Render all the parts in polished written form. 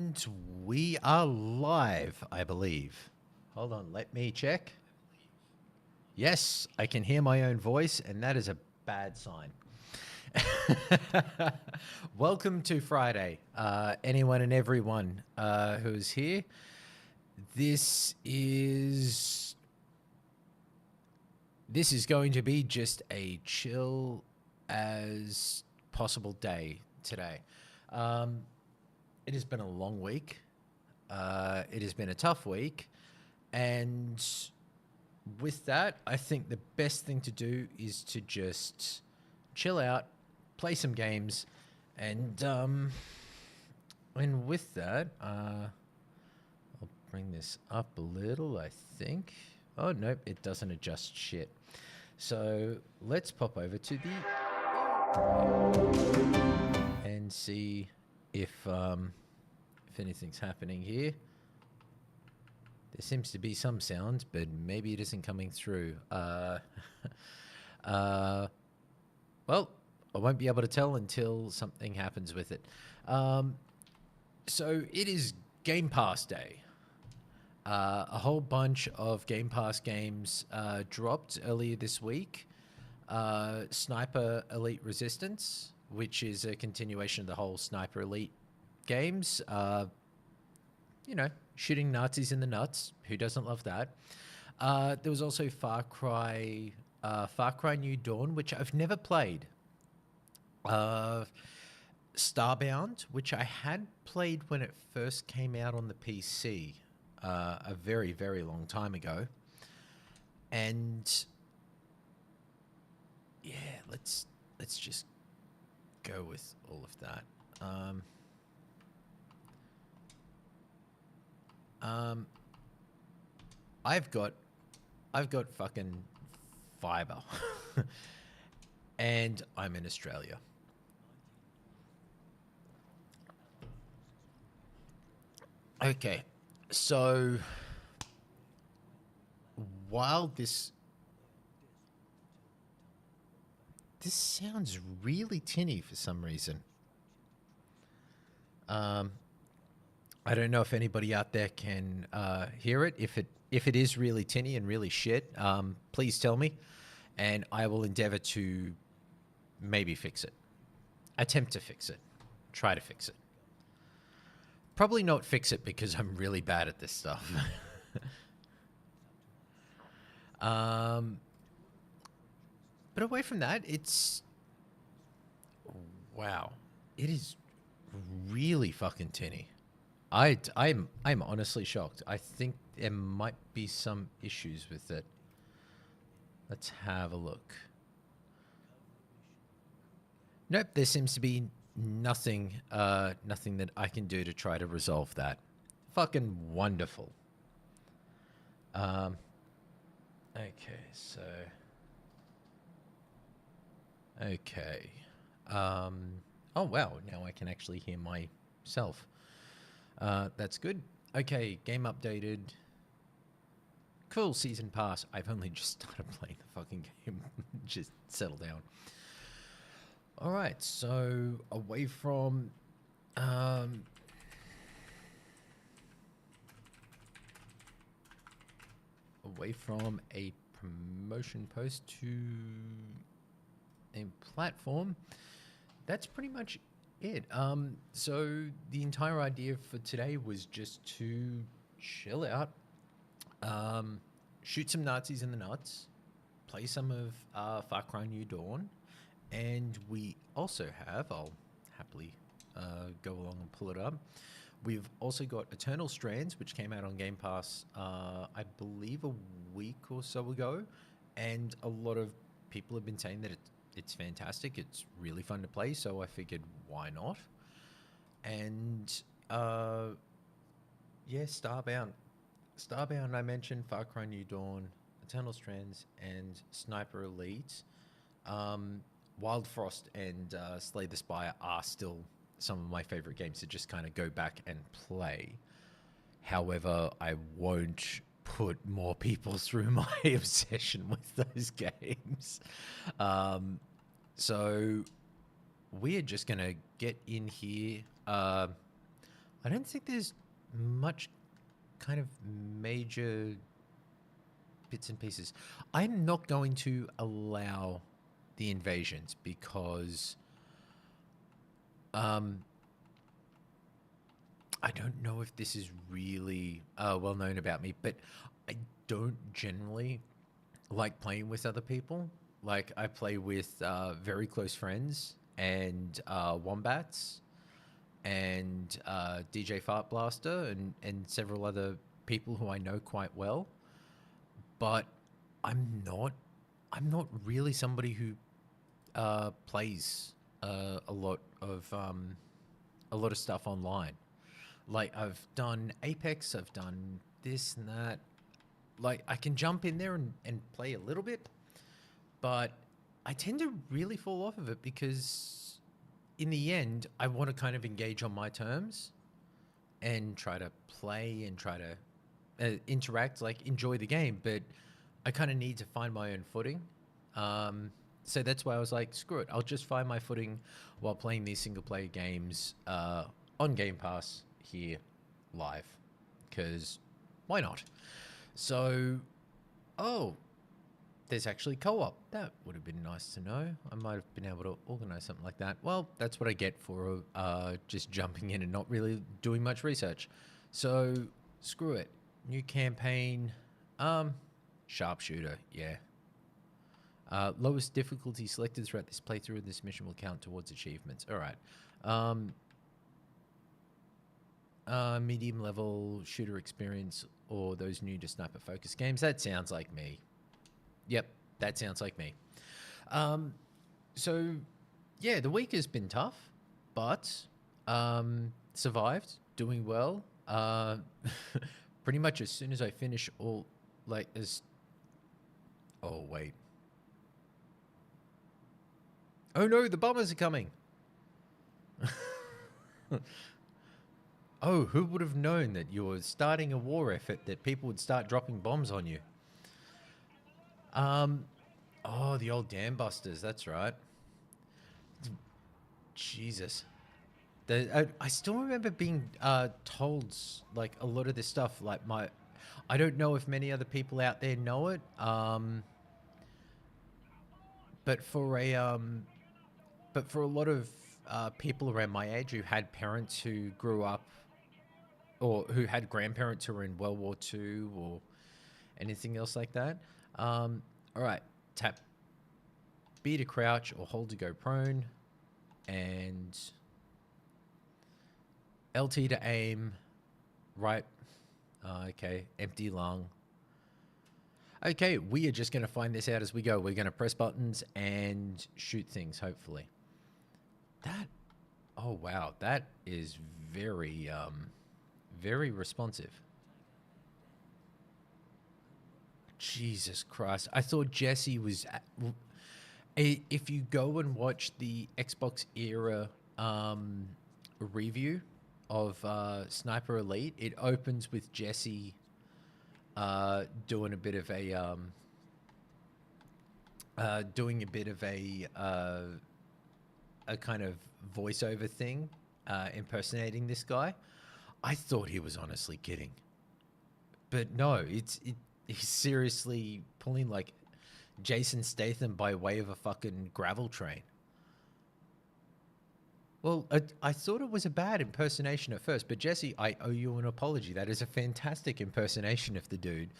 And we are live, I believe. Hold on, let me check. Yes, I can hear my own voice, and that is a bad sign. Welcome to Friday, anyone and everyone who's here. This is going to be just a chill as possible day today. It has been a long week. It has been a tough week. And with that, I think the best thing to do is to just chill out, play some games, and with that, I'll bring this up a little, I think. Oh, nope, it doesn't adjust shit. So let's pop over to the and see if anything's happening here. There seems to be some sound, but maybe it isn't coming through. Well, I won't be able to tell until something happens with it. So it is Gamepass Day. A whole bunch of Gamepass games dropped earlier this week. Sniper Elite Resistance, which is a continuation of the whole Sniper Elite games. You know, shooting Nazis in the nuts. Who doesn't love that? There was also Far Cry New Dawn, which I've never played. Starbound, which I had played when it first came out on the PC a very, very long time ago. And yeah, let's just go with all of that. I've got fucking fiber, and I'm in Australia. Okay, so while this sounds really tinny for some reason. I don't know if anybody out there can hear it. If it is really tinny and really shit, please tell me, and I will endeavor to maybe fix it. Attempt to fix it. Try to fix it. Probably not fix it because I'm really bad at this stuff. But away from that, it's... Wow. It is really fucking tinny. I'm honestly shocked. I think there might be some issues with it. Let's have a look. Nope, there seems to be nothing that I can do to try to resolve that. Fucking wonderful. Okay, so... Okay. Oh, wow, now I can actually hear myself. That's good. Okay, game updated. Cool, season pass. I've only just started playing the fucking game. Just settle down. All right, so away from a promotion post to a platform, that's pretty much it. So the entire idea for today was just to chill out, shoot some Nazis in the nuts, play some of Far Cry New Dawn, and we also have, I'll happily go along and pull it up, we've also got Eternal Strands, which came out on Game Pass, I believe a week or so ago, and a lot of people have been saying that it's fantastic. It's really fun to play, so I figured, why not? And yeah, Starbound, I mentioned, Far Cry New Dawn, Eternal Strands, and Sniper Elite. Wild Frost and Slay the Spire are still some of my favorite games to just kind of go back and play. However, I won't put more people through my obsession with those games. So we're just going to get in here. I don't think there's much kind of major bits and pieces. I'm not going to allow the invasions because um, I don't know if this is really well known about me, but I don't generally like playing with other people. Like I play with very close friends and wombats and DJ Fart Blaster and several other people who I know quite well. But I'm not I'm not really somebody who plays a lot of stuff online. Like I've done Apex, I've done this and that. Like I can jump in there and play a little bit, but I tend to really fall off of it because in the end, I want to kind of engage on my terms and try to play and try to interact, like enjoy the game. But I kind of need to find my own footing. So that's why I was like, screw it. I'll just find my footing while playing these single player games on Game Pass here live. Because why not? So, oh, there's actually co-op. That would have been nice to know. I might have been able to organize something like that. Well, that's what I get for just jumping in and not really doing much research. So, screw it. New campaign. Sharpshooter, yeah. Lowest difficulty selected throughout this playthrough. This mission will count towards achievements. All right. Medium level shooter experience or those new to sniper focus games. That sounds like me. Yep, that sounds like me. So, yeah, the week has been tough, but survived, doing well. Pretty much as soon as I finish all, like, as... Oh, wait. Oh, no, the bombers are coming. Oh, who would have known that you were starting a war effort that people would start dropping bombs on you? Oh, the old dam busters. That's right. Jesus. I still remember being told like a lot of this stuff. Like I don't know if many other people out there know it. But for a lot of people around my age who had parents who grew up or who had grandparents who were in World War II or anything else like that. All right, tap B to crouch or hold to go prone, and LT to aim, right. Okay, empty lung. Okay, we are just going to find this out as we go. We're going to press buttons and shoot things, hopefully. Oh wow, that is very, very responsive. Jesus Christ. I thought Jesse was... If you go and watch the Xbox era review of Sniper Elite, it opens with Jesse doing a bit of a kind of voiceover thing, impersonating this guy. I thought he was honestly kidding, but no, he's seriously pulling like Jason Statham by way of a fucking gravel train. Well, I thought it was a bad impersonation at first, but Jesse, I owe you an apology. That is a fantastic impersonation of the dude,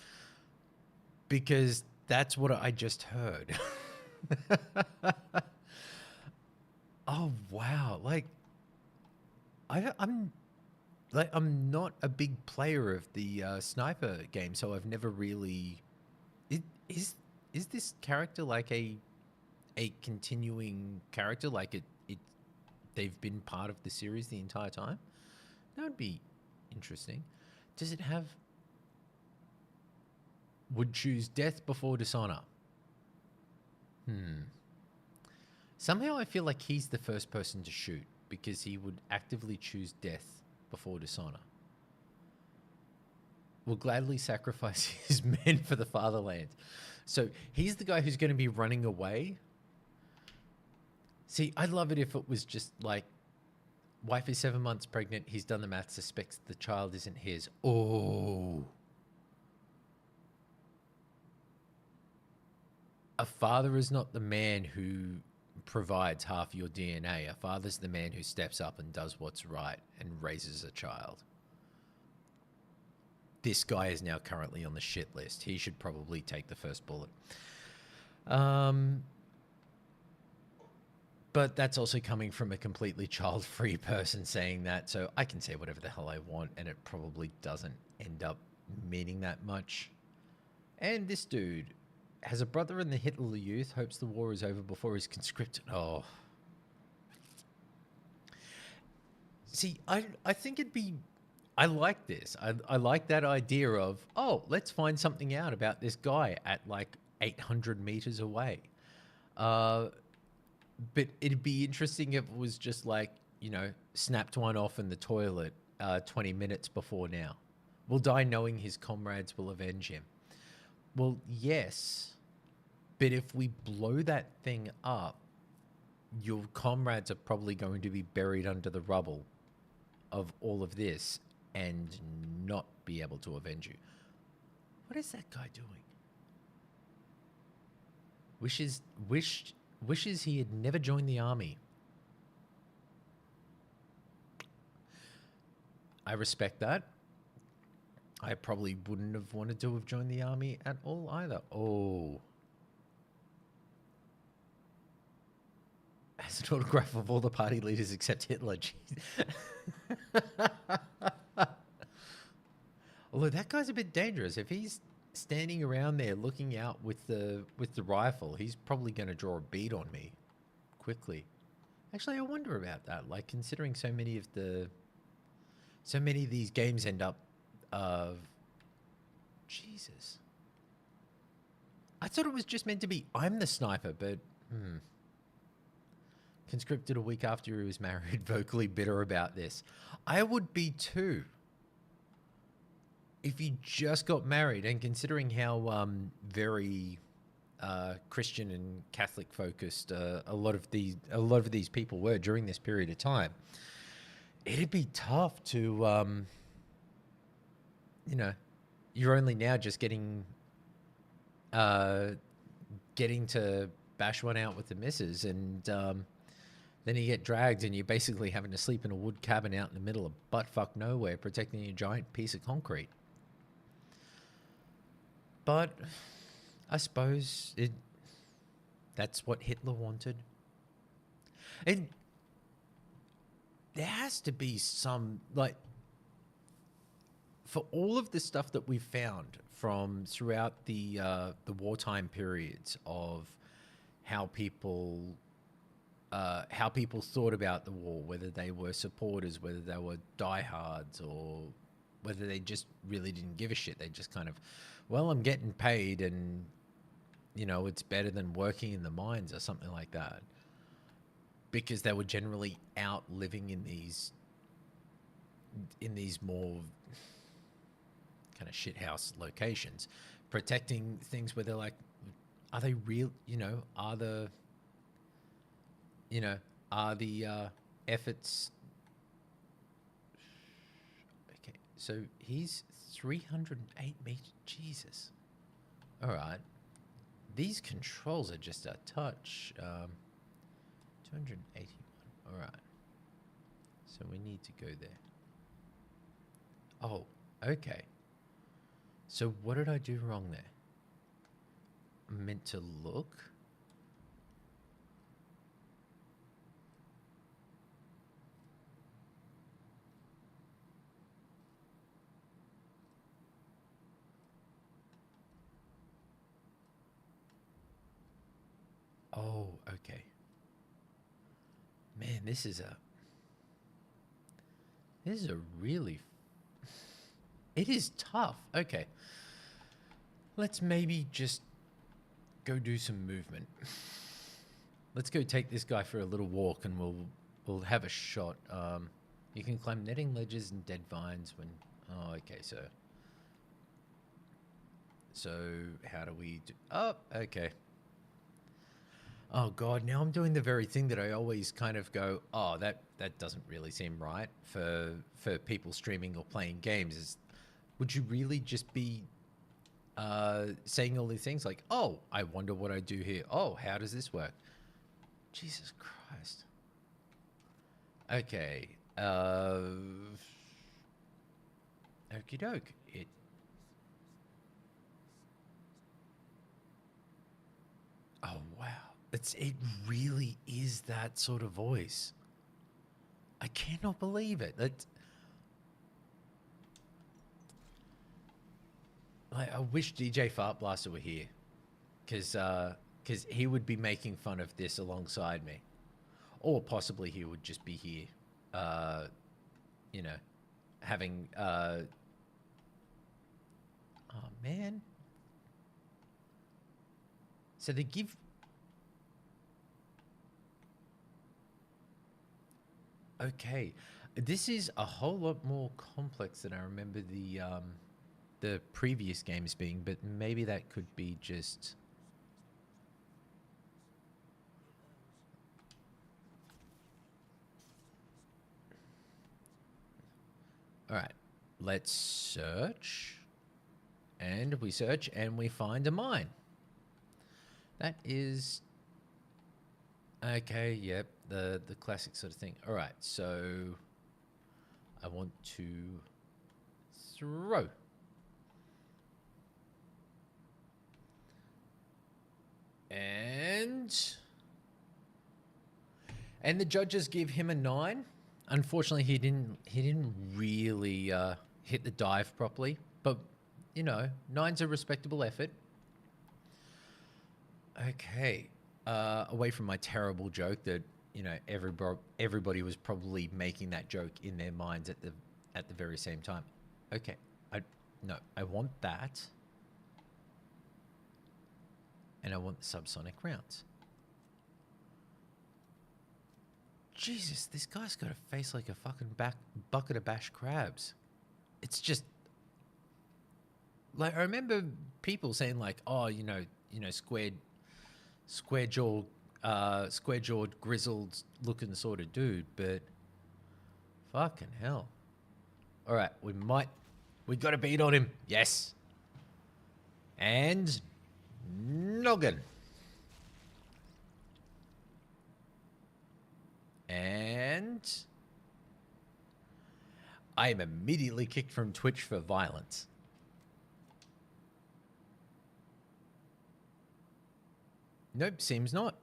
because that's what I just heard. Oh wow! I'm not a big player of the sniper game, so I've never really. Is this character like a continuing character? Like they've been part of the series the entire time? That would be interesting. Does it have... Would choose death before dishonor? Somehow I feel like he's the first person to shoot because he would actively choose death before dishonor. Will gladly sacrifice his men for the fatherland. So he's the guy who's going to be running away. See, I'd love it if it was just like Wife is 7 months pregnant. He's done the math, suspects the child isn't his. Oh. A father is not the man who provides half your DNA. A father's the man who steps up and does what's right and raises a child. This guy is now currently on the shit list. He should probably take the first bullet. But that's also coming from a completely child-free person saying that, so I can say whatever the hell I want, and it probably doesn't end up meaning that much. And this dude has a brother in the Hitler Youth, hopes the war is over before he's conscripted. Oh. See, I think it'd be... I like this. I like that idea of, oh, let's find something out about this guy at like 800 meters away. But it'd be interesting if it was just like, you know, snapped one off in the toilet 20 minutes before now. Will die knowing his comrades will avenge him. Well, yes, but if we blow that thing up, your comrades are probably going to be buried under the rubble of all of this and not be able to avenge you. What is that guy doing? Wishes he had never joined the army. I respect that. I probably wouldn't have wanted to have joined the army at all either. Oh. Has an autograph of all the party leaders except Hitler. Although that guy's a bit dangerous. If he's standing around there looking out with the rifle, he's probably going to draw a bead on me quickly. Actually, I wonder about that. Like, considering so many of these games end up Jesus. I thought it was just meant to be I'm the sniper, but conscripted a week after he was married, vocally bitter about this. I would be too. If you just got married, and considering how very Christian and Catholic focused a lot of these people were during this period of time, it'd be tough to you know, you're only now just getting to bash one out with the missus, and then you get dragged and you're basically having to sleep in a wood cabin out in the middle of buttfuck nowhere, protecting a giant piece of concrete. But I suppose that's what Hitler wanted. And there has to be some, like, for all of the stuff that we've found from throughout the wartime periods of how people thought about the war, whether they were supporters, whether they were diehards, or whether they just really didn't give a shit. They just kind of, well, I'm getting paid, and you know, it's better than working in the mines or something like that, because they were generally out living in these more kind of shithouse locations, protecting things where they're like, are they real? You know, are the efforts? Okay, so he's 308 meters. Jesus. All right. These controls are just a touch. 281. All right. So we need to go there. Oh, okay. So what did I do wrong there? I'm meant to look. Oh, okay. Man, this is a really... It is tough. Okay. Let's maybe just go do some movement. Let's go take this guy for a little walk, and we'll have a shot. You can climb netting ledges and dead vines when... Oh, okay, so how do we do... Oh, okay. Oh God, now I'm doing the very thing that I always kind of go, oh, that doesn't really seem right for people streaming or playing games. Is would you really just be saying all these things like, oh, I wonder what I do here. Oh, how does this work? Jesus Christ. Okay. Okie doke. Oh wow. It really is that sort of voice. I cannot believe it. I wish DJ Fart Blaster were here, because he would be making fun of this alongside me, or possibly he would just be here, you know, having. Oh man. So they give. Okay, this is a whole lot more complex than I remember the previous games being, but maybe that could be just. All right, let's search. And we search and we find a mine. That is. Okay, yep, the classic sort of thing. All right, so I want to throw. And the judges give him a 9. Unfortunately, he didn't really hit the dive properly, but you know, 9's a respectable effort. Okay, away from my terrible joke that, you know, everybody was probably making that joke in their minds at the very same time. Okay, I want that, and I want the subsonic rounds. Jesus, this guy's got a face like a fucking bucket of bashed crabs. It's just like, I remember people saying like, oh, square jawed, grizzled looking sort of dude, but fucking hell. All right, we got a beat on him. Yes. And noggin. And I am immediately kicked from Twitch for violence. Nope, seems not.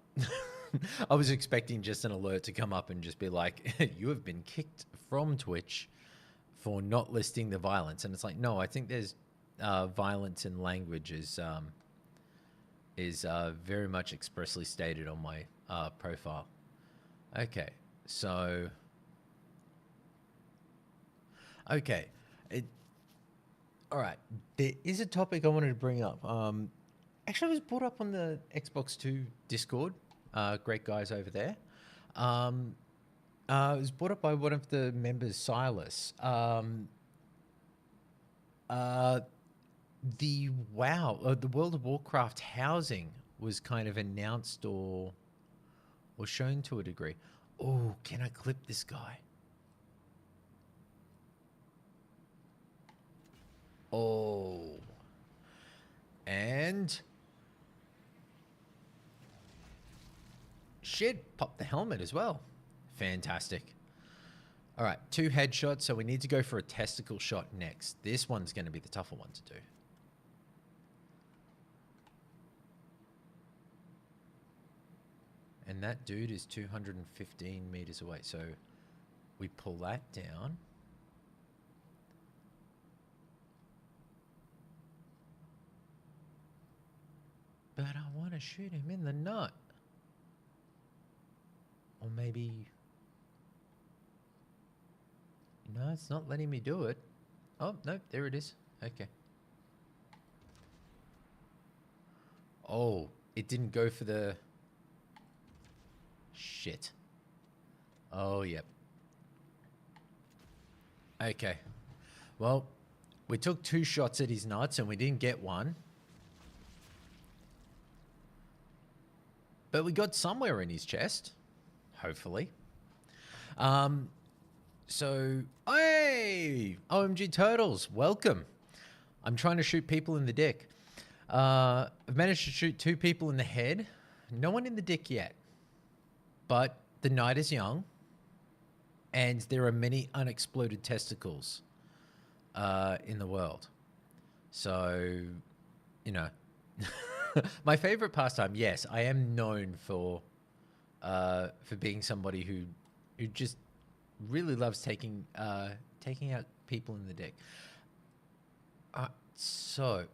I was expecting just an alert to come up and just be like, you have been kicked from Twitch for not listing the violence. And it's like, no, I think there's violence in language is very much expressly stated on my profile. Okay, so... Okay. All right, there is a topic I wanted to bring up. Actually, I was brought up on the Xbox 2 Discord. Great guys over there. It was brought up by one of the members, Silas. The World of Warcraft housing was kind of announced or shown to a degree. Oh, can I clip this guy? Oh. And... shit, pop the helmet as well. Fantastic. All right, 2 headshots, so we need to go for a testicle shot next. This one's going to be the tougher one to do. And that dude is 215 meters away, so we pull that down. But I want to shoot him in the nut. Or maybe... no, it's not letting me do it. Oh, no, there it is. Okay. Oh, it didn't go for the... shit. Oh, yep. Okay. Well, we took 2 shots at his nuts and we didn't get one. But we got somewhere in his chest, hopefully. Um, so, hey, OMG Turtles, welcome. I'm trying to shoot people in the dick. I've managed to shoot 2 people in the head. No one in the dick yet. But the night is young, and there are many unexploded testicles in the world. So, you know, my favorite pastime. Yes, I am known for being somebody who just really loves taking out people in the dick. So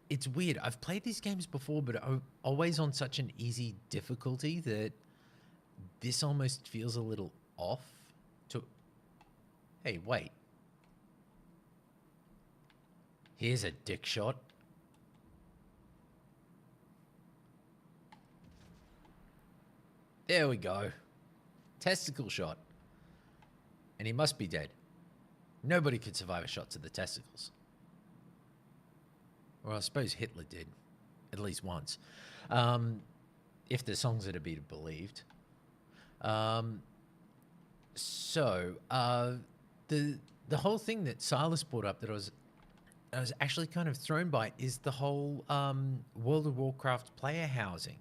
it's weird. I've played these games before, but always on such an easy difficulty that this almost feels a little off. Hey, wait. Here's a dick shot. There we go. Testicle shot. And he must be dead. Nobody could survive a shot to the testicles. Well, I suppose Hitler did. At least once. If the songs are to be believed. The whole thing that Silas brought up that I was actually kind of thrown by is the whole World of Warcraft player housing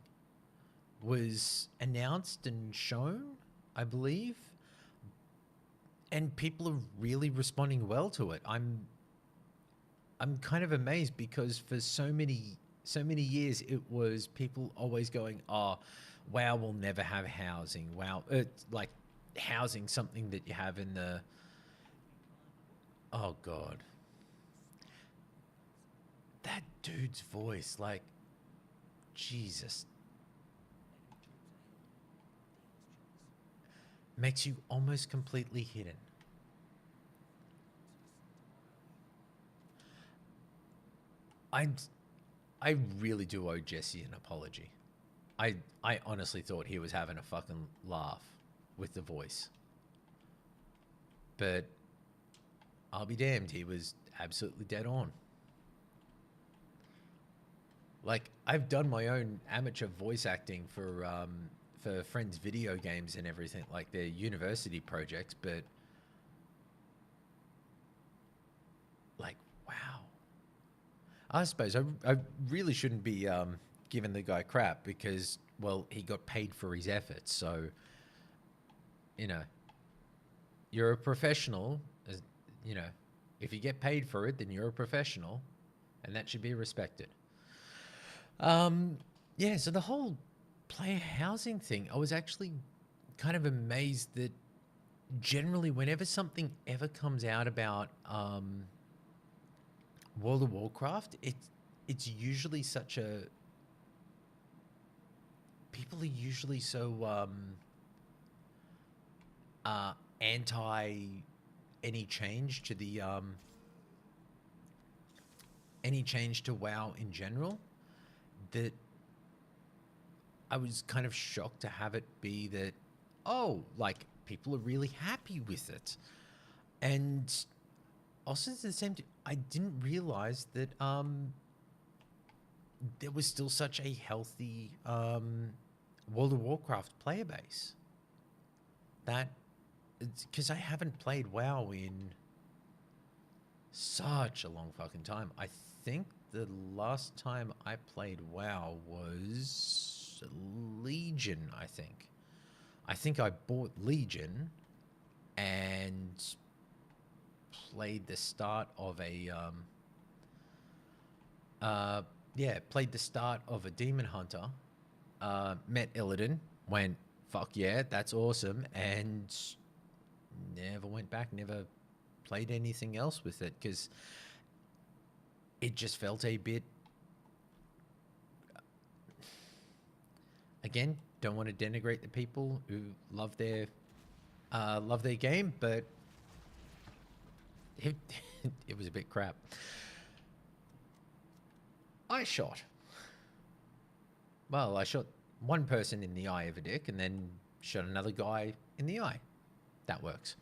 was announced and shown, I believe, and people are really responding well to it. I'm kind of amazed because for so many years it was people always going, "Oh, WoW will never have housing. WoW, it's like housing something that you have in the." Oh God, that dude's voice, like, Jesus, makes you almost completely hidden. I really do owe Jesse an apology. I honestly thought he was having a fucking laugh with the voice. But I'll be damned, he was absolutely dead on. Like, I've done my own amateur voice acting for friends' video games and everything, like their university projects, but like, wow. I suppose I really shouldn't be giving the guy crap because, well, he got paid for his efforts. So, you know, you're a professional. You know, if you get paid for it, then you're a professional, and that should be respected. Yeah, so the whole player housing thing, I was actually kind of amazed that generally whenever something ever comes out about World of Warcraft, it's usually such a... People are usually so anti any change to the any change to WoW in general, that I was kind of shocked to have it be that, oh, like, people are really happy with it. And also at the same time, I didn't realize that there was still such a healthy World of Warcraft player base. That, because I haven't played WoW in such a long fucking time. I think the last time I played WoW was Legion, I think. I think I bought Legion and played the start of a played the start of a Demon Hunter, met Illidan, went, fuck yeah, that's awesome, and never went back, never played anything else with it, because it just felt a bit... Again, don't want to denigrate the people who love their game, but it, it was a bit crap. I shot one person in the eye of a dick and then shot another guy in the eye. That works.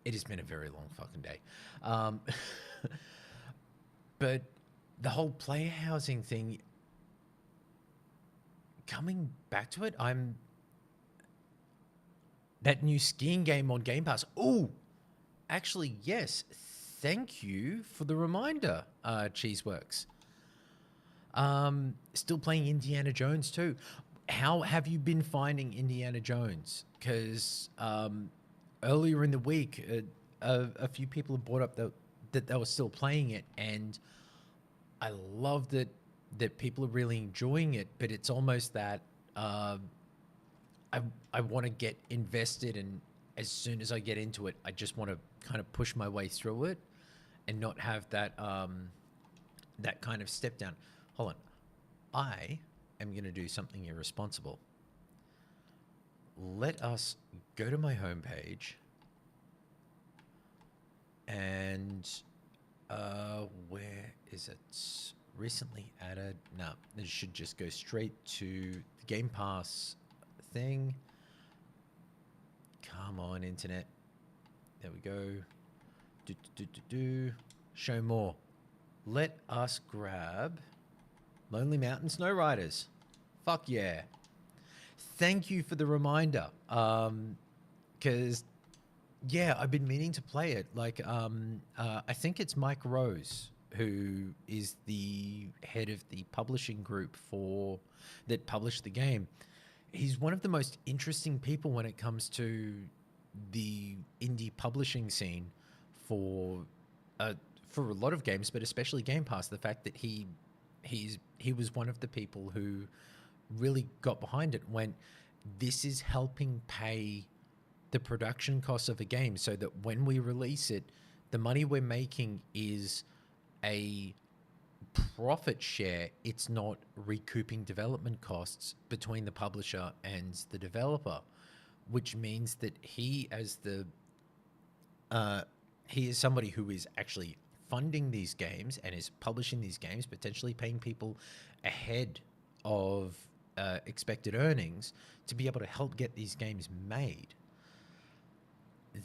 It has been a very long fucking day. But the whole player housing thing, coming back to it, that new skiing game on Game Pass. Oh, actually, yes. Thank you for the reminder, Cheeseworks. Still playing Indiana Jones too. How have you been finding Indiana Jones? Because earlier in the week, a few people have brought up that they were still playing it, and I love that people are really enjoying it. But it's almost that I want to get invested, and as soon as I get into it, I just want to kind of push my way through it, and not have that that kind of step down. Hold on, I am going to do something irresponsible. Let us go to my homepage, and where is it? Recently added. No, it should just go straight to the Game Pass thing. Come on, internet. There we go. Show more. Let us grab Lonely Mountain Snow Riders. Fuck yeah. Thank you for the reminder. Because, yeah, I've been meaning to play it. Like, I think it's Mike Rose, who is the head of the publishing group that published the game. He's one of the most interesting people when it comes to the indie publishing scene for a lot of games, but especially Game Pass. The fact that he was one of the people who really got behind it when this is helping pay the production costs of a game, so that when we release it, the money we're making is a profit share. It's not recouping development costs between the publisher and the developer, which means that he is somebody who is actually funding these games and is publishing these games, potentially paying people ahead of expected earnings to be able to help get these games made.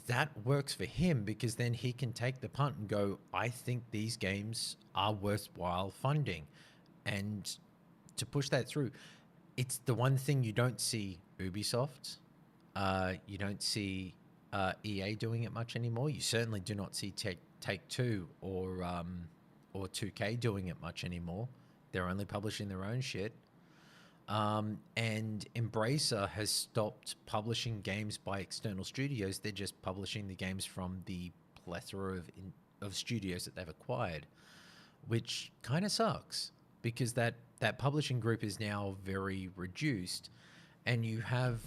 That works for him, because then he can take the punt and go, I think these games are worthwhile funding. And to push that through, it's the one thing you don't see Ubisoft. You don't see EA doing it much anymore. You certainly do not see Take-Two or 2K doing it much anymore. They're only publishing their own shit. And Embracer has stopped publishing games by external studios. They're just publishing the games from the plethora of studios that they've acquired, which kind of sucks, because that publishing group is now very reduced. And you have,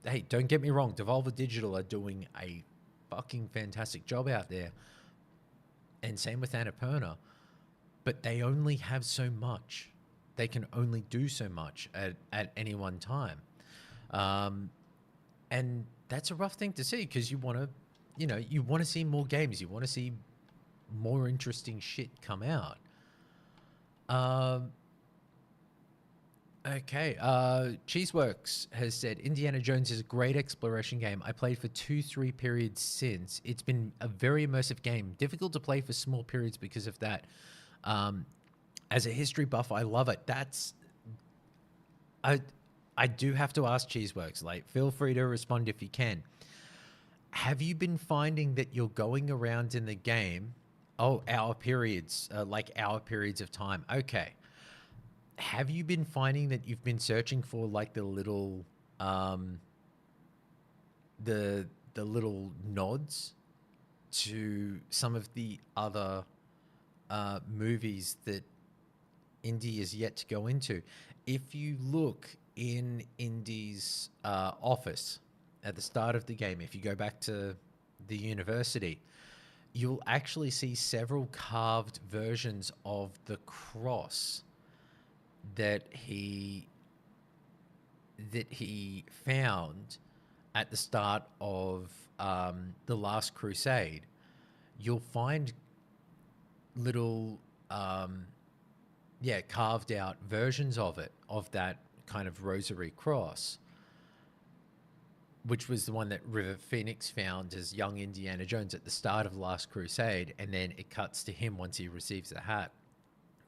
hey, don't get me wrong, Devolver Digital are doing a fucking fantastic job out there, and same with Annapurna, but they only have so much. They can only do so much at any one time. And that's a rough thing to see, because you want to see more games. You want to see more interesting shit come out. Okay. Cheeseworks has said, Indiana Jones is a great exploration game. I played for 2-3 periods since. It's been a very immersive game. Difficult to play for small periods because of that. As a history buff, I love it. I do have to ask Cheeseworks, like, feel free to respond if you can. Have you been finding that you're going around in the game, hour periods of time? Okay. Have you been finding that you've been searching for, like, the little the little nods to some of the other movies that Indy is yet to go into? If you look in Indy's office at the start of the game, if you go back to the university, you'll actually see several carved versions of the cross that he found at the start of the Last Crusade. You'll find little carved out versions of it, of that kind of rosary cross, which was the one that River Phoenix found as young Indiana Jones at the start of Last Crusade, and then it cuts to him once he receives the hat,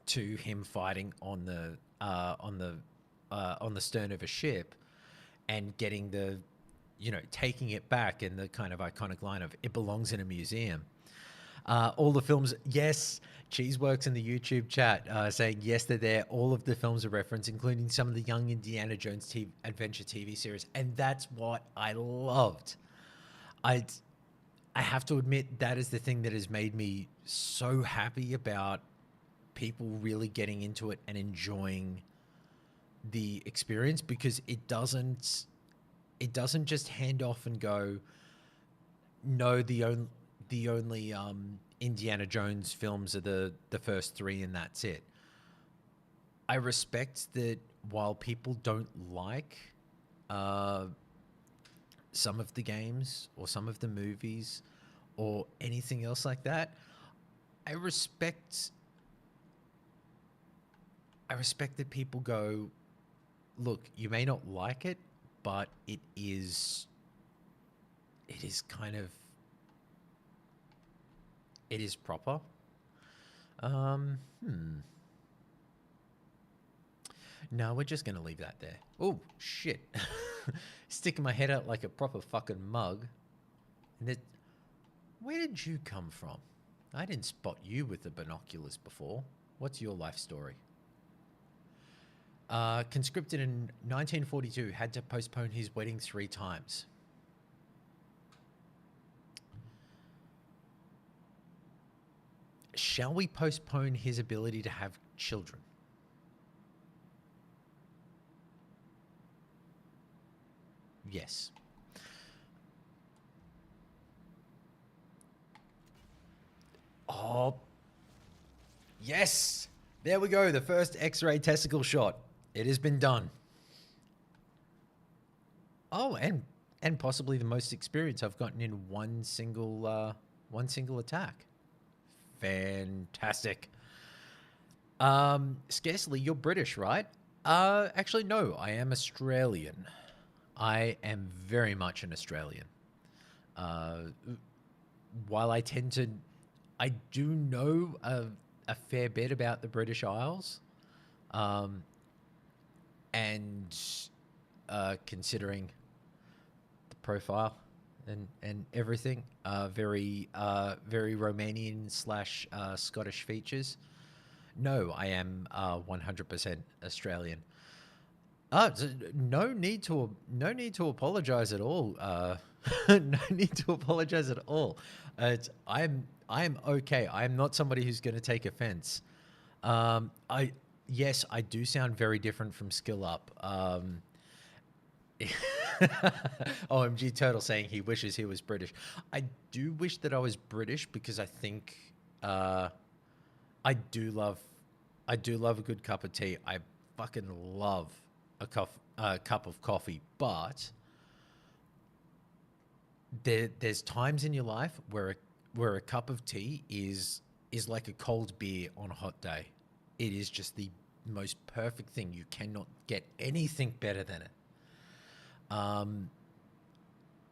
to him fighting on the on the stern of a ship and getting the, taking it back in the kind of iconic line of "It belongs in a museum." All the films, yes. Cheeseworks in the YouTube chat saying yes, they're there. All of the films are referenced, including some of the young Indiana Jones adventure TV series, and that's what I loved. I I have to admit that is the thing that has made me so happy about people really getting into it and enjoying the experience, because it doesn't just hand off and go, no, the only Indiana Jones films are the first three and that's it. I respect that while people don't like uh, some of the games or some of the movies or anything else like that, I respect I respect that people go, look, you may not like it, but it is kind of, it is proper. Um, hmm. No, we're just gonna leave that there. Oh shit! Sticking my head out like a proper fucking mug. And it, where did you come from? I didn't spot you with the binoculars before. What's your life story? Conscripted in 1942, had to postpone his wedding 3 times. Shall we postpone his ability to have children? Yes. Oh, yes. There we go. The first X-ray testicle shot. It has been done. Oh, and possibly the most experience I've gotten in one single attack. Fantastic. Scarcely, you're British, right? Actually, no. I am Australian. I am very much an Australian. Uh, while I do know a fair bit about the British Isles, um, and considering the profile and everything, very Romanian slash Scottish features. No, I am 100% Australian. No need to apologize at all. No need to apologize at all. I am okay. I am not somebody who's going to take offense. I Yes, I do sound very different from Skill Up. OMG Turtle saying he wishes he was British. I do wish that I was British, because I think I do love I do love a good cup of tea. I fucking love cup of coffee, but there's times in your life where a cup of tea is like a cold beer on a hot day. It is just the most perfect thing. You cannot get anything better than it.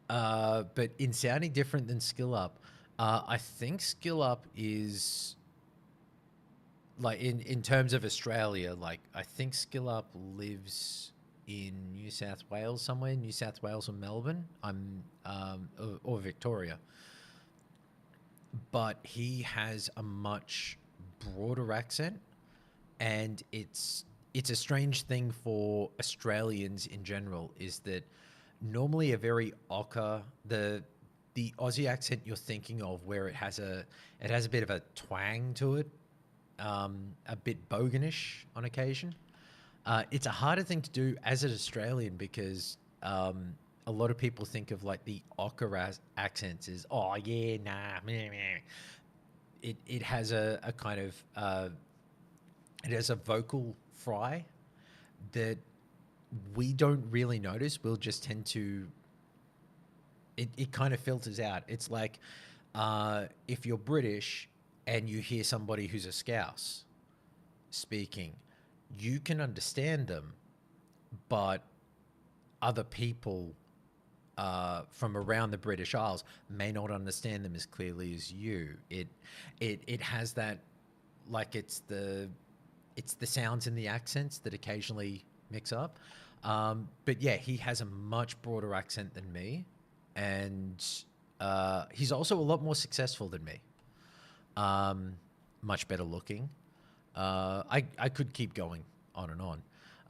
But in sounding different than Skill Up, I think Skill Up is like in terms of Australia. Like, I think Skill Up lives in New South Wales somewhere, New South Wales or Melbourne. Or Victoria. But he has a much broader accent, and it's a strange thing for Australians in general, is that normally a very ochre, the Aussie accent you're thinking of, where it has a bit of a twang to it, a bit boganish on occasion. It's a harder thing to do as an Australian, because a lot of people think of like the ochre accents as, oh yeah, nah, meh, meh. It has a kind of it has a vocal fry that we don't really notice. We'll just tend to, it kind of filters out. It's like, if you're British and you hear somebody who's a Scouse speaking, you can understand them, but other people from around the British Isles may not understand them as clearly as you. It has that, like, it's the sounds in the accents that occasionally mix up. But yeah, he has a much broader accent than me, and he's also a lot more successful than me. Much better looking. I could keep going on and on.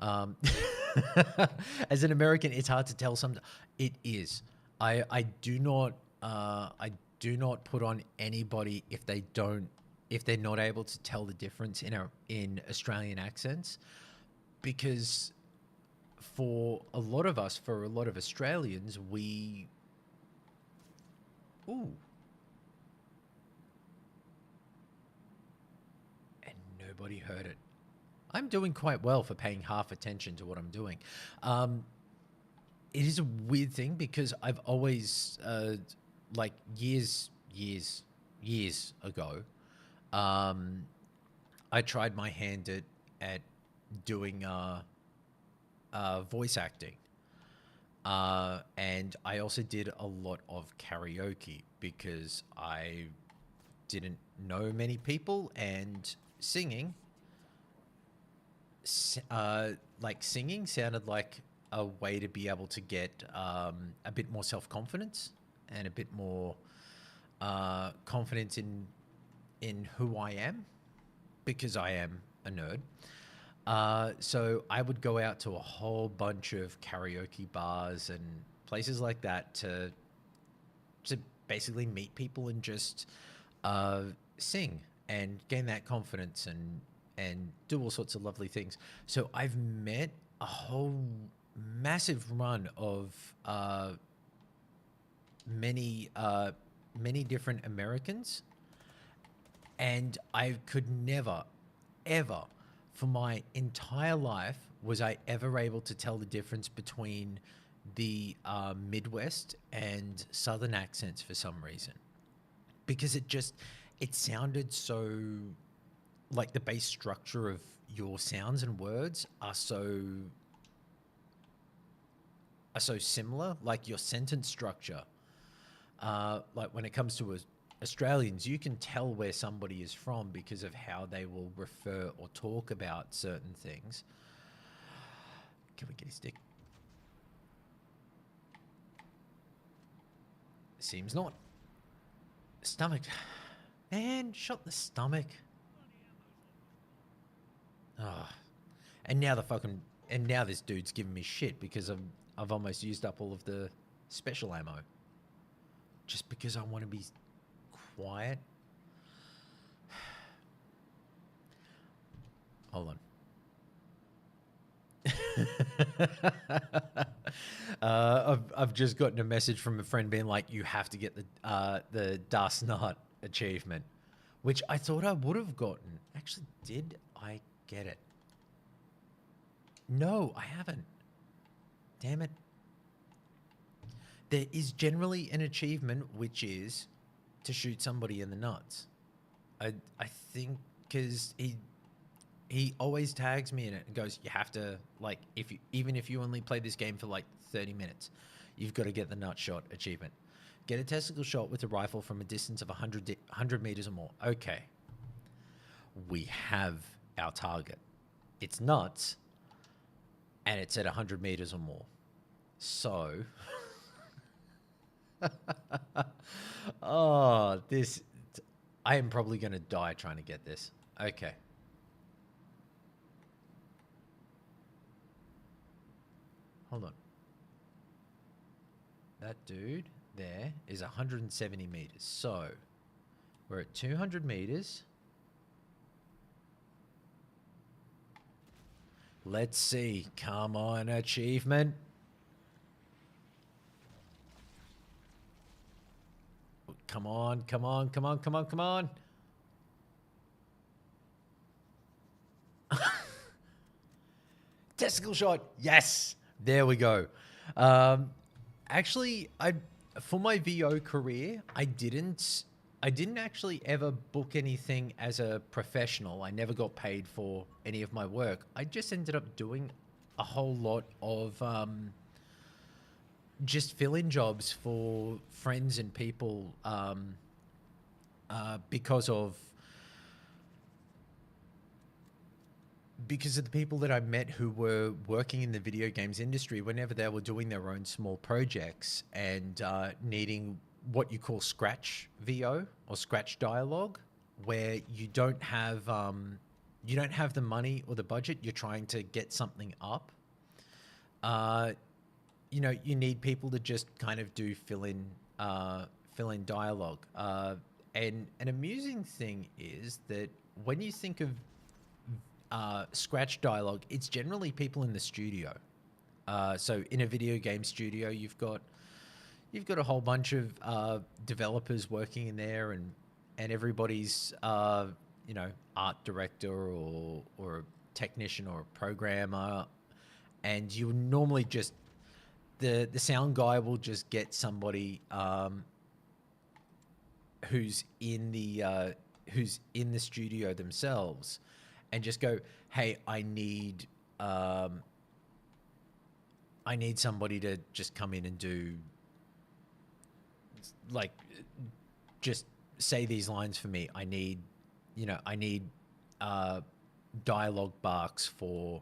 Um, as an American, it's hard to tell. It is. I do not. I do not put on anybody if they're not able to tell the difference in Australian accents, because for a lot of us, for a lot of Australians, ooh, and nobody heard it. I'm doing quite well for paying half attention to what I'm doing. Um, it is a weird thing because I've always, like years ago, um, I tried my hand at doing voice acting. And I also did a lot of karaoke because I didn't know many people, and singing, like singing sounded like a way to be able to get a bit more self-confidence and a bit more confidence in who I am, because I am a nerd. So I would go out to a whole bunch of karaoke bars and places like that to basically meet people and just sing and gain that confidence and do all sorts of lovely things. So I've met a whole massive run of many different Americans, and I could never, ever, for my entire life, was I ever able to tell the difference between the Midwest and Southern accents for some reason, because it sounded so, like the base structure of your sounds and words are so similar, like your sentence structure. Like when it comes to Australians, you can tell where somebody is from because of how they will refer or talk about certain things. Can we get his dick? Seems not. Stomach. Man, shot the stomach. Oh. And now this dude's giving me shit because I've almost used up all of the special ammo. Just because I want to be quiet. Hold on. I've just gotten a message from a friend being like, "You have to get the Dust Nut achievement," which I thought I would have gotten. Actually, did I get it? No, I haven't. Damn it. There is generally an achievement which is to shoot somebody in the nuts. I think because he always tags me in it and goes, you have to, like, even if you only play this game for like 30 minutes, you've got to get the nut shot achievement. Get a testicle shot with a rifle from a distance of 100 meters or more. Okay. We have our target. It's nuts, and it's at 100 meters or more. So, oh, I am probably going to die trying to get this. Okay. Hold on. That dude there is 170 meters. So, we're at 200 meters. Let's see. Come on, achievement. Come on, come on, come on, come on, come on. Testicle shot. Yes. There we go. Actually, for my VO career, I didn't actually ever book anything as a professional. I never got paid for any of my work. I just ended up doing a whole lot of just fill-in jobs for friends and people because of because of the people that I met who were working in the video games industry, whenever they were doing their own small projects and needing what you call scratch VO or scratch dialogue, where you don't have the money or the budget, you're trying to get something up. Uh, you need people to just kind of do fill in dialogue. And an amusing thing is that when you think of scratch dialogue, it's generally people in the studio. So in a video game studio, you've got a whole bunch of developers working in there, and everybody's art director or a technician or a programmer, and you normally just the sound guy will just get somebody who's in the studio themselves, and just go, hey, I need somebody to just come in and do, like, just say these lines for me. I need dialogue barks for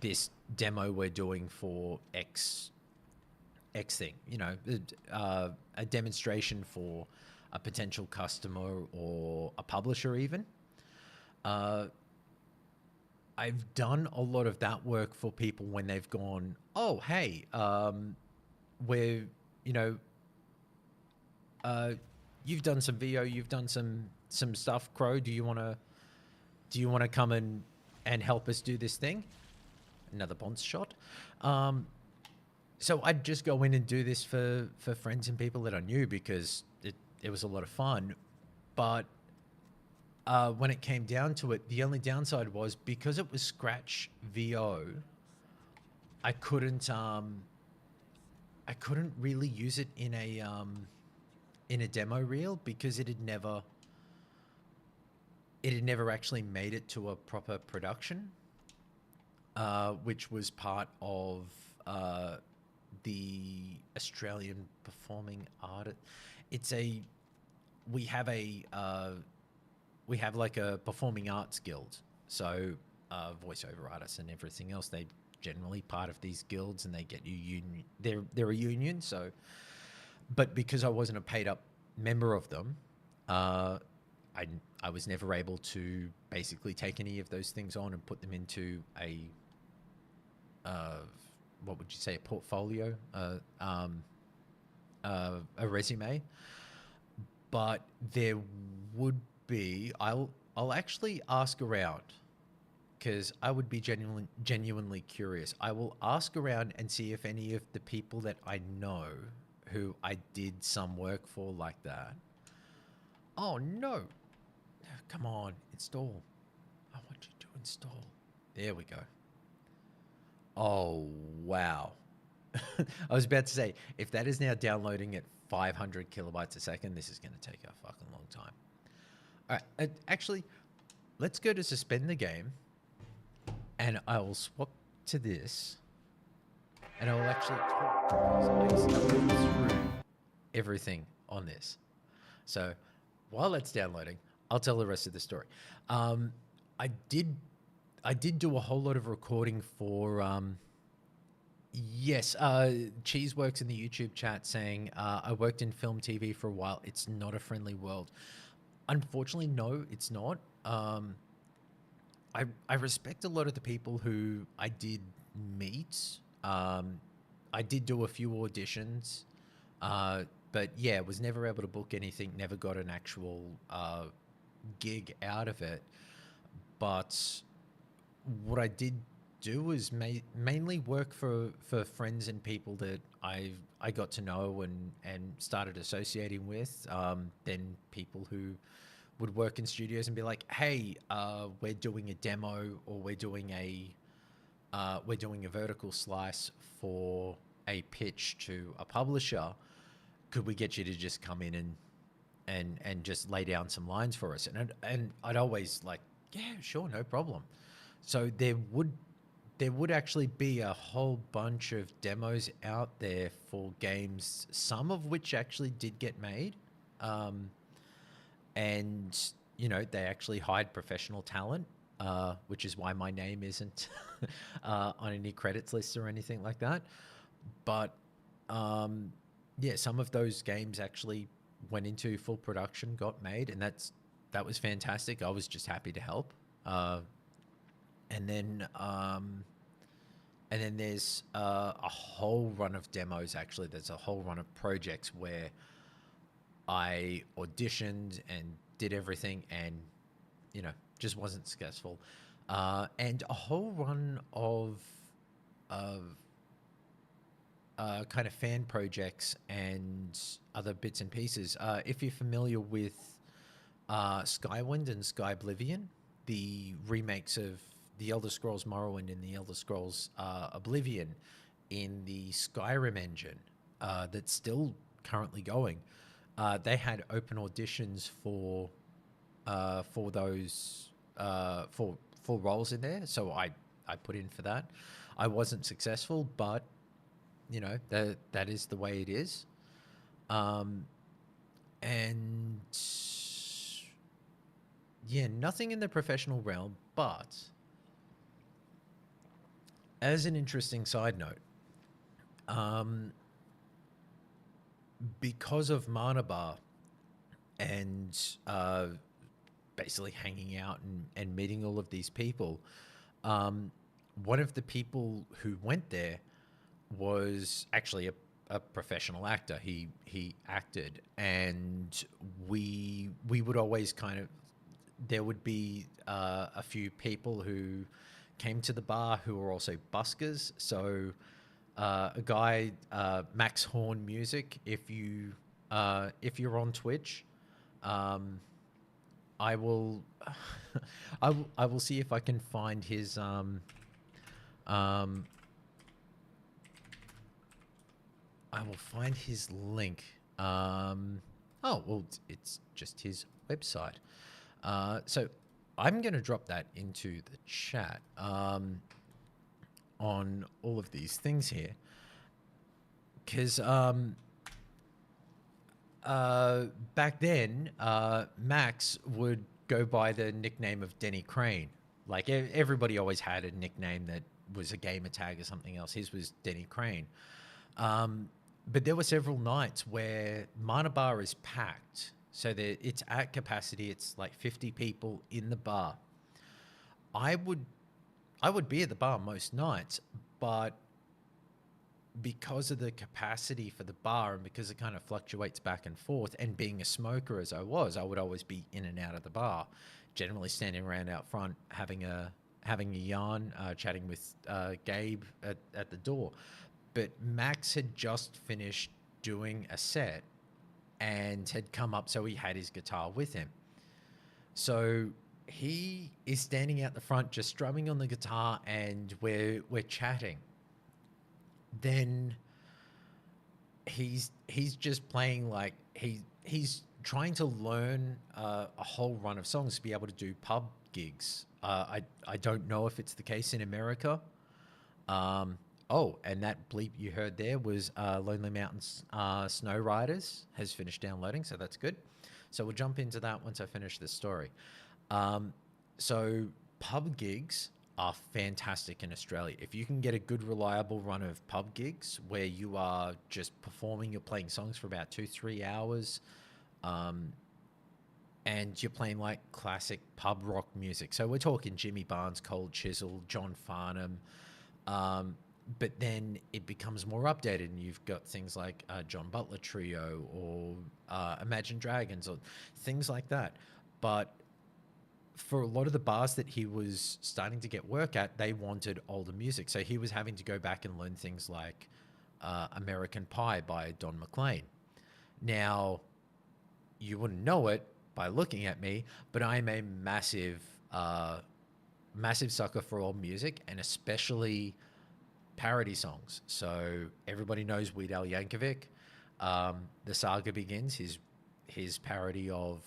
this demo we're doing for X thing, a demonstration for a potential customer or a publisher even. I've done a lot of that work for people when they've gone, oh, hey, we're, you've done some VO, you've done some stuff, Crow. Do you want to come and help us do this thing? Another Bonds shot. So I'd just go in and do this for friends and people that I knew because it was a lot of fun. But when it came down to it, the only downside was because it was Scratch VO, I couldn't really use it in a demo reel because it had never actually made it to a proper production, which was part of the Australian Performing Art. We have like a performing arts guild. So voiceover artists and everything else, they generally part of these guilds and they get you union. They're a union. So, but because I wasn't a paid up member of them, I was never able to basically take any of those things on and put them into a what would you say, a portfolio, a resume. But there would be, I'll actually ask around because I would be genuinely curious. I will ask around and see if any of the people that I know who I did some work for like that. Oh no, come on, install. I want you to install. There we go. Oh, wow. I was about to say, if that is now downloading at 500 kilobytes a second, this is going to take a fucking long time. All right. Actually, let's go to suspend the game, and I will swap to this, and I will actually talk through everything on this. So while it's downloading, I'll tell the rest of the story. I did do a whole lot of recording for, yes, Cheese works in the YouTube chat saying, I worked in film TV for a while. It's not a friendly world. Unfortunately, no, it's not. I respect a lot of the people who I did meet. I did do a few auditions, but yeah, was never able to book anything, never got an actual gig out of it. But what I did do was mainly work for friends and people that I got to know and started associating with. Then people who would work in studios and be like, hey, we're doing a demo, or we're doing a vertical slice for a pitch to a publisher. Could we get you to just come in and just lay down some lines for us? And I'd always like, yeah, sure, no problem. So there would actually be a whole bunch of demos out there for games, some of which actually did get made. And they actually hide professional talent, which is why my name isn't on any credits lists or anything like that. But yeah, some of those games actually went into full production, got made, and that was fantastic. I was just happy to help. Uh, and then there's a whole run of demos. Actually, there's a whole run of projects where I auditioned and did everything, and just wasn't successful. And a whole run of kind of fan projects and other bits and pieces. If you're familiar with Skywind and Skyblivion, the remakes of the Elder Scrolls Morrowind and the Elder Scrolls Oblivion in the Skyrim engine, that's still currently going. They had open auditions for those for roles in there, so I put in for that. I wasn't successful, but that is the way it is. And yeah, nothing in the professional realm, but as an interesting side note, because of Mana Bar and basically hanging out and meeting all of these people, one of the people who went there was actually a professional actor. He acted, and we would always kind of, there would be a few people who came to the bar who were also buskers. So a guy, Max Horn Music, if you're on Twitch, I will I will see if I can find his I will find his link. Oh, well, it's just his website. So I'm going to drop that into the chat on all of these things here. Because back then, Max would go by the nickname of Denny Crane. Like, everybody always had a nickname that was a gamer tag or something else. His was Denny Crane. But there were several nights where Mana Bar is packed. So that it's at capacity. It's like 50 people in the bar. I would be at the bar most nights, but because of the capacity for the bar and because it kind of fluctuates back and forth, and being a smoker as I would always be in and out of the bar, generally standing around out front having a yarn, chatting with Gabe at the door. But Max had just finished doing a set and had come up, so he had his guitar with him. So he is standing out the front just strumming on the guitar, and we're chatting. Then he's just playing, like he's trying to learn a whole run of songs to be able to do pub gigs. I don't know if it's the case in America. Oh, and that bleep you heard there was Lonely Mountains Snow Riders has finished downloading, so that's good. So we'll jump into that once I finish this story. So pub gigs are fantastic in Australia. If you can get a good, reliable run of pub gigs where you are just performing, you're playing songs for about 2-3 hours, and you're playing like classic pub rock music. So we're talking Jimmy Barnes, Cold Chisel, John Farnham, but then it becomes more updated, and you've got things like John Butler Trio or Imagine Dragons or things like that. But for a lot of the bars that he was starting to get work at, they wanted older music. So he was having to go back and learn things like American Pie by Don McLean. Now, you wouldn't know it by looking at me, but I'm a massive sucker for old music, and especially parody songs. So everybody knows Weird Al Yankovic. The Saga Begins, his parody of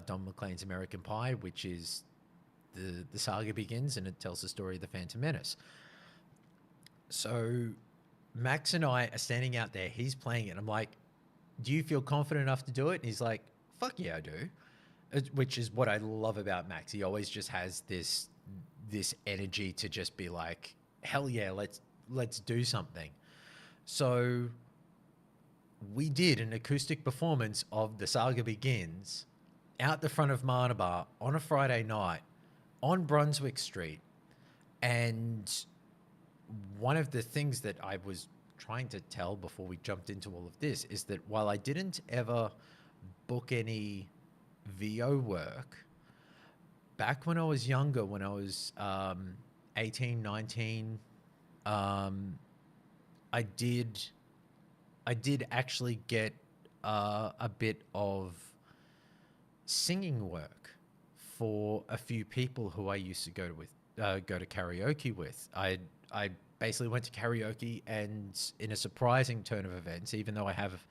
Don McLean's American Pie, which is the saga begins, and it tells the story of the Phantom Menace. So Max and I are standing out there. He's playing it. I'm like, do you feel confident enough to do it? And he's like, fuck yeah, I do. which is what I love about Max. He always just has this energy to just be like, hell yeah, let's do something. So we did an acoustic performance of The Saga Begins out the front of Marna Bar on a Friday night on Brunswick Street. And one of the things that I was trying to tell before we jumped into all of this is that while I didn't ever book any VO work, back when I was younger, when I was 18, 19, I did actually get a bit of singing work for a few people who I used to go to karaoke with. I basically went to karaoke, and in a surprising turn of events, even though I have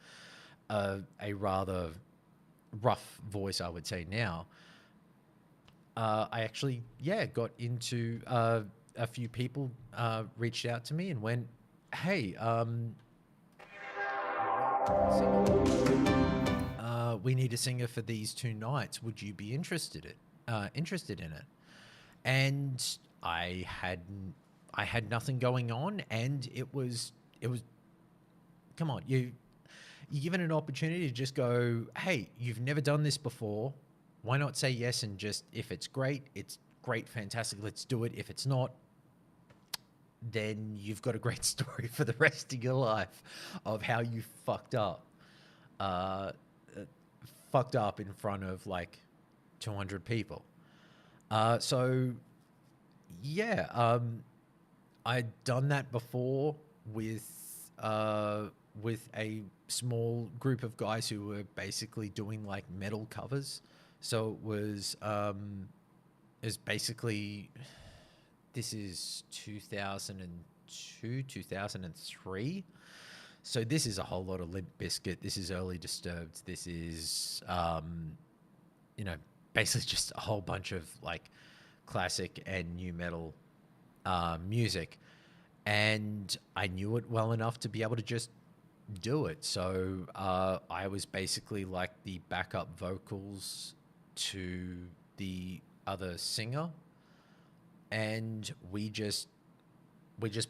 a rather rough voice, I would say now, I actually got into a few people reached out to me and went, hey, we need a singer for these 2 nights. Would you be interested in it? And I had nothing going on, and it was come on, you're given an opportunity to just go, hey, you've never done this before. Why not say yes? And just, if it's great, fantastic, let's do it. If it's not, then you've got a great story for the rest of your life of how you fucked up in front of like 200 people. So yeah, I'd done that before with a small group of guys who were basically doing like metal covers. So it was basically, this is 2002, 2003. So this is a whole lot of Limp Bizkit. This is early Disturbed. This is, basically just a whole bunch of like classic and new metal music. And I knew it well enough to be able to just do it. So I was basically like the backup vocals to the other singer, and we just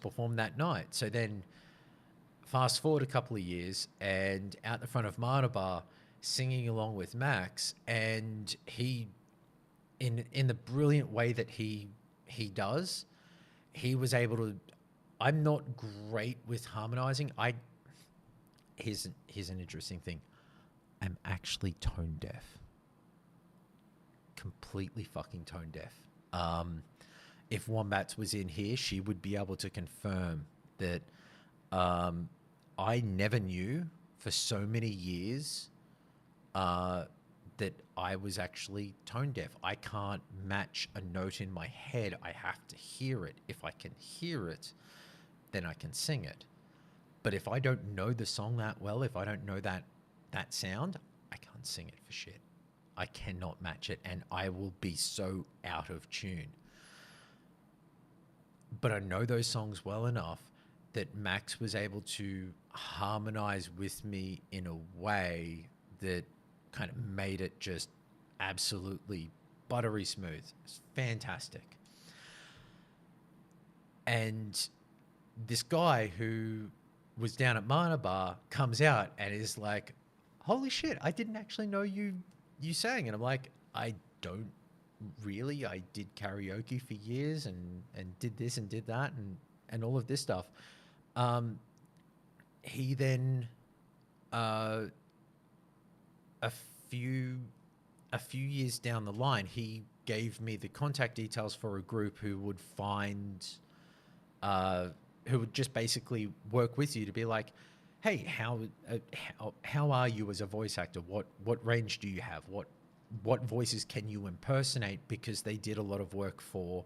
performed that night. So then fast forward a couple of years, and out the front of Marna Bar, singing along with Max, and he, in the brilliant way that he does, he was able to. I'm not great with harmonizing. Here's an interesting thing. I'm actually tone deaf. Completely fucking tone deaf. If Wombats was in here, she would be able to confirm that I never knew for so many years that I was actually tone deaf. I can't match a note in my head. I have to hear it. If I can hear it, then I can sing it. But if I don't know the song that well, if I don't know that sound, I can't sing it for shit. I cannot match it, and I will be so out of tune. But I know those songs well enough that Max was able to harmonize with me in a way that kind of made it just absolutely buttery smooth. It's fantastic. And this guy who was down at Marna Bar comes out and is like, holy shit, I didn't actually know you sang. And I'm like, I don't really. I did karaoke for years and did this and did that and all of this stuff. He then a few years down the line, he gave me the contact details for a group who would who would just basically work with you to be like, hey, how are you as a voice actor? What range do you have? What voices can you impersonate? Because they did a lot of work for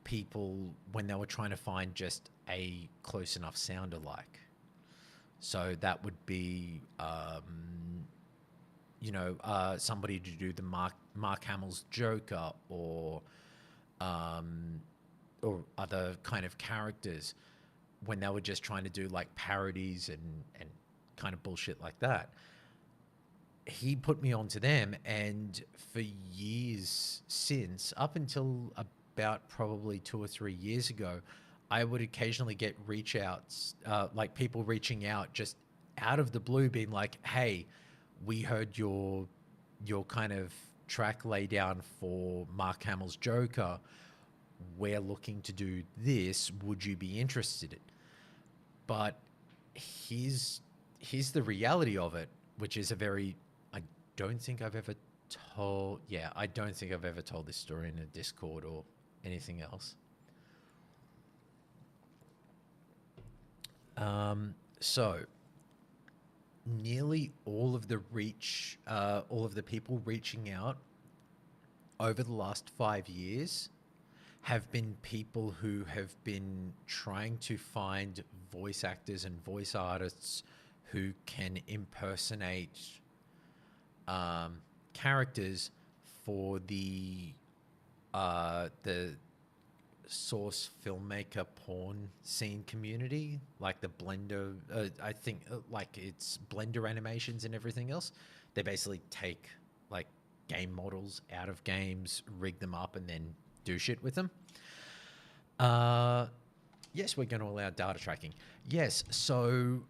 people when they were trying to find just a close enough sound alike. So that would be, somebody to do the Mark Hamill's Joker or other kind of characters when they were just trying to do like parodies and kind of bullshit like that. he put me onto them, and for years since, up until about probably 2 or 3 years ago, I would occasionally get reach outs, like people reaching out just out of the blue, being like, "Hey, we heard your kind of track lay down for Mark Hamill's Joker. We're looking to do this. Would you be interested?" But here's here's the reality of it, which is a very I don't think I've ever told. Yeah, I don't think I've ever told this story in a Discord or anything else. So nearly all of the people reaching out over the last 5 years have been people who have been trying to find voice actors and voice artists who can impersonate characters for the source filmmaker porn scene community, like the Blender. I think like it's Blender animations and everything else. They basically take like game models out of games, rig them up, and then do shit with them. Uh, yes, we're going to allow data tracking. Yes, so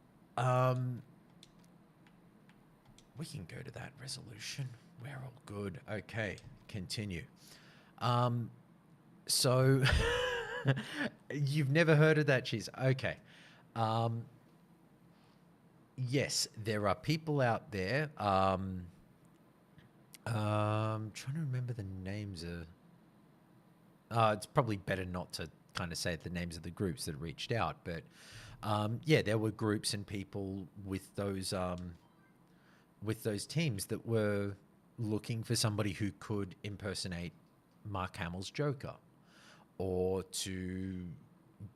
we can go to that resolution. We're all good. Okay, continue. So you've never heard of that cheese? Okay. Yes, there are people out there. Trying to remember the names of. It's probably better not to kind of say the names of the groups that reached out, but yeah, there were groups and people with those teams that were looking for somebody who could impersonate Mark Hamill's Joker, or to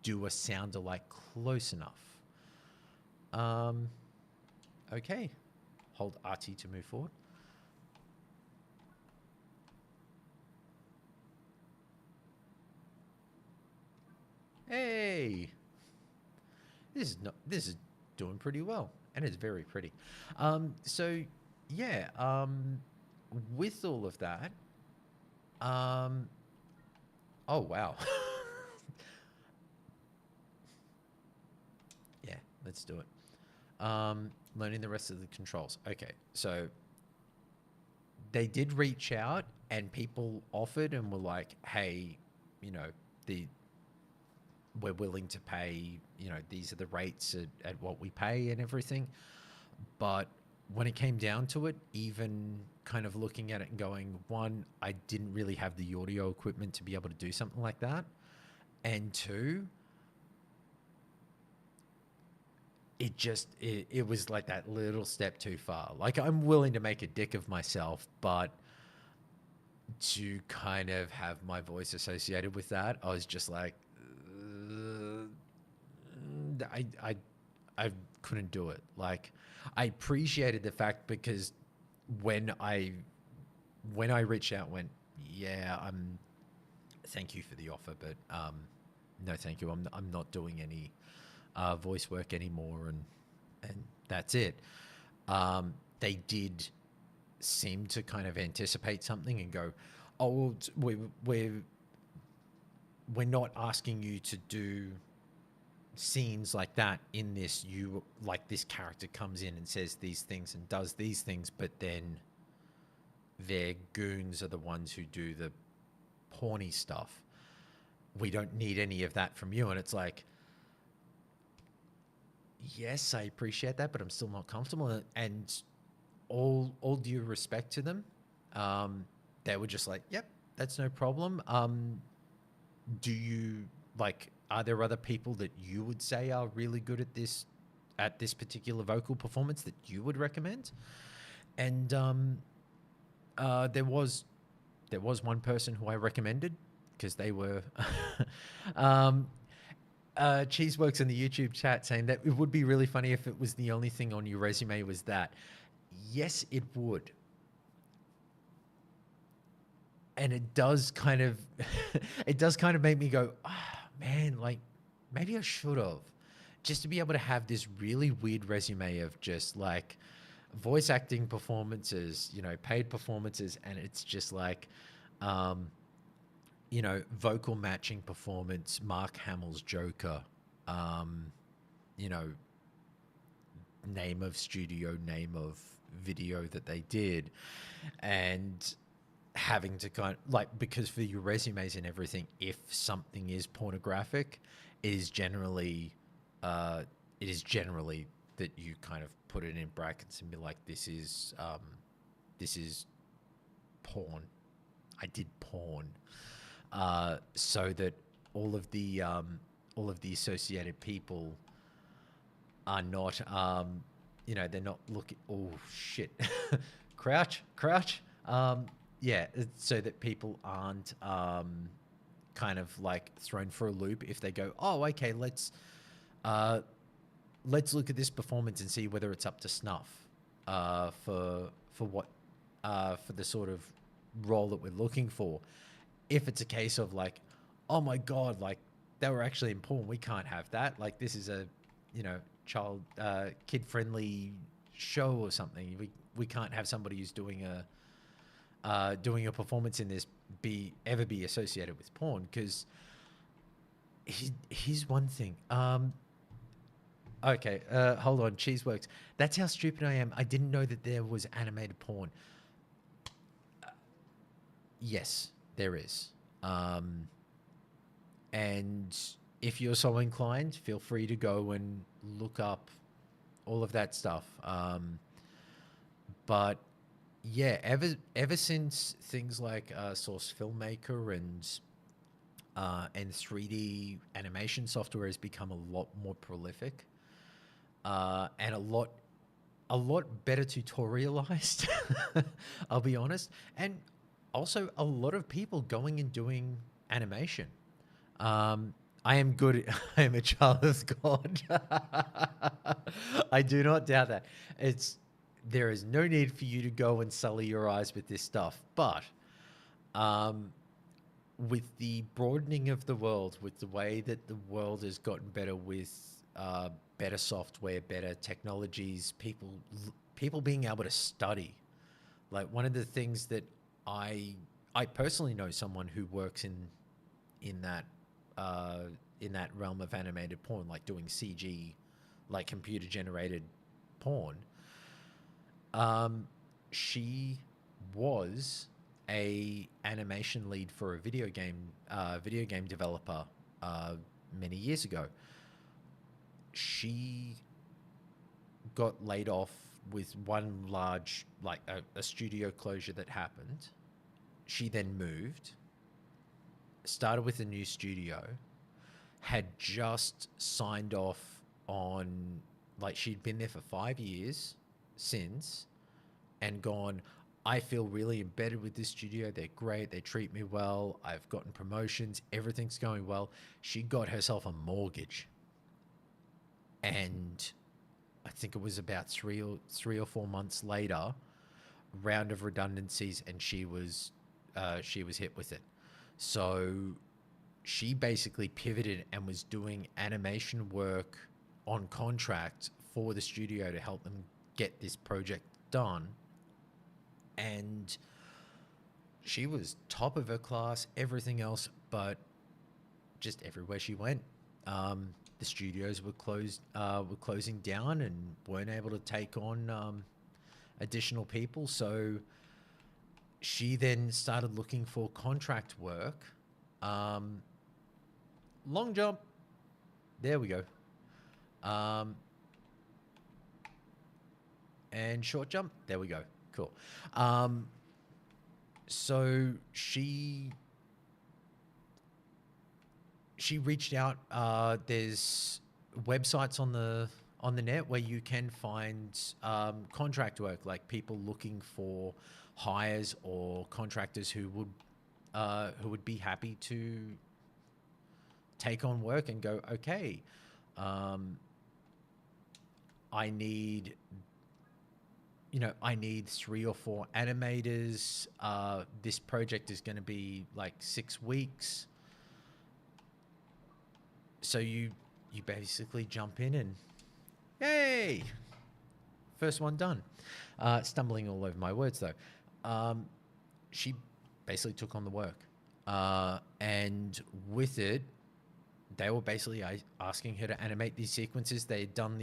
do a sound alike close enough. Okay, hold RT to move forward. Hey, this is doing pretty well, and it's very pretty. So yeah, with all of that, oh wow, yeah, let's do it. Learning the rest of the controls. Okay, so they did reach out, and people offered and were like, "Hey, you know, the we're willing to pay, these are the rates at what we pay and everything." But when it came down to it, even kind of looking at it and going, one, I didn't really have the audio equipment to be able to do something like that. And two, it was like that little step too far. Like, I'm willing to make a dick of myself, but to kind of have my voice associated with that, I was just like, I couldn't do it. Like, I appreciated the fact, because when I reached out, went, yeah, thank you for the offer, but no, thank you. I'm not doing any voice work anymore, and that's it. They did seem to kind of anticipate something and go, oh, well, we're not asking you to do scenes like that in this. You, like, this character comes in and says these things and does these things, but then their goons are the ones who do the porny stuff. We don't need any of that from you. And it's like, yes, I appreciate that, but I'm still not comfortable. And all due respect to them, they were just like, yep, that's no problem. Do you, like, are there other people that you would say are really good at this particular vocal performance that you would recommend? And there was one person who I recommended, because they were Cheeseworks in the YouTube chat saying that it would be really funny if it was the only thing on your resume was that. Yes, it would. And it does kind of make me go, man, like, maybe I should have, just to be able to have this really weird resume of just like, voice acting performances, you know, paid performances, and it's just like, um, you know, vocal matching performance, Mark Hamill's Joker, um, you know, name of studio, name of video that they did, and having to kind of like, because for your resumes and everything, if something is pornographic, it is generally, uh, it is generally that you kind of put it in brackets and be like, this is porn. I did porn, so that all of the associated people are not, you know, they're not looking. Oh shit, crouch, crouch. Yeah, so that people aren't kind of like thrown for a loop if they go, oh, okay, uh, let's look at this performance and see whether it's up to snuff for what for the sort of role that we're looking for. If it's a case of like, oh my god, like they were actually in porn, we can't have that. Like this is a, you know, child kid friendly show or something. We can't have somebody who's doing a performance in this ever be associated with porn, because here's one thing. Okay, hold on, Cheeseworks. That's how stupid I am. I didn't know that there was animated porn. Yes, there is. And if you're so inclined, feel free to go and look up all of that stuff. But yeah, ever since things like Source Filmmaker and 3D animation software has become a lot more prolific, and a lot better tutorialized. I'll be honest, and also a lot of people going and doing animation. I am good. I am a child of God. I do not doubt that. There is no need for you to go and sully your eyes with this stuff. But with the broadening of the world, with the way that the world has gotten better with better software, better technologies, people being able to study. Like one of the things that I personally know someone who works in that realm of animated porn, like doing CG, like computer generated porn. She was a animation lead for a video game developer many years ago. She got laid off with one large, like a studio closure that happened. She then moved, started with a new studio, had just signed off on, like, she'd been there for 5 years since, and gone, I feel really embedded with this studio. They're great. They treat me well. I've gotten promotions. Everything's going well. She got herself a mortgage. And I think it was about three or 4 months later, round of redundancies, and she was hit with it. So she basically pivoted and was doing animation work on contract for the studio to help them get this project done. And she was top of her class, everything else, but just everywhere she went, the studios were closing down and weren't able to take on additional people. So she then started looking for contract work. Long jump. There we go. And short jump. There we go. Cool. So she reached out. There's websites on the net where you can find contract work, like people looking for hires or contractors who would be happy to take on work and go, okay, I need 3 or 4 animators. This project is going to be like 6 weeks. So you basically jump in and, yay, First one done. Stumbling all over my words though. She basically took on the work. And with it, they were basically asking her to animate these sequences. They had done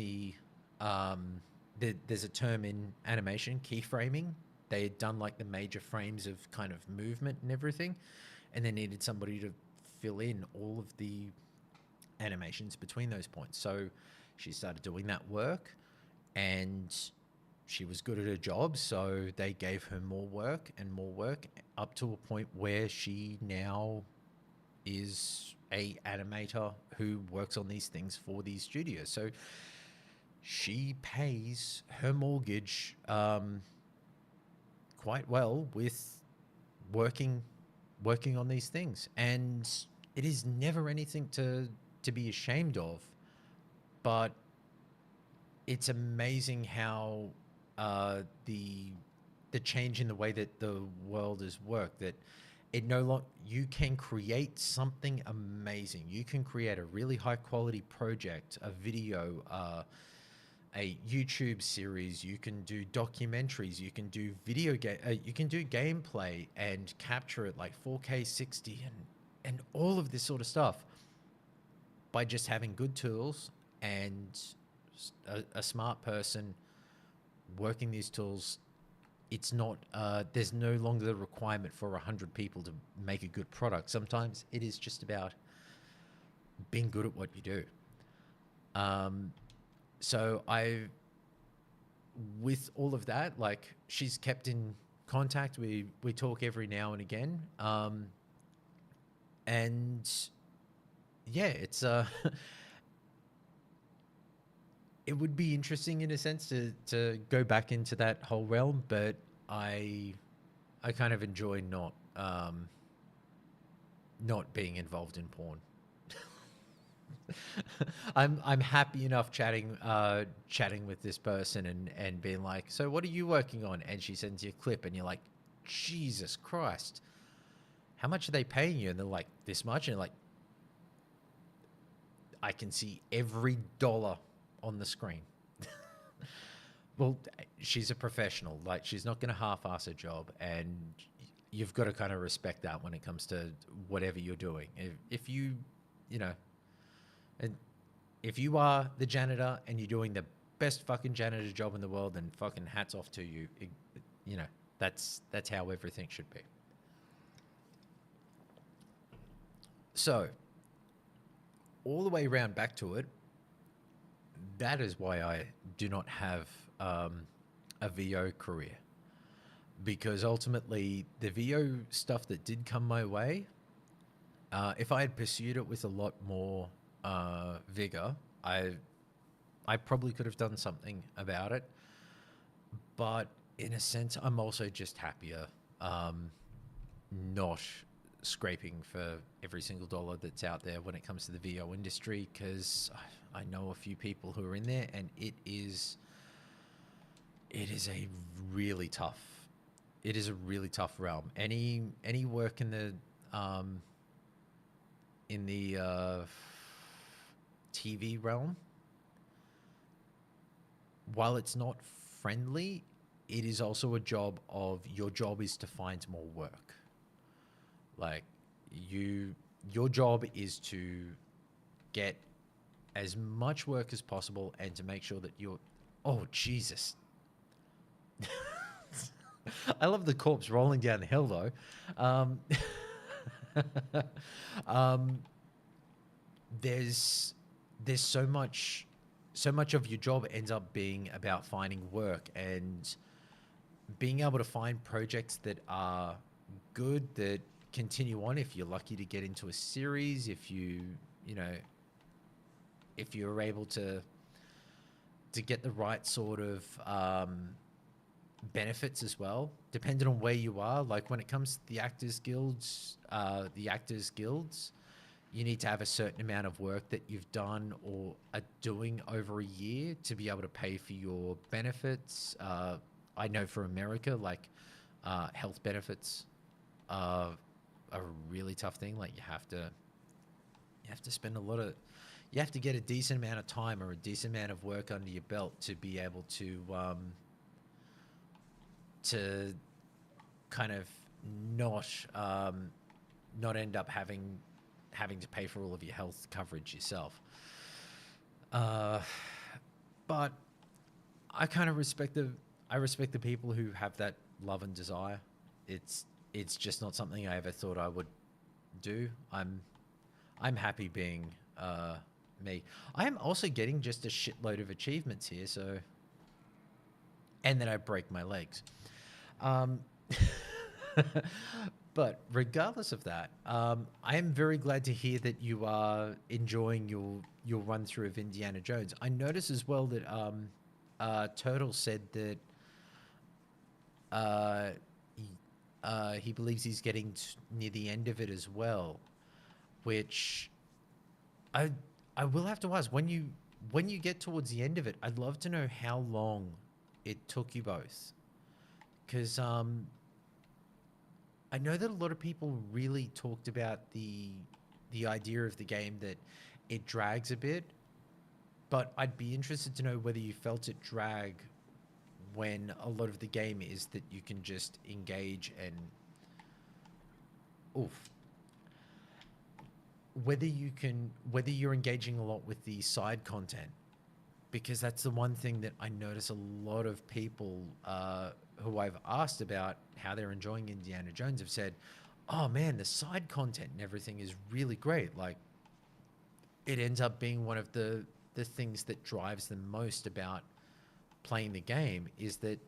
there's a term in animation, keyframing. They had done like the major frames of kind of movement and everything, and they needed somebody to fill in all of the animations between those points. So she started doing that work, and she was good at her job, so they gave her more work and more work up to a point where she now is a animator who works on these things for these studios. So she pays her mortgage quite well with working on these things, and it is never anything to be ashamed of, but it's amazing how the change in the way that the world has worked, that it no longer, you can create something amazing. You can create a really high quality project, a video, a YouTube series. You can do documentaries. You can do you can do gameplay and capture it like 4K 60 and all of this sort of stuff by just having good tools and a smart person working these tools. It's not, there's no longer the requirement for 100 people to make a good product. Sometimes it is just about being good at what you do. So with all of that, like, she's kept in contact. We talk every now and again. And yeah, it's, it would be interesting in a sense to go back into that whole realm, but I kind of enjoy not being involved in porn. I'm happy enough chatting with this person and being like, so what are you working on? And she sends you a clip and you're like, Jesus Christ, how much are they paying you? And they're like, this much. And you're like, I can see every dollar on the screen. Well, she's a professional. Like, she's not going to half-ass her job, and you've got to kind of respect that when it comes to whatever you're doing. If you know, and if you are the janitor and you're doing the best fucking janitor job in the world, then fucking hats off to you. You know, that's how everything should be. So, all the way around back to it, that is why I do not have a VO career, because ultimately the VO stuff that did come my way, if I had pursued it with a lot more vigor, I probably could have done something about it. But in a sense, I'm also just happier not scraping for every single dollar that's out there when it comes to the VO industry, because I know a few people who are in there, and it is a really tough realm. Any work in the TV realm, while it's not friendly, it is also a job of, your job is to find more work. Like, your job is to get as much work as possible and to make sure that you're, oh Jesus. I love the corpse rolling down the hill though. There's so much of your job ends up being about finding work and being able to find projects that are good, that continue on. If you're lucky to get into a series, if you're able to get the right sort of benefits as well, depending on where you are. Like, when it comes to the actors guilds, you need to have a certain amount of work that you've done or are doing over a year to be able to pay for your benefits. I know for America, like, health benefits are a really tough thing. Like, you have to spend a lot of you have to get a decent amount of time or a decent amount of work under your belt to be able to kind of not not end up having to pay for all of your health coverage yourself. But I kind of respect the people who have that love and desire. It's just not something I ever thought I would do. I'm happy being me. I am also getting just a shitload of achievements here, so, and then I break my legs. But regardless of that, I am very glad to hear that you are enjoying your run through of Indiana Jones. I noticed as well that Turtle said that he believes he's getting near the end of it as well, which I will have to ask, when you get towards the end of it, I'd love to know how long it took you both, because I know that a lot of people really talked about the idea of the game that it drags a bit, but I'd be interested to know whether you felt it drag when a lot of the game is that you can just engage and whether you're engaging a lot with the side content, because that's the one thing that I notice a lot of people who I've asked about how they're enjoying Indiana Jones have said, oh man, the side content and everything is really great. Like, it ends up being one of the things that drives them most about playing the game, is that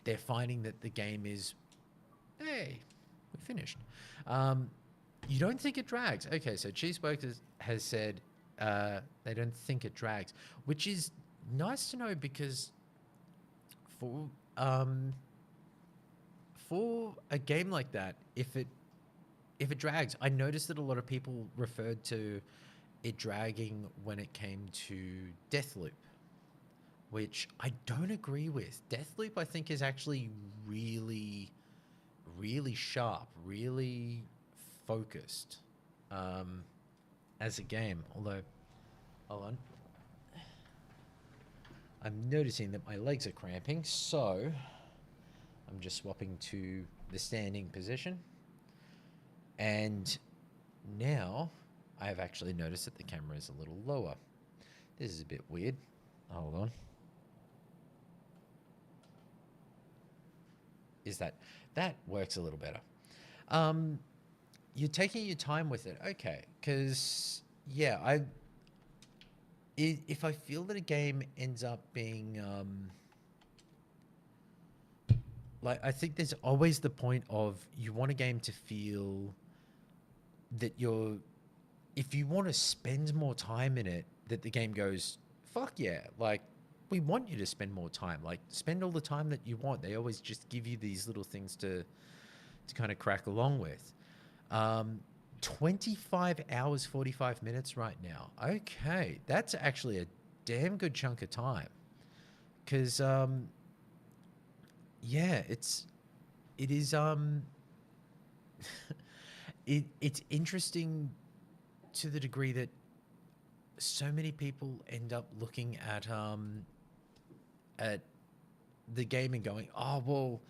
they're finding that the game is, hey, we're finished. You don't think it drags. Okay, so Cheeseburger has said they don't think it drags, which is nice to know, because for a game like that, if it drags, I noticed that a lot of people referred to it dragging when it came to Deathloop, which I don't agree with. Deathloop, I think, is actually really, really sharp, really focused as a game. Although, hold on, I'm noticing that my legs are cramping, so I'm just swapping to the standing position. And now I have actually noticed that the camera is a little lower. This is a bit weird. Hold on. That works a little better. You're taking your time with it, okay? Because yeah, if I feel that a game ends up being like, I think there's always the point of, you want a game to feel that if you want to spend more time in it, that the game goes, fuck yeah, like, we want you to spend more time, like, spend all the time that you want. They always just give you these little things to kind of crack along with. 25 hours, 45 minutes right now. Okay, that's actually a damn good chunk of time. Because, yeah, it is, it's interesting to the degree that so many people end up looking at the game and going, oh, well,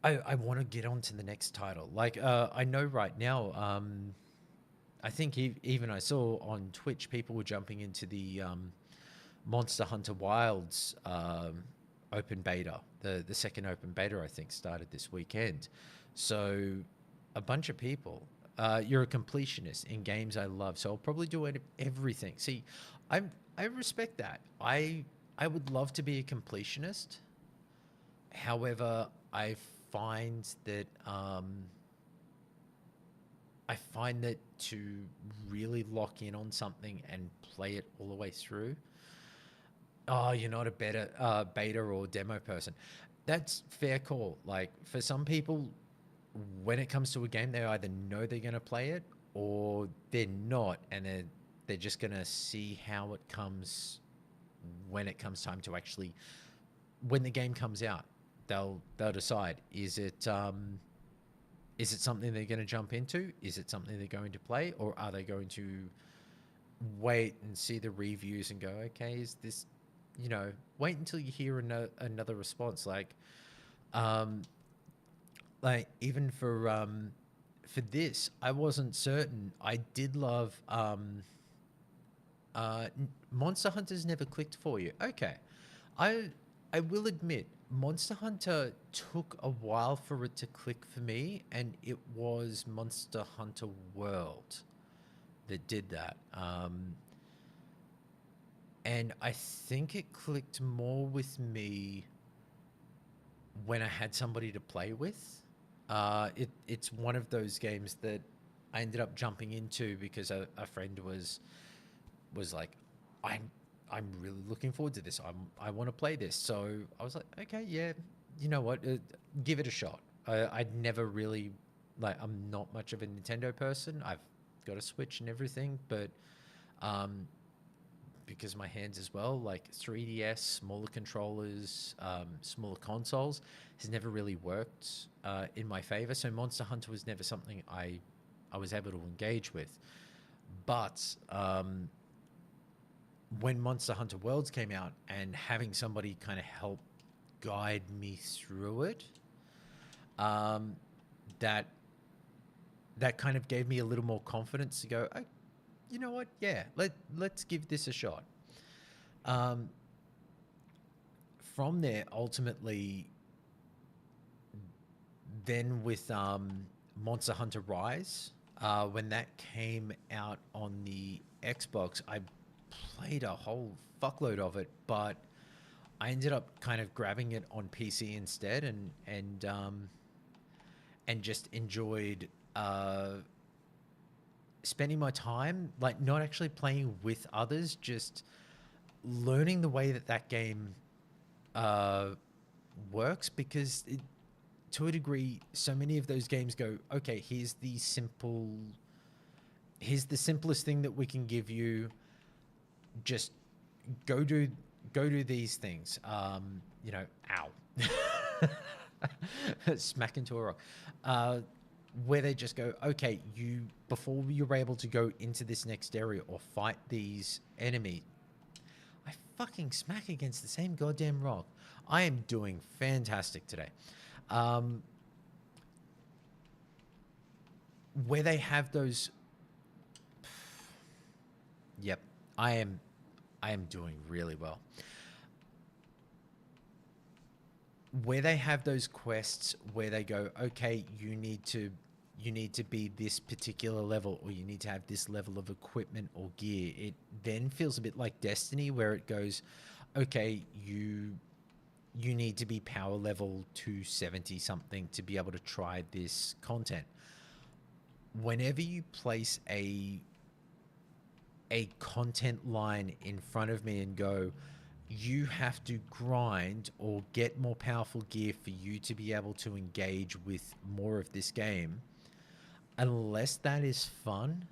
I want to get on to the next title. Like, I know right now, I think even I saw on Twitch, people were jumping into the Monster Hunter Wilds open beta. The second open beta, I think, started this weekend. So a bunch of people. You're a completionist in games I love, so I'll probably do everything. See, I respect that. I would love to be a completionist. However, I find that to really lock in on something and play it all the way through, oh, you're not a better beta or demo person. That's fair call. Like, for some people, when it comes to a game, they either know they're going to play it or they're not, and they're just going to see how it comes when it comes time to actually, when the game comes out. They'll decide, is it Is it something they're going to jump into? Is it something they're going to play? Or are they going to wait and see the reviews and go, okay, is this, wait until you hear another response. Um, even for this, I wasn't certain. I did love Monster Hunter's never clicked for you. Okay, I I will admit Monster Hunter took a while for it to click for me, and it was Monster Hunter World that did that. And I think it clicked more with me when I had somebody to play with. It's one of those games that I ended up jumping into because a friend was like, I'm really looking forward to this. I want to play this. So I was like, okay, yeah, you know what, give it a shot. I'd never really I'm not much of a Nintendo person. I've got a Switch and everything, but um, because my hands as well, like 3DS, smaller controllers, smaller consoles, has never really worked in my favor. So Monster Hunter was never something I was able to engage with. But when Monster Hunter Worlds came out and having somebody kind of help guide me through it, that that kind of gave me a little more confidence to go, oh, you know what? Yeah, let's give this a shot. From there, ultimately, then with Monster Hunter Rise, when that came out on the Xbox, I played a whole fuckload of it, but I ended up kind of grabbing it on PC instead, and just enjoyed spending my time not actually playing with others, just learning the way that game works, because to a degree, so many of those games go, okay, here's the simplest thing that we can give you. Just go do these things. Ow. Smack into a rock. Where they just go, okay, before you're able to go into this next area or fight these enemy, I fucking smack against the same goddamn rock. I am doing fantastic today. Where they have those, yep, I am doing really well. Where they have those quests where they go, okay, you need to be this particular level, or you need to have this level of equipment or gear. It then feels a bit like Destiny, where it goes, okay, you need to be power level 270 something to be able to try this content. Whenever you place a content line in front of me and go, you have to grind or get more powerful gear for you to be able to engage with more of this game, unless that is fun,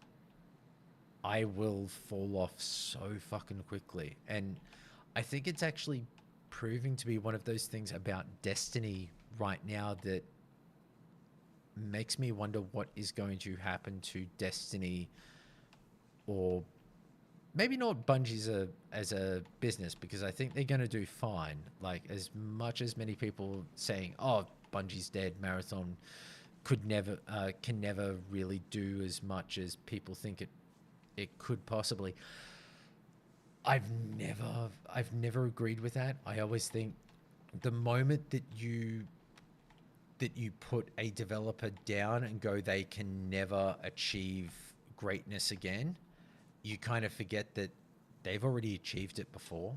I will fall off so fucking quickly. And I think it's actually proving to be one of those things about Destiny right now that makes me wonder what is going to happen to Destiny, or maybe not Bungie as a business, because I think they're going to do fine. Like, as much as many people saying, oh, Bungie's dead, Marathon can never really do as much as people think it could possibly. I've never agreed with that. I always think the moment that you put a developer down and go, they can never achieve greatness again, you kind of forget that they've already achieved it before.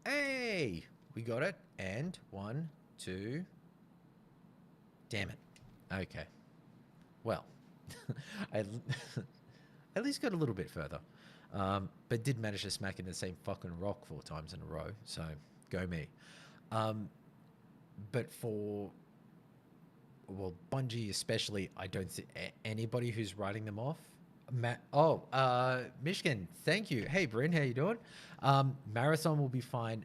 Hey, we got it. And 1, 2. Damn it. Okay. Well, I at least got a little bit further. But did manage to smack into the same fucking rock 4 times in a row. So, go me. But for, well, Bungie especially, I don't think anybody who's writing them off. Michigan, thank you. Hey, Bryn, how you doing? Marathon will be fine.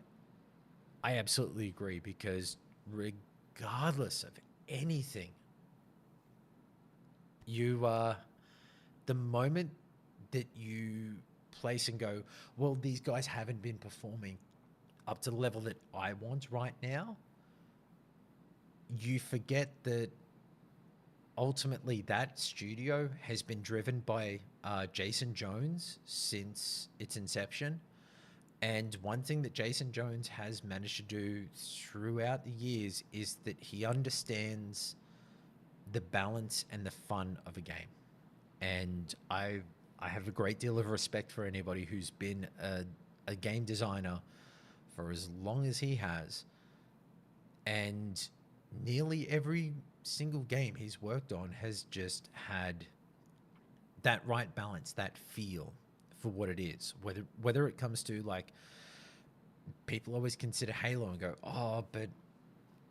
I absolutely agree, because regardless of anything, you the moment that you place and go, well, these guys haven't been performing up to the level that I want right now, you forget that ultimately that studio has been driven by Jason Jones since its inception. And one thing that Jason Jones has managed to do throughout the years is that he understands the balance and the fun of a game. And I have a great deal of respect for anybody who's been a game designer for as long as he has. And nearly every single game he's worked on has just had that right balance, that feel for what it is. Whether it comes to, like, people always consider Halo and go, oh, but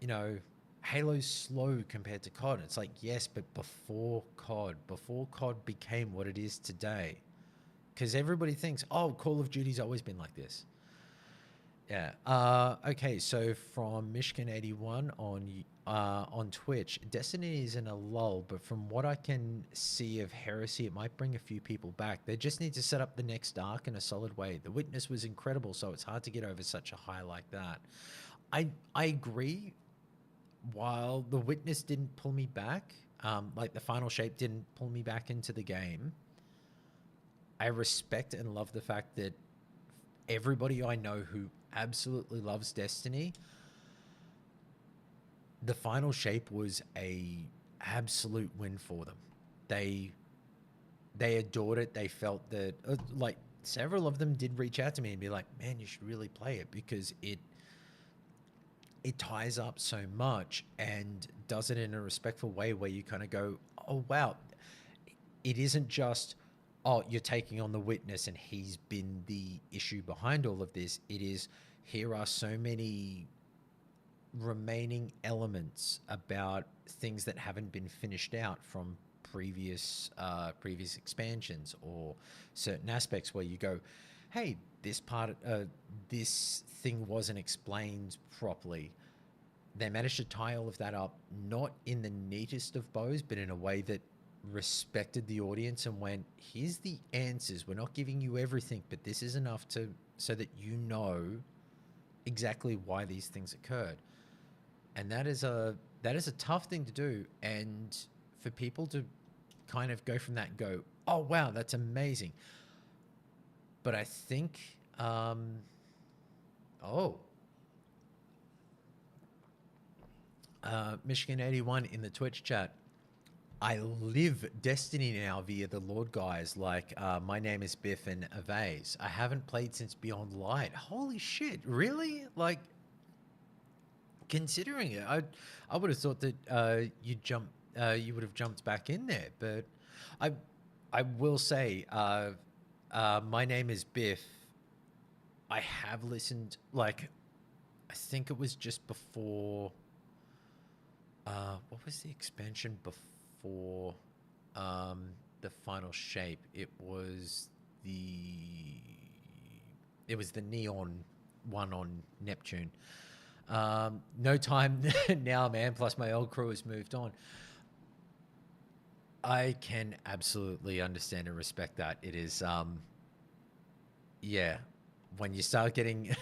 you know, Halo's slow compared to COD. It's like, yes, but before COD became what it is today, because everybody thinks, oh, Call of Duty's always been like this. Yeah. Okay. So from Michigan81 on Twitch, Destiny is in a lull, but from what I can see of Heresy, it might bring a few people back. They just need to set up the next arc in a solid way. The Witness was incredible, so it's hard to get over such a high like that. I agree. While The Witness didn't pull me back, like the Final Shape didn't pull me back into the game, I respect and love the fact that everybody I know who absolutely loves Destiny, the Final Shape was a absolute win for them. They adored it. They felt that, like, several of them did reach out to me and be like, man, you should really play it, because it ties up so much and does it in a respectful way where you kind of go, oh, wow, it isn't just, oh, you're taking on the Witness and he's been the issue behind all of this. It is, here are so many remaining elements about things that haven't been finished out from previous expansions, or certain aspects where you go, hey, this thing wasn't explained properly. They managed to tie all of that up, not in the neatest of bows, but in a way that respected the audience and went, here's the answers. We're not giving you everything, but this is enough so that you know exactly why these things occurred. And that is a tough thing to do. And for people to kind of go from that and go, oh, wow, that's amazing. But I think, Michigan81 in the Twitch chat, I live Destiny now via the Lord guys, like, my name is Biff and Evase. I haven't played since Beyond Light. Holy shit, really? Like, considering it, I would have thought that you would have jumped back in there. But I will say, my name is Biff. I have listened, like, I think it was just before, what was the expansion before the Final Shape? It was the Neon one on Neptune. No time now, man. Plus my old crew has moved on. I can absolutely understand and respect that. It is, yeah. When you start getting,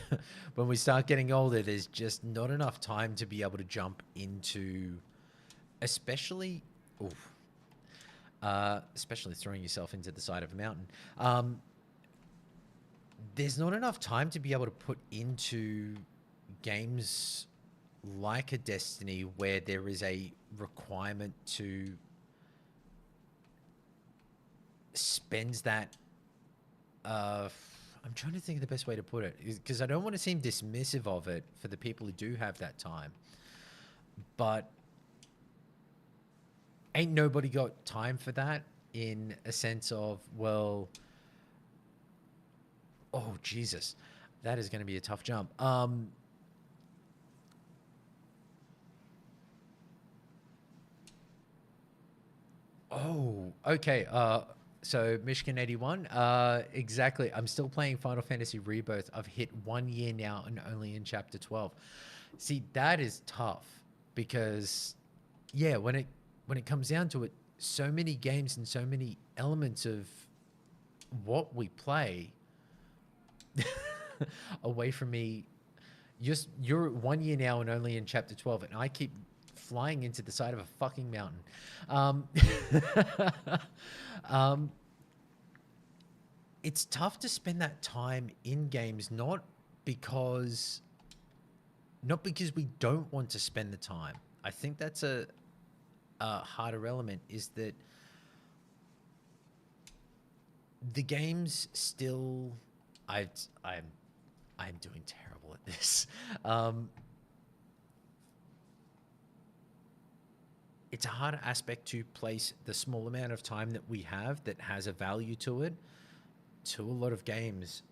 when we start getting older, there's just not enough time to be able to jump into, especially throwing yourself into the side of a mountain. There's not enough time to be able to put into games like a Destiny where there is a requirement to spend that, I'm trying to think of the best way to put it, because I don't want to seem dismissive of it for the people who do have that time, but ain't nobody got time for that, in a sense of, well, oh, Jesus, that is going to be a tough jump. Oh, okay. So Michigan81, exactly. I'm still playing Final Fantasy Rebirth. I've hit 1 year now and only in chapter 12. See, that is tough, because yeah, when it comes down to it, so many games and so many elements of what we play away from me. You're 1 year now and only in chapter 12, and I keep flying into the side of a fucking mountain. Um, um, it's tough to spend that time in games, because not because we don't want to spend the time. I think that's a harder element, is that the games still. I I'm doing terrible at this. Um, it's a harder aspect to place the small amount of time that we have that has a value to it to a lot of games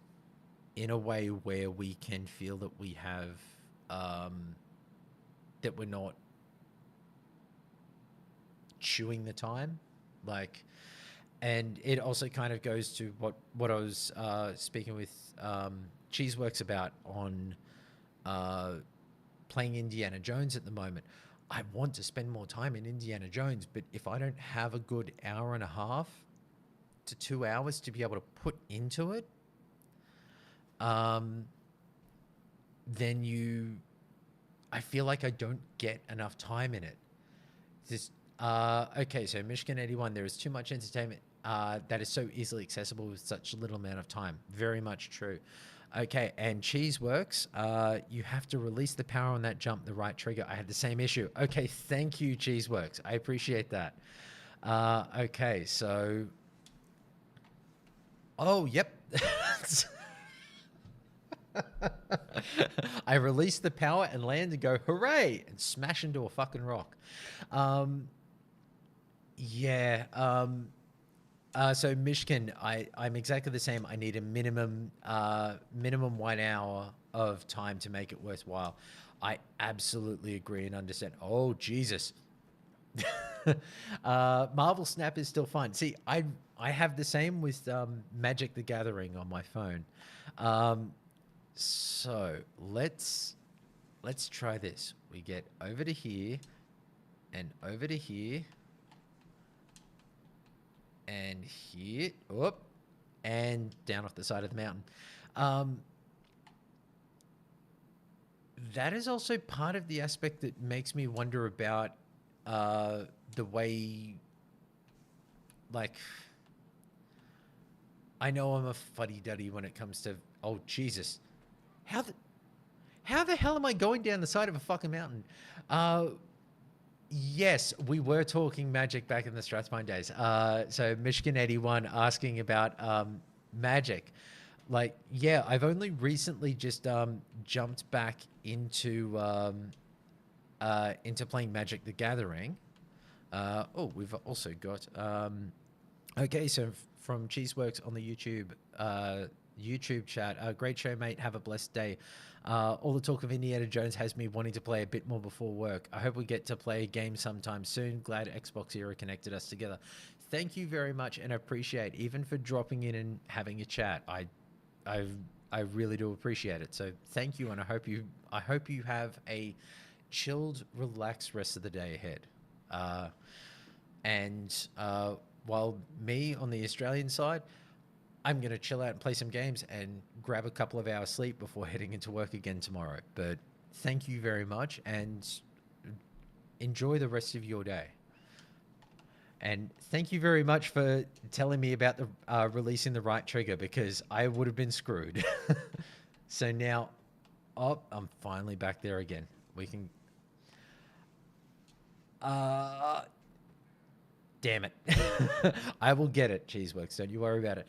in a way where we can feel that we have that we're not chewing the time, like. And it also kind of goes to what I was speaking with Cheeseworks about on playing Indiana Jones at the moment. I want to spend more time in Indiana Jones, but if I don't have a good hour and a half to 2 hours to be able to put into it, um, then I feel like I don't get enough time in it. This, okay, so Michigan 81, there is too much entertainment that is so easily accessible with such little amount of time. Very much true. Okay, and Cheeseworks, you have to release the power on that jump, the right trigger. I had the same issue. Okay, thank you, Cheeseworks. I appreciate that. Okay, so. Oh, yep. I release the power and land and go, hooray, and smash into a fucking rock. Yeah. So Michigan, I'm exactly the same. I need a minimum 1 hour of time to make it worthwhile. I absolutely agree and understand. Oh Jesus. Marvel Snap is still fun. See, I have the same with Magic the Gathering on my phone. So let's try this. We get over to here and over to here and here, whoop, and down off the side of the mountain. That is also part of the aspect that makes me wonder about the way, like, I know I'm a fuddy-duddy when it comes to, oh, Jesus. How the hell am I going down the side of a fucking mountain? Yes, we were talking Magic back in the Strathmine days. So Michigan 81 asking about Magic. Like, yeah, I've only recently just jumped back into playing Magic the Gathering. Oh, we've also got okay, so from Cheeseworks on the YouTube chat. Great show, mate. Have a blessed day. All the talk of Indiana Jones has me wanting to play a bit more before work. I hope we get to play a game sometime soon. Glad Xbox Era connected us together. Thank you very much, and appreciate even for dropping in and having a chat. I really do appreciate it. So thank you, and I hope you have a chilled, relaxed rest of the day ahead. And while me on the Australian side, I'm going to chill out and play some games and grab a couple of hours sleep before heading into work again tomorrow. But thank you very much and enjoy the rest of your day. And thank you very much for telling me about the releasing the right trigger, because I would have been screwed. So now, oh, I'm finally back there again. We can... Damn it. I will get it, Cheeseworks. Don't you worry about it.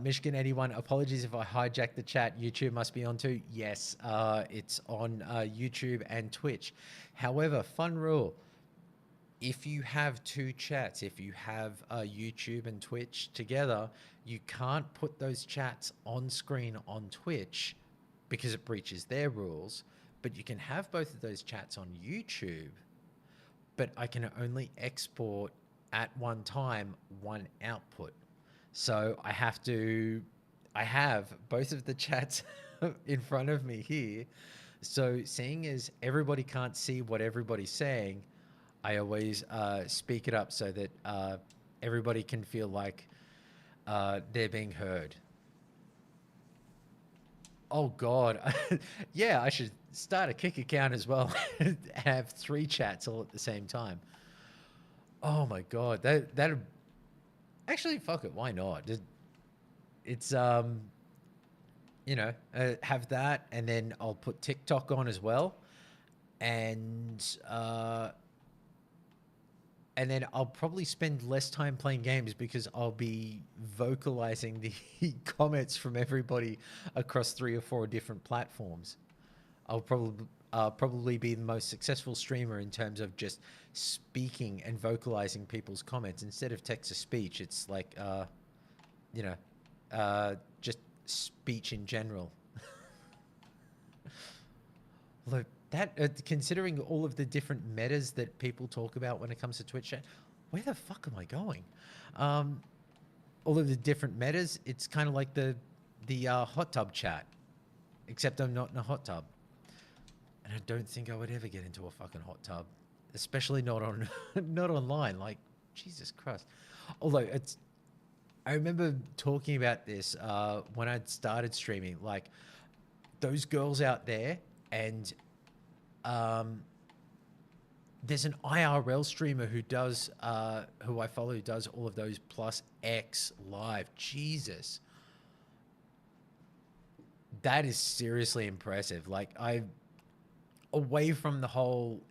Michigan 81, apologies if I hijacked the chat. YouTube must be on too. Yes, it's on YouTube and Twitch. However, fun rule. If you have two chats, if you have YouTube and Twitch together, you can't put those chats on screen on Twitch because it breaches their rules. But you can have both of those chats on YouTube, but I can only export at one time one output. So I have both of the chats in front of me here. So seeing as everybody can't see what everybody's saying, I always speak it up so that everybody can feel like they're being heard. Oh God, yeah, I should start a Kick account as well. Have three chats all at the same time. Oh my God, that actually fuck it. Why not? It's have that, and then I'll put TikTok on as well, and uh, and then I'll probably spend less time playing games because I'll be vocalizing the comments from everybody across 3 or 4 different platforms. I'll probably be the most successful streamer in terms of just speaking and vocalizing people's comments instead of text to speech. It's like you know, just speech in general. Look, that considering all of the different metas that people talk about when it comes to Twitch chat, where the fuck am I going? Um, all of the different metas, it's kind of like the hot tub chat, except I'm not in a hot tub, and I don't think I would ever get into a fucking hot tub, especially not on not online. Like Jesus Christ. Although I remember talking about this when I'd started streaming. Like those girls out there, and um, there's an IRL streamer who does, who I follow, who does all of those plus X live. Jesus, that is seriously impressive. Like away from the whole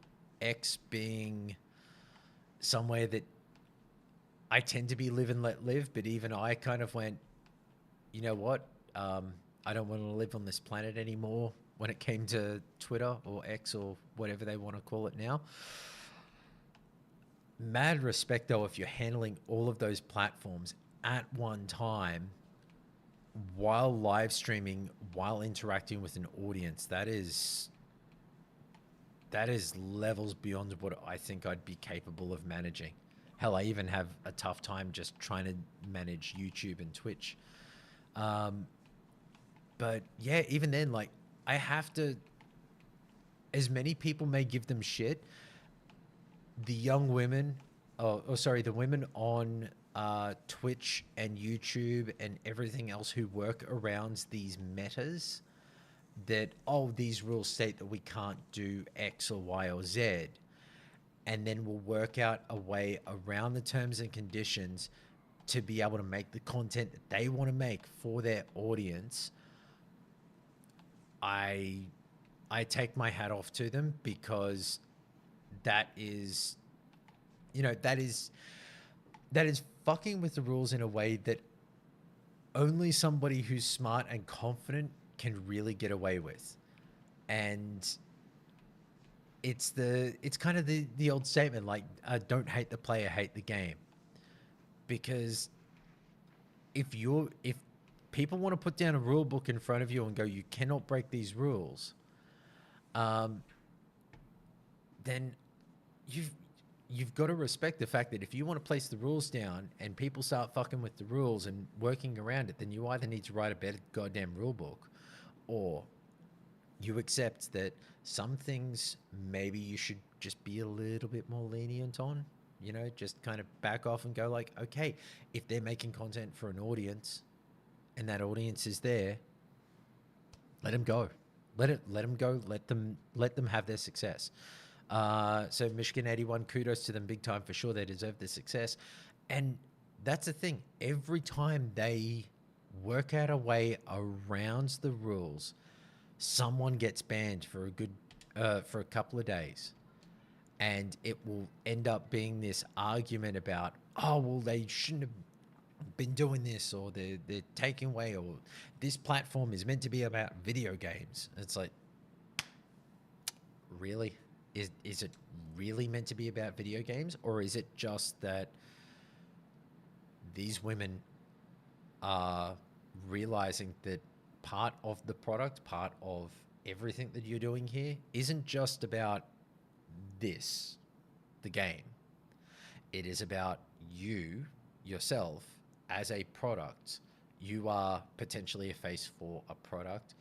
X being somewhere that I tend to be live and let live, but even I kind of went, you know what? I don't want to live on this planet anymore when it came to Twitter or X or whatever they want to call it now. Mad respect, though, if you're handling all of those platforms at one time while live streaming, while interacting with an audience. That is levels beyond what I think I'd be capable of managing. Hell, I even have a tough time just trying to manage YouTube and Twitch. But yeah, even then, like, I have to, as many people may give them shit, the young women, the women on Twitch and YouTube and everything else who work around these metas that, oh, these rules state that we can't do X or Y or Z, and then we'll work out a way around the terms and conditions to be able to make the content that they want to make for their audience. I take my hat off to them, because that is, that is fucking with the rules in a way that only somebody who's smart and confident can really get away with. And it's kind of the old statement, like, don't hate the player, hate the game. Because if people want to put down a rule book in front of you and go, you cannot break these rules, then you've got to respect the fact that if you want to place the rules down and people start fucking with the rules and working around it, then you either need to write a better goddamn rule book, or you accept that some things maybe you should just be a little bit more lenient on. Just kind of back off and go like, okay, if they're making content for an audience and that audience is there, let them go. Let them go. Let them have their success. So Michigan 81, kudos to them big time for sure. They deserve the success. And that's the thing. Every time they work out a way around the rules, someone gets banned for a couple of days. And it will end up being this argument about, oh, well, they shouldn't have been doing this, or they're taking away, or this platform is meant to be about video games. It's like, really? Is it really meant to be about video games? Or is it just that these women are realizing that part of the product, part of everything that you're doing here, isn't just about the game. It is about you, yourself, as a product. You are potentially a face for a product,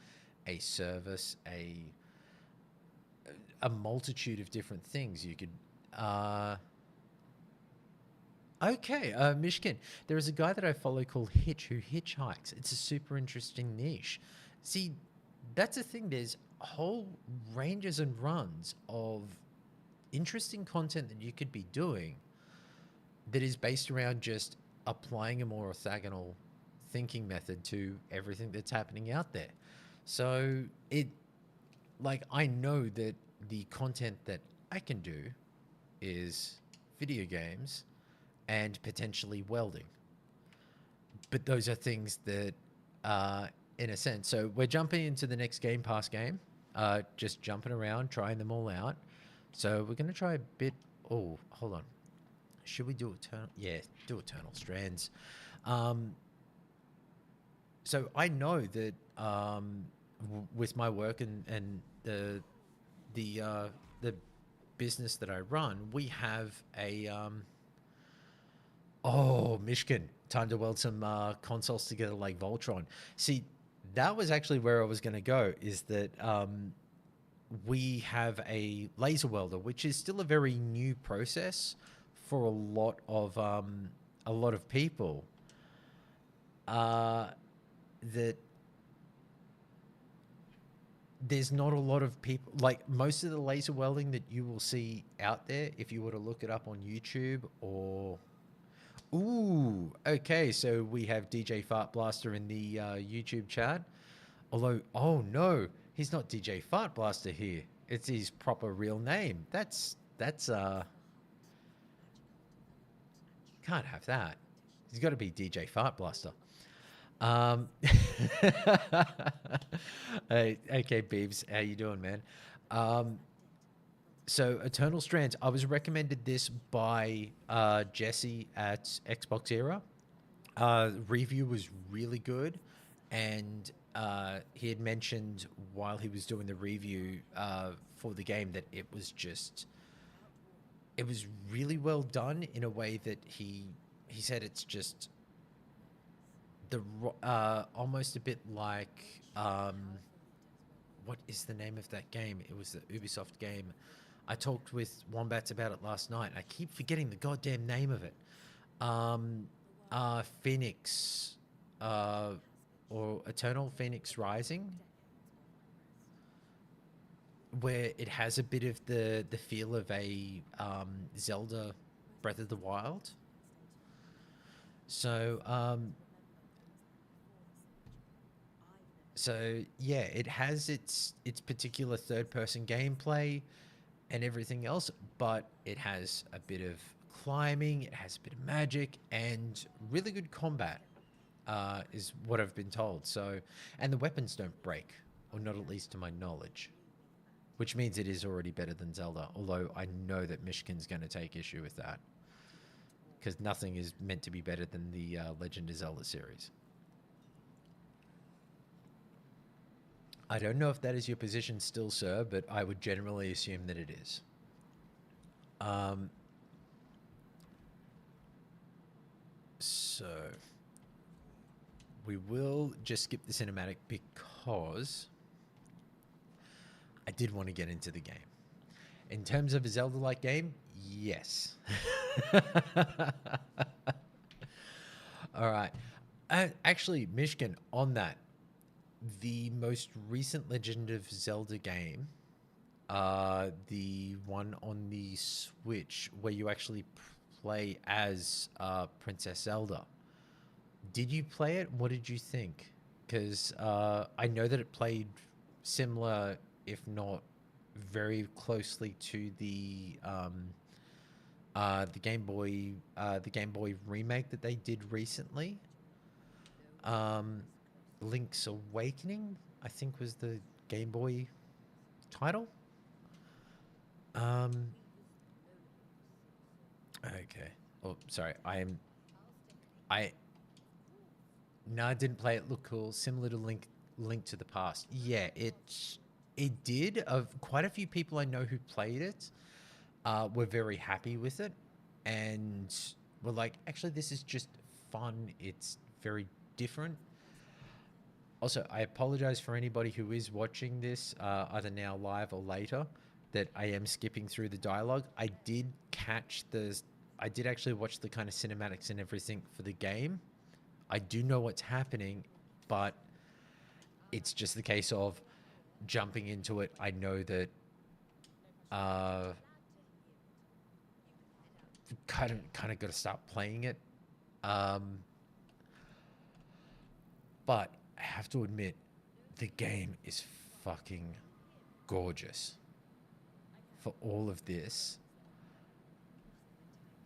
a service, a multitude of different things. You could Uh, okay, Michigan. There is a guy that I follow called Hitch who hitchhikes. It's a super interesting niche. See, that's the thing. There's whole ranges and runs of interesting content that you could be doing that is based around just applying a more orthogonal thinking method to everything that's happening out there. So it, like, I know that the content that I can do is video games and potentially welding. But those are things that, in a sense, so we're jumping into the next Game Pass game, just jumping around, trying them all out. So we're going to try a bit. Oh, hold on. Should we do Eternal? Yeah, do Eternal Strands. Um, so I know that with my work and the business that I run, we have a oh, Michigan, time to weld some consoles together like Voltron. See, that was actually where I was going to go. Is that we have a laser welder, which is still a very new process for a lot of people. That there's not a lot of people, like most of the laser welding that you will see out there if you were to look it up on YouTube or ooh, okay, so we have DJ Fart Blaster in the YouTube chat. Although, oh no, he's not DJ Fart Blaster here. It's his proper real name. That's can't have that. He's got to be DJ Fart Blaster. Um, okay, Beebs, how you doing, man? Um, so Eternal Strands, I was recommended this by Jesse at Xbox Era. Review was really good, and he had mentioned while he was doing the review for the game that it was really well done in a way that he said it's just almost a bit like what is the name of that game? It was the Ubisoft game. I talked with Wombats about it last night. I keep forgetting the goddamn name of it. Phoenix, or Eternal Phoenix Rising, where it has a bit of the feel of a Zelda Breath of the Wild. So so yeah, it has its particular third person gameplay and everything else, but it has a bit of climbing, it has a bit of magic, and really good combat, is what I've been told. So, and the weapons don't break, or not at least to my knowledge, which means it is already better than Zelda. Although I know that Michigan's going to take issue with that because nothing is meant to be better than the Legend of Zelda series. I don't know if that is your position still, sir, but I would generally assume that it is. Um, so we will just skip the cinematic because I did want to get into the game. In terms of a Zelda-like game, yes. All right. Actually, Michigan, on that, the most recent Legend of Zelda game, the one on the Switch where you actually play as Princess Zelda. Did you play it? What did you think? Because I know that it played similar, if not very closely, to the Game Boy remake that they did recently. Link's Awakening, I think, was the Game Boy title. Um, okay. Oh, sorry. I no, I didn't play it. Look cool, similar to Link to the Past. Yeah, it did. Of quite a few people I know who played it, were very happy with it, and were like, actually, this is just fun. It's very different. Also, I apologize for anybody who is watching this, either now live or later, that I am skipping through the dialogue. I did catch the. I did actually watch the kind of cinematics and everything for the game. I do know what's happening, but it's just the case of jumping into it. I know that uh, kind of got to start playing it. Um, but I have to admit, the game is fucking gorgeous. For all of this,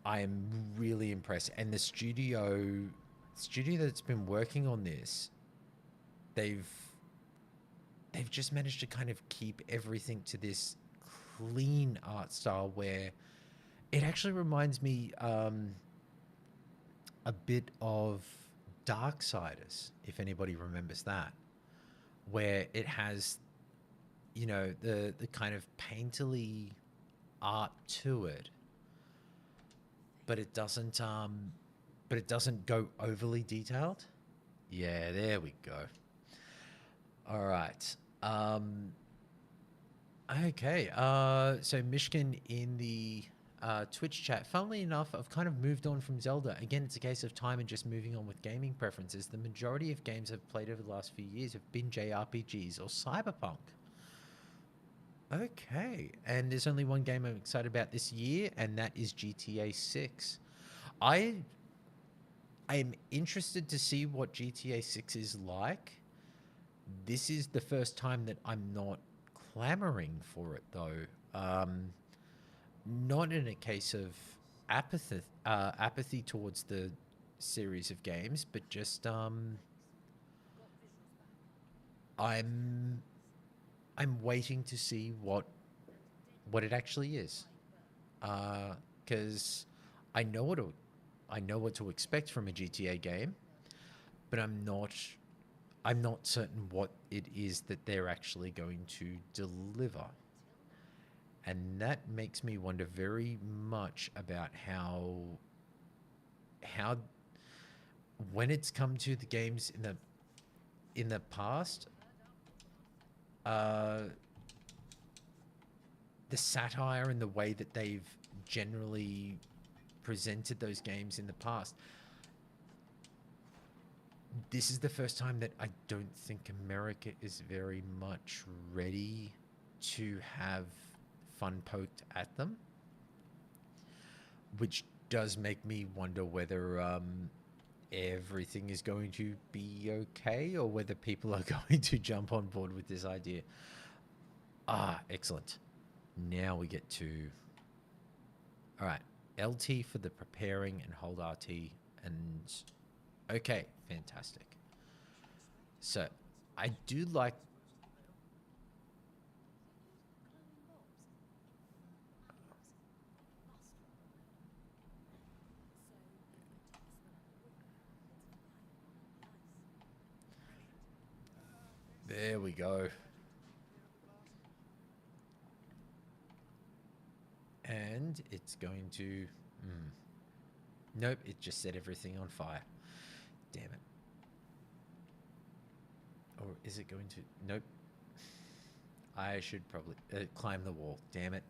I am really impressed. And the studio that's been working on this, they've they've just managed to kind of keep everything to this clean art style where it actually reminds me a bit of Darksiders, if anybody remembers that, where it has, the kind of painterly art to it, but it doesn't go overly detailed. Yeah, there we go. All right. Okay. So Mishkin in the Twitch chat. Funnily enough, I've kind of moved on from Zelda. Again, it's a case of time and just moving on with gaming preferences. The majority of games I've played over the last few years have been JRPGs or Cyberpunk. Okay. And there's only one game I'm excited about this year, and that is GTA 6. I'm interested to see what GTA 6 is like. This is the first time that I'm not clamoring for it, though. Not in a case of apathy towards the series of games, but just I'm waiting to see what it actually is, because I know what to expect from a GTA game, but I'm not certain what it is that they're actually going to deliver. And that makes me wonder very much about how when it's come to the games in the past, the satire and the way that they've generally presented those games in the past. This is the first time that I don't think America is very much ready to have fun poked at them, which does make me wonder whether everything is going to be okay or whether people are going to jump on board with this idea. Excellent. Now we get to... All right. LT for the preparing and hold RT and... Okay, fantastic. So, I do like... There we go. And it's going to... Nope, it just set everything on fire. Damn it. Or is it going to... Nope. I should probably climb the wall. Damn it.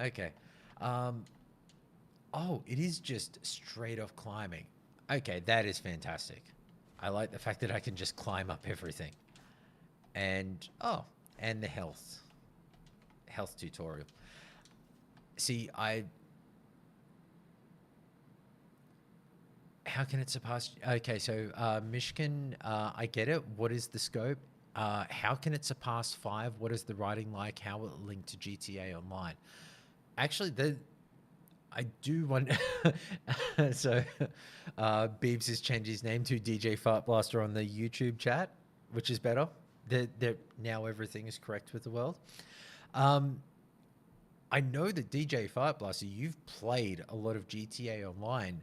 Okay. Oh, it is just straight off climbing. Okay, that is fantastic. I like the fact that I can just climb up everything. And, and the health tutorial. See, how can it surpass... Okay, so Mishkin, I get it. What is the scope? How can it surpass 5? What is the writing like? How will it link to GTA Online? Actually, I do want... So, Beebs has changed his name to DJ Fartblaster on the YouTube chat, which is better. Now everything is correct with the world. I know that DJ Fartblaster, you've played a lot of GTA Online.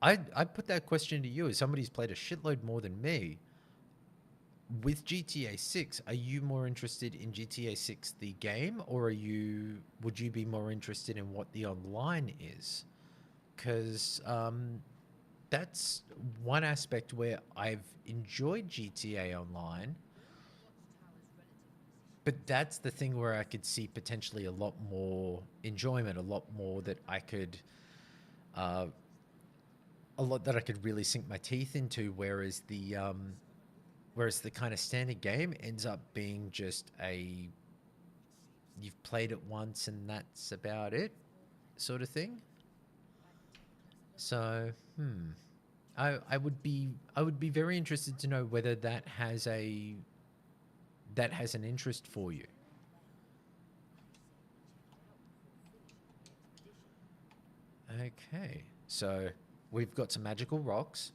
I'd put that question to you as somebody who's played a shitload more than me. With GTA 6, are you more interested in GTA 6 the game, or would you be more interested in what the online is? Because that's one aspect where I've enjoyed GTA Online. But that's the thing where I could see potentially a lot more enjoyment, a lot more that I could, uh, a lot that I could really sink my teeth into. Whereas the kind of standard game ends up being just a you've played it once and that's about it sort of thing. So, I would be very interested to know whether that has an interest for you. Okay, so we've got some magical rocks,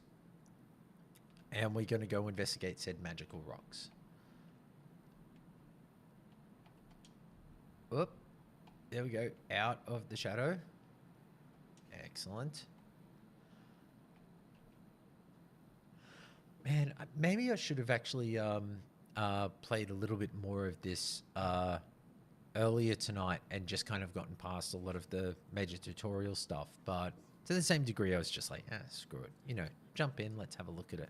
and we're going to go investigate said magical rocks. Oop, there we go, out of the shadow. Excellent. Man, maybe I should have actually played a little bit more of this earlier tonight and just kind of gotten past a lot of the major tutorial stuff. But to the same degree, I was just like, screw it. You know, jump in, let's have a look at it.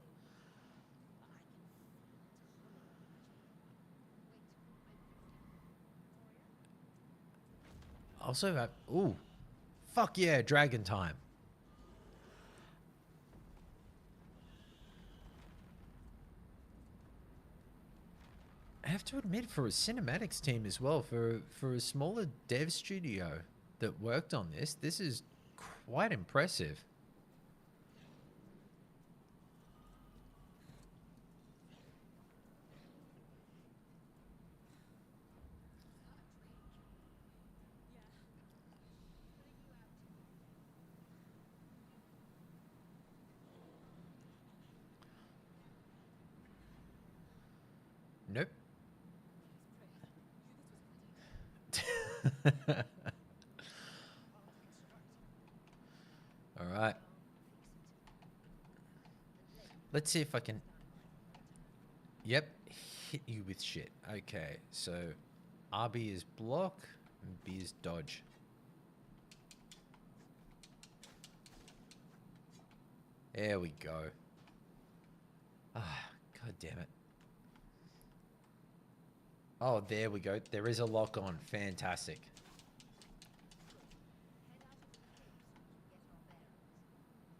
Also, ooh, fuck yeah, dragon time. I have to admit, for a cinematics team as well, for a smaller dev studio that worked on this, this is quite impressive. Nope. All right. Let's see if I can. Yep, hit you with shit. Okay, so RB is block, and B is dodge. There we go. Ah, god damn it. Oh, there we go. There is a lock on. Fantastic.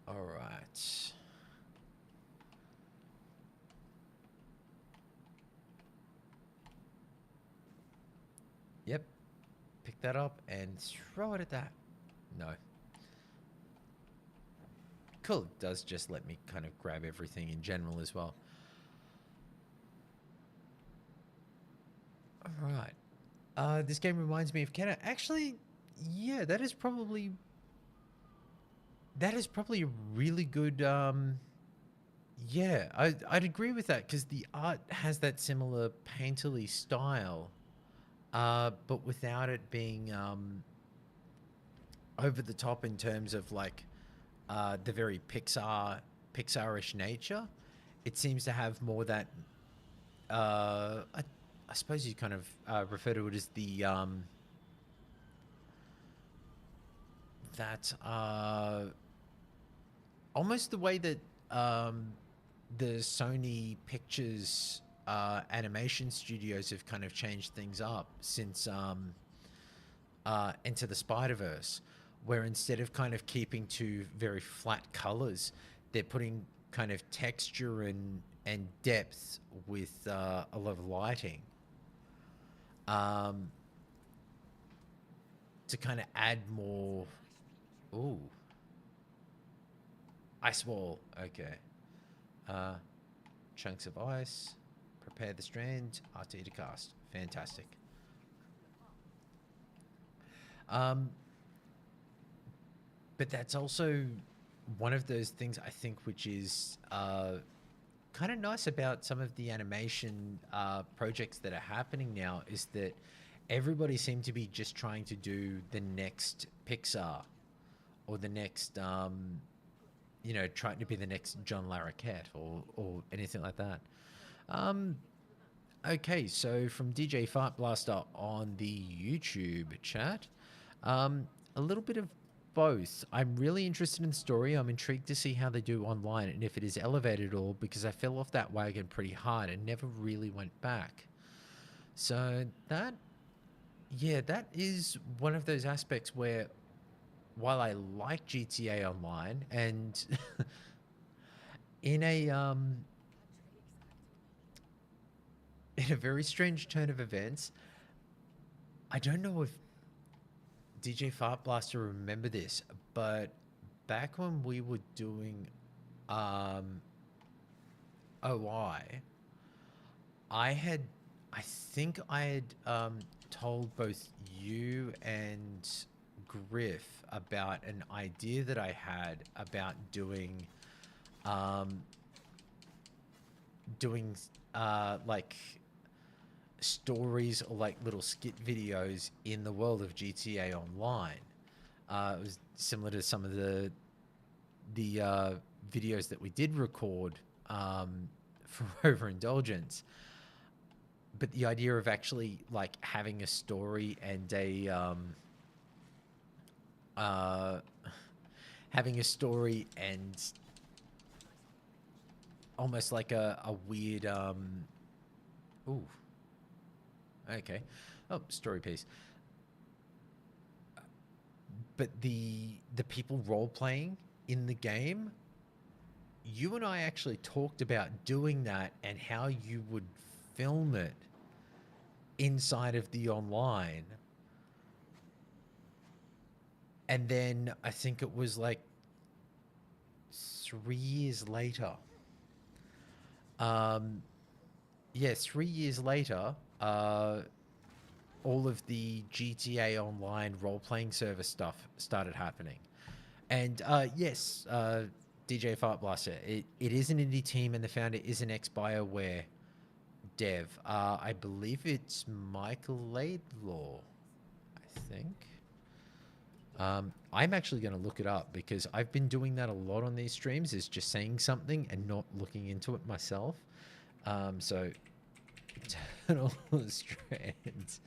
All right. Yep. Pick that up and throw it at that. No. Cool. It does just let me kind of grab everything in general as well. All right. This game reminds me of Kenna. Actually, yeah, that is probably a really good. Yeah, I'd agree with that because the art has that similar painterly style, but without it being over the top in terms of like the very Pixarish nature. It seems to have more that I suppose you kind of refer to it as the that almost the way that the Sony Pictures animation studios have kind of changed things up since Into the Spider-Verse, where instead of kind of keeping to very flat colors, they're putting kind of texture and depth with a lot of lighting um, to kind of add more. Ooh, ice wall. Okay. Uh, chunks of ice. Prepare the strand. RT to cast. Fantastic. Um, but that's also one of those things I think which is kind of nice about some of the animation projects that are happening now is that everybody seemed to be just trying to do the next Pixar or the next, you know, trying to be the next John Larroquette or anything like that. Um, okay, so from DJ Fart Blaster on the YouTube chat, um, a little bit of both. I'm really interested in the story. I'm intrigued to see how they do online and if it is elevated at all because I fell off that wagon pretty hard and never really went back. So that, yeah, that is one of those aspects where while I like GTA Online and in a in a very strange turn of events, I don't know if DJ Fart Blaster remember this, but back when we were doing um, OI, I think I had told both you and Griff about an idea that I had about um, doing like stories or like little skit videos in the world of GTA Online. It was similar to some of the videos that we did record for Overindulgence. But the idea of actually like having a story and uh, having a story and almost like a weird ooh, okay, oh, story piece. But the people role playing in the game, you and I actually talked about doing that and how you would film it inside of the online. And then I think it was like 3 years later. Um, yeah, 3 years later, all of the GTA Online role playing service stuff started happening. And yes, DJ Fart Blaster, it is an indie team, and the founder is an ex BioWare dev. I believe it's Michael Laidlaw, I think. I'm actually going to look it up because I've been doing that a lot on these streams, is just saying something and not looking into it myself. So, Eternal Strands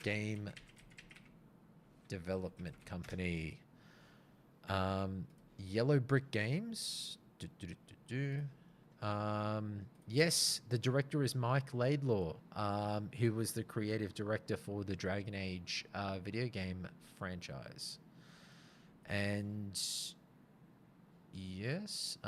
Game Development Company. Yellow Brick Games. Yes, the director is Mike Laidlaw, who was the creative director for the Dragon Age video game franchise. And yes,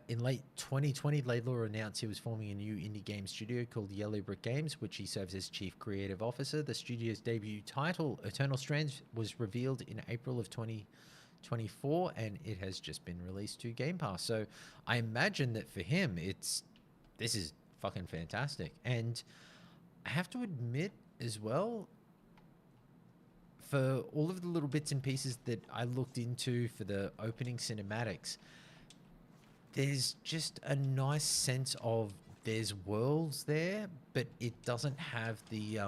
in late 2020, Laidlaw announced he was forming a new indie game studio called Yellow Brick Games, which he serves as chief creative officer. The studio's debut title, Eternal Strands, was revealed in April of 2024, and it has just been released to Game Pass. So I imagine that for him, this is fucking fantastic. And I have to admit as well, for all of the little bits and pieces that I looked into for the opening cinematics, there's just a nice sense of there's worlds there, but it doesn't have the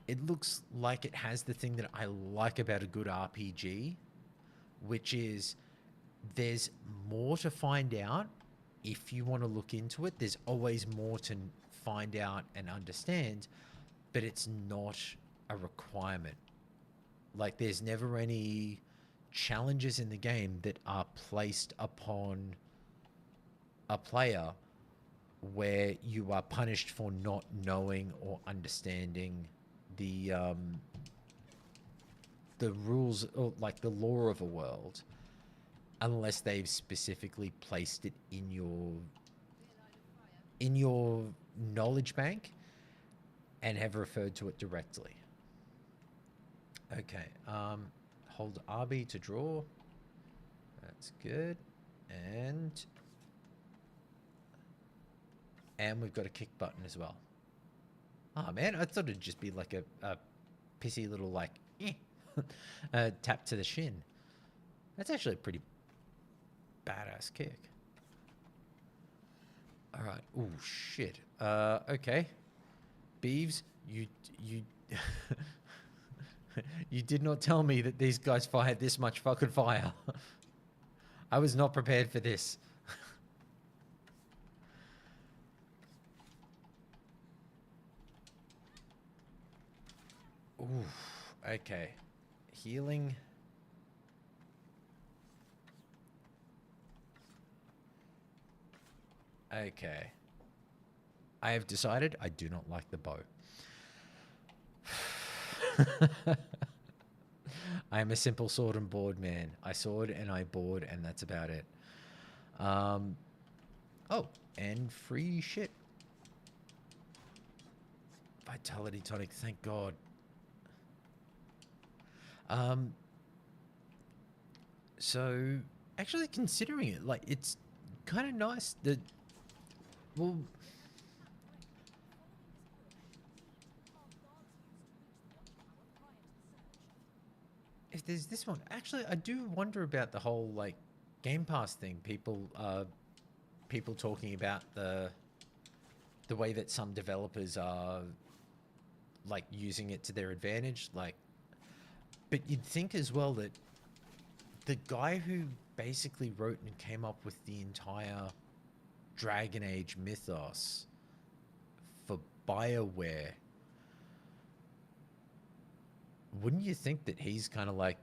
it looks like it has the thing that I like about a good RPG, which is there's more to find out if you want to look into it. There's always more to find out and understand, but it's not a requirement. Like there's never any challenges in the game that are placed upon a player where you are punished for not knowing or understanding the rules or like the lore of a world, unless they've specifically placed it in your knowledge bank and have referred to it directly. Okay, hold RB to draw. That's good. And we've got a kick button as well. Oh man, I thought it'd just be like a pissy little like tap to the shin. That's actually a pretty badass kick. All right. Oh shit. Okay. Beeves, you you did not tell me that these guys fired this much fucking fire. I was not prepared for this. Ooh, okay. Healing. Okay. I have decided I do not like the bow. I am a simple sword and board man. I sword and I board, and that's about it. Oh, and free shit. Vitality tonic, thank God. So actually considering it, like, it's kind of nice that, well, if there's this one, actually, I do wonder about the whole, like, Game Pass thing. People talking about the way that some developers are, like, using it to their advantage, like, but you'd think as well that the guy who basically wrote and came up with the entire Dragon Age mythos for BioWare, wouldn't you think that he's kind of like,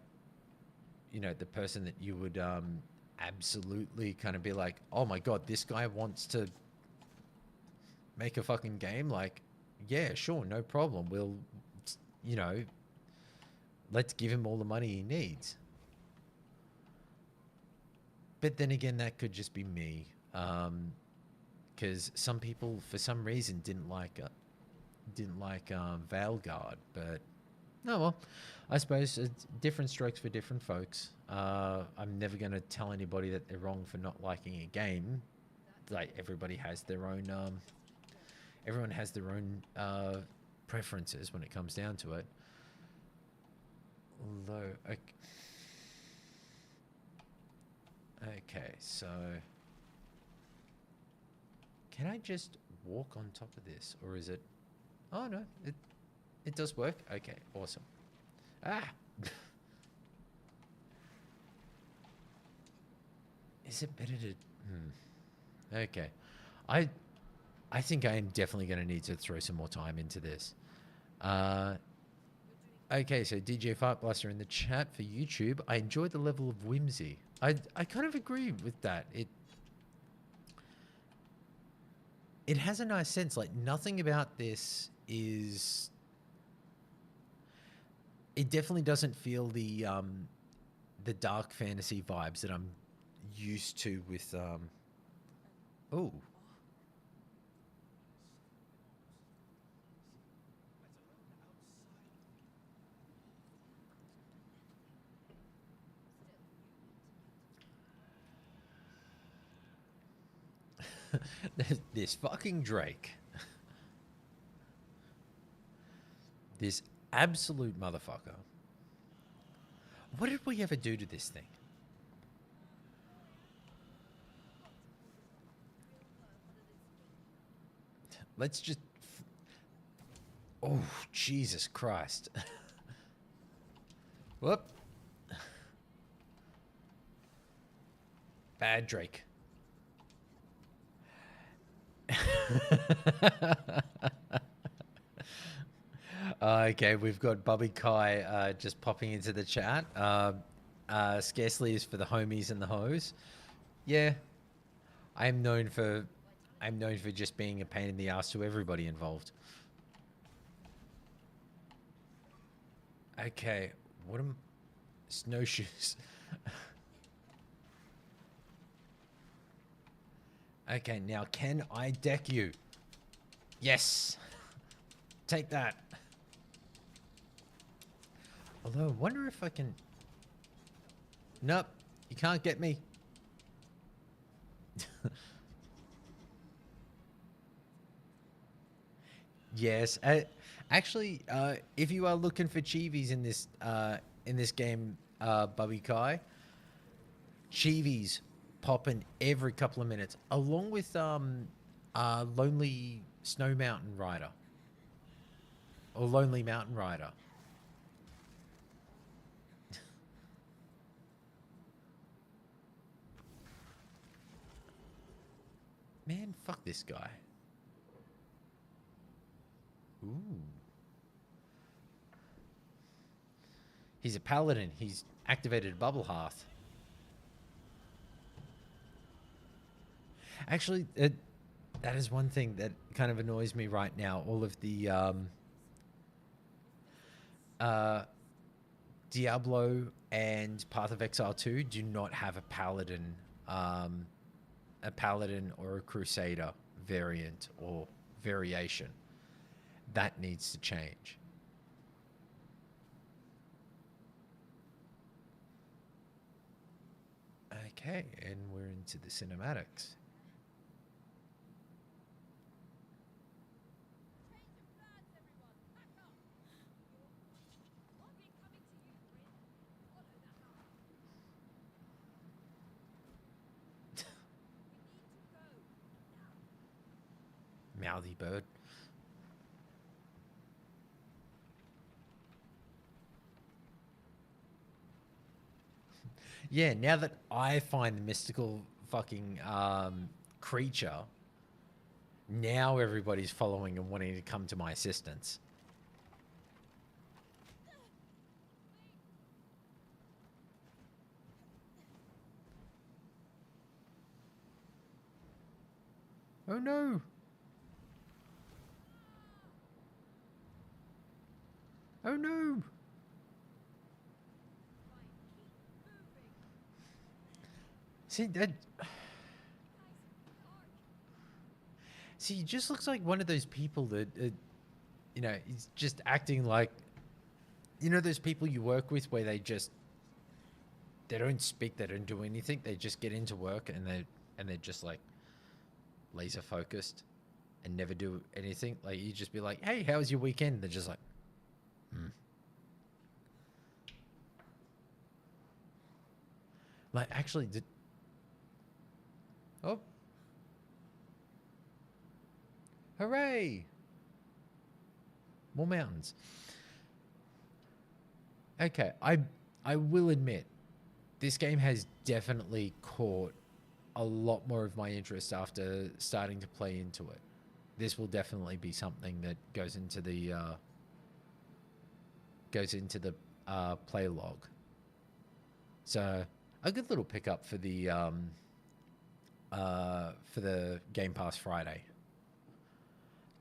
you know, the person that you would absolutely kind of be like, oh my God, this guy wants to make a fucking game? Like, yeah, sure, no problem. We'll, you know, let's give him all the money he needs. But then again, that could just be me. Because some people, for some reason, didn't like Veilguard, but oh well. I suppose it's different strokes for different folks. I'm never going to tell anybody that they're wrong for not liking a game. Like, everybody has their own. Everyone has their own preferences when it comes down to it. Although, okay, so can I just walk on top of this, or is it? Oh no, it does work. Okay, awesome. Ah, is it better to? Okay, I think I am definitely going to need to throw some more time into this. Okay, so DJ Fartblaster in the chat for YouTube. I enjoyed the level of whimsy. I kind of agree with that. It has a nice sense. Like, nothing about this is. It definitely doesn't feel the dark fantasy vibes that I'm used to with. Oh. This fucking Drake. This absolute motherfucker. What did we ever do to this thing? Let's just... Oh, Jesus Christ. Whoop. Bad Drake. Okay, we've got Bobby Kai just popping into the chat. Scarcely is for the homies and the hoes. Yeah, I'm known for just being a pain in the ass to everybody involved. Okay, what am snowshoes? Okay, now can I deck you? Yes. Take that. Although, I wonder if I can... Nope, you can't get me. Yes, actually, if you are looking for chivis in this game, Bubby Kai, chivis popping every couple of minutes, along with Lonely Snow Mountain Rider or Lonely Mountain Rider. Man, fuck this guy. Ooh. He's a paladin. He's activated Bubble Hearth. Actually, That is one thing that kind of annoys me right now. All of the uh, Diablo and Path of Exile 2 do not have um, a paladin or a crusader variant or variation. That needs to change. Okay, and we're into the cinematics. Mouthy bird. Yeah, now that I find the mystical fucking creature, now everybody's following and wanting to come to my assistance. Oh no! Oh no! See that? See, he just looks like one of those people that, you know, he's just acting like, you know, those people you work with where they don't speak, they don't do anything, they just get into work and they're just like laser focused and never do anything. Like you just be like, "Hey, how was your weekend?" They're just like, "Hmm." Like actually, did oh, hooray! More mountains. Okay, I will admit, this game has definitely caught a lot more of my interest after starting to play into it. This will definitely be something that goes into the play log. So a good little pickup for the Game Pass Friday.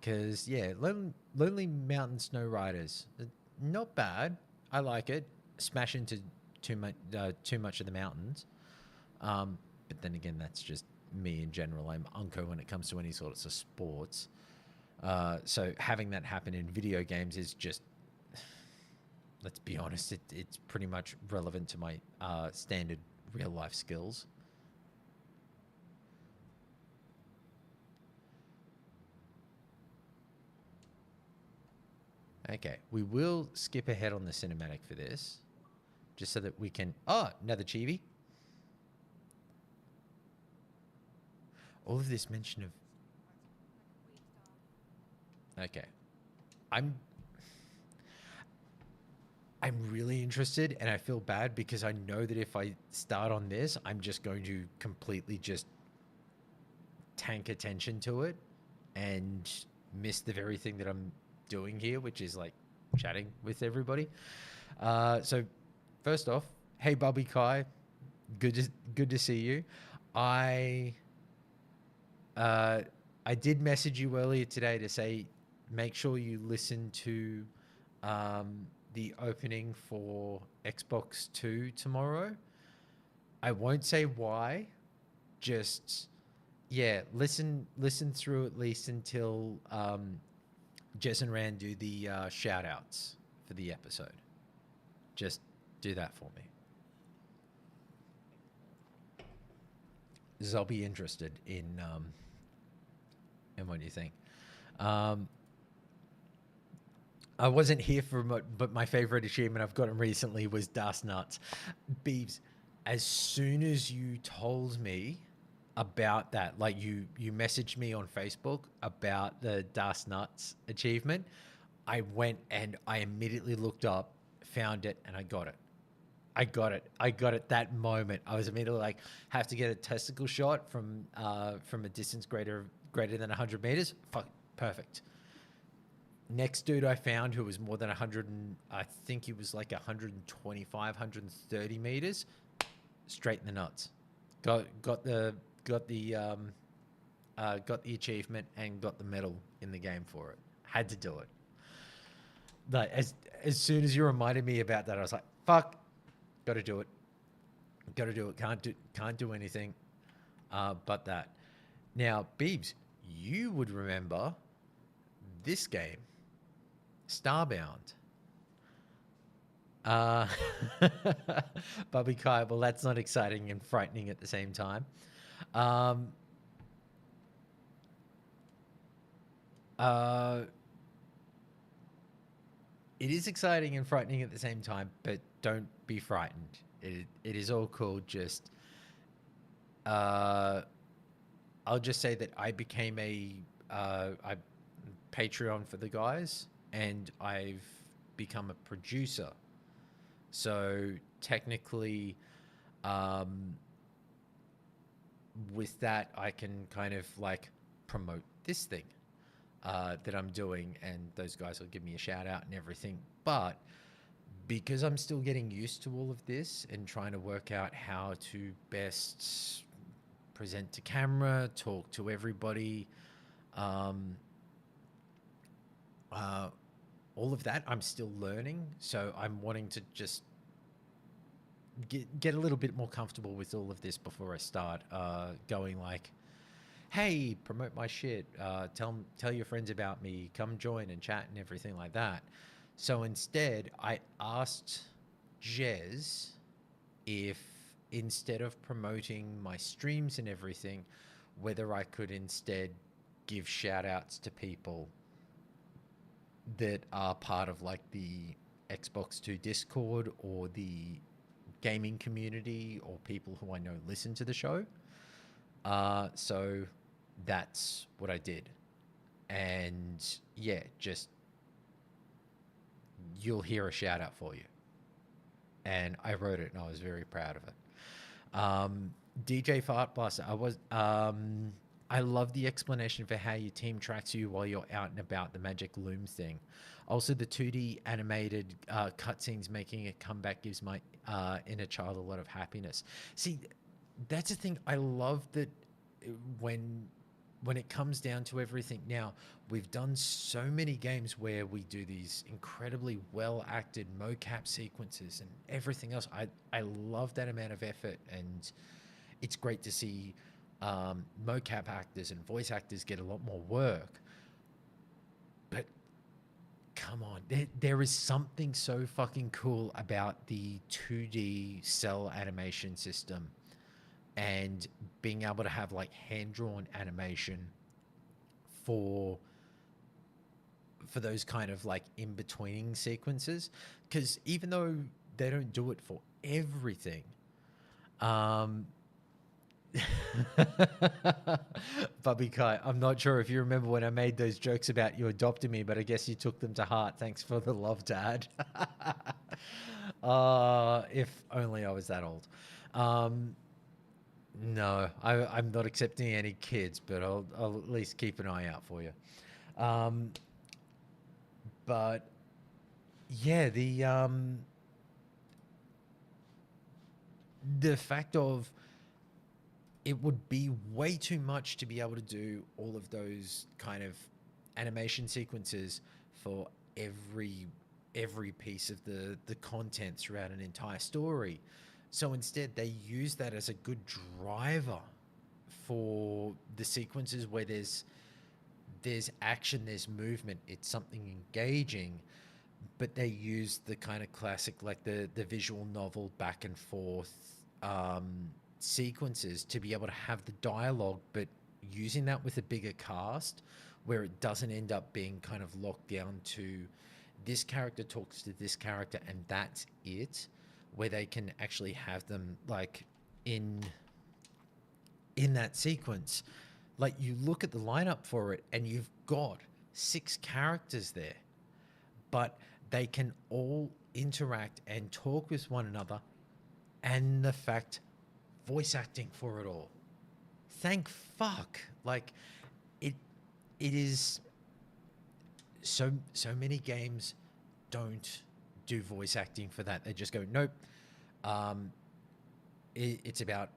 Because yeah, Lonely Mountain Snow Riders, not bad. I like it. Smash into too much of the mountains. But then again, that's just me in general. I'm unco when it comes to any sorts of sports. So having that happen in video games is just, let's be honest, it's pretty much relevant to my standard real life skills. Okay, we will skip ahead on the cinematic for this, just so that we can. Oh, another chibi. All of this mention of. Okay, I'm I'm really interested, and I feel bad because I know that if I start on this, I'm just going to completely just tank attention to it and miss the very thing that I'm doing here, which is like chatting with everybody. So first off, hey Bobby Kai, good to see you. I uh, I did message you earlier today to say make sure you listen to the opening for Xbox Two tomorrow. I won't say why, just yeah, listen through at least until Jess and Rand do the shout outs for the episode. Just do that for me. Because I'll be interested in what you think. Um, I wasn't here for but my favorite achievement I've gotten recently was Das Nuts. Beebs, as soon as you told me about that, like you messaged me on Facebook about the Das Nuts achievement, I went and I immediately looked up, found it, and I got it. I got it. I got it that moment. I was immediately like, have to get a testicle shot from a distance greater than 100 meters. Fuck, perfect. Next dude I found who was more than 100 and I think he was like 125, 130 meters, straight in the nuts. Got the got the achievement, and got the medal in the game for it. Had to do it. Like as soon as you reminded me about that, I was like, "Fuck, got to do it. Got to do it. Can't do anything, but that." Now, Beebs, you would remember this game, Starbound. Uh, Bubby Kai, well, that's not exciting and frightening at the same time. Um, uh, it is exciting and frightening at the same time, but don't be frightened. It is all cool. Just, uh, I'll just say that I became I Patreon for the guys, and I've become a producer. So technically, um, with that, I can kind of like promote this thing that I'm doing, and those guys will give me a shout out and everything. But because I'm still getting used to all of this and trying to work out how to best present to camera, talk to everybody, um, uh, all of that, I'm still learning. So I'm wanting to just get a little bit more comfortable with all of this before I start going like, hey, promote my shit, tell your friends about me, come join and chat and everything like that. So instead, I asked Jez if instead of promoting my streams and everything, whether I could instead give shout outs to people that are part of like the Xbox 2 Discord or the gaming community or people who I know listen to the show. So that's what I did. And yeah, just you'll hear a shout out for you. And I wrote it and I was very proud of it. DJ Fartblaster, I love the explanation for how your team tracks you while you're out and about, the magic loom thing. Also, the 2D animated cutscenes making a comeback gives my inner child a lot of happiness. See, that's the thing. I love that when it comes down to everything. Now, we've done so many games where we do these incredibly well-acted mocap sequences and everything else. I love that amount of effort, and it's great to see mocap actors and voice actors get a lot more work. But come on, there is something so fucking cool about the 2D cell animation system and being able to have like hand-drawn animation for those kind of like in-betweening sequences, because even though they don't do it for everything, Bubby Kai, I'm not sure if you remember when I made those jokes about you adopting me, but I guess you took them to heart. Thanks for the love, Dad. If only I was that old. No, I'm not accepting any kids, but I'll at least keep an eye out for you. But yeah, the fact of it would be way too much to be able to do all of those kind of animation sequences for every piece of the content throughout an entire story. So instead, they use that as a good driver for the sequences where there's action, there's movement, it's something engaging, but they use the kind of classic, like the visual novel back and forth sequences to be able to have the dialogue, but using that with a bigger cast where it doesn't end up being kind of locked down to this character talks to this character and that's it, where they can actually have them like in that sequence. Like you look at the lineup for it and you've got 6 characters there, but they can all interact and talk with one another, and the fact voice acting for it all. Thank fuck. Like it is so many games don't do voice acting for that. They just go, nope. It's about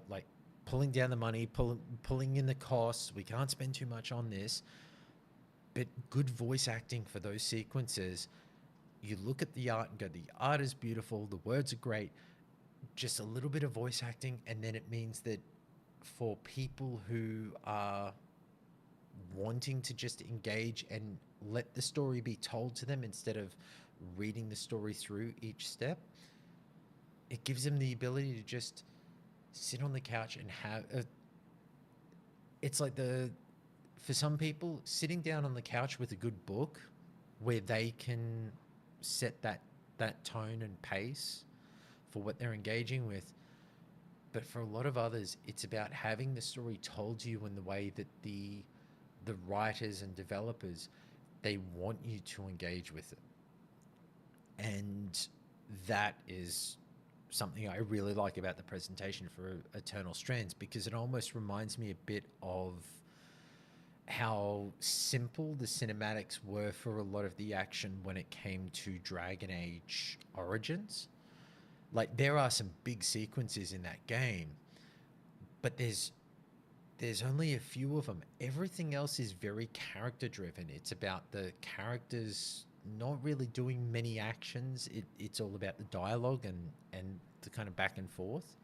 like pulling down the money, pulling in the costs. We can't spend too much on this, but good voice acting for those sequences. You look at the art and go, the art is beautiful, the words are great, just a little bit of voice acting, and then it means that for people who are wanting to just engage and let the story be told to them instead of reading the story through each step, it gives them the ability to just sit on the couch and have a, it's like the, for some people, sitting down on the couch with a good book where they can set that tone and pace for what they're engaging with. But for a lot of others, it's about having the story told to you in the way that the writers and developers, they want you to engage with it. And that is something I really like about the presentation for Eternal Strands, because it almost reminds me a bit of how simple the cinematics were for a lot of the action when it came to Dragon Age Origins. Like, there are some big sequences in that game, but there's only a few of them. Everything else is very character driven. It's about the characters not really doing many actions. It's all about the dialogue and the kind of back and forth.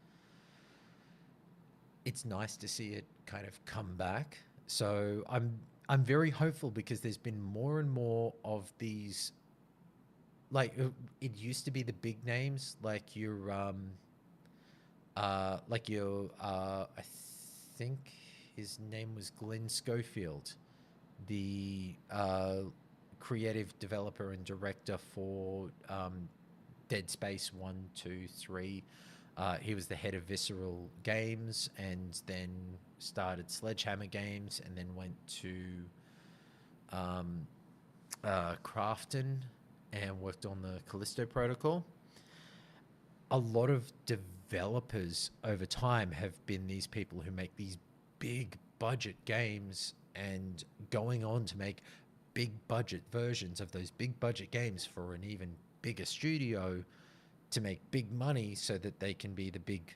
It's nice to see it kind of come back. So I'm very hopeful, because there's been more and more of these. Like, it used to be the big names, I think his name was Glenn Schofield, the creative developer and director for Dead Space 1, 2, 3. He was the head of Visceral Games, and then started Sledgehammer Games, and then went to Crafton and worked on the Callisto Protocol. A lot of developers over time have been these people who make these big budget games, and going on to make big budget versions of those big budget games for an even bigger studio to make big money, so that they can be the big,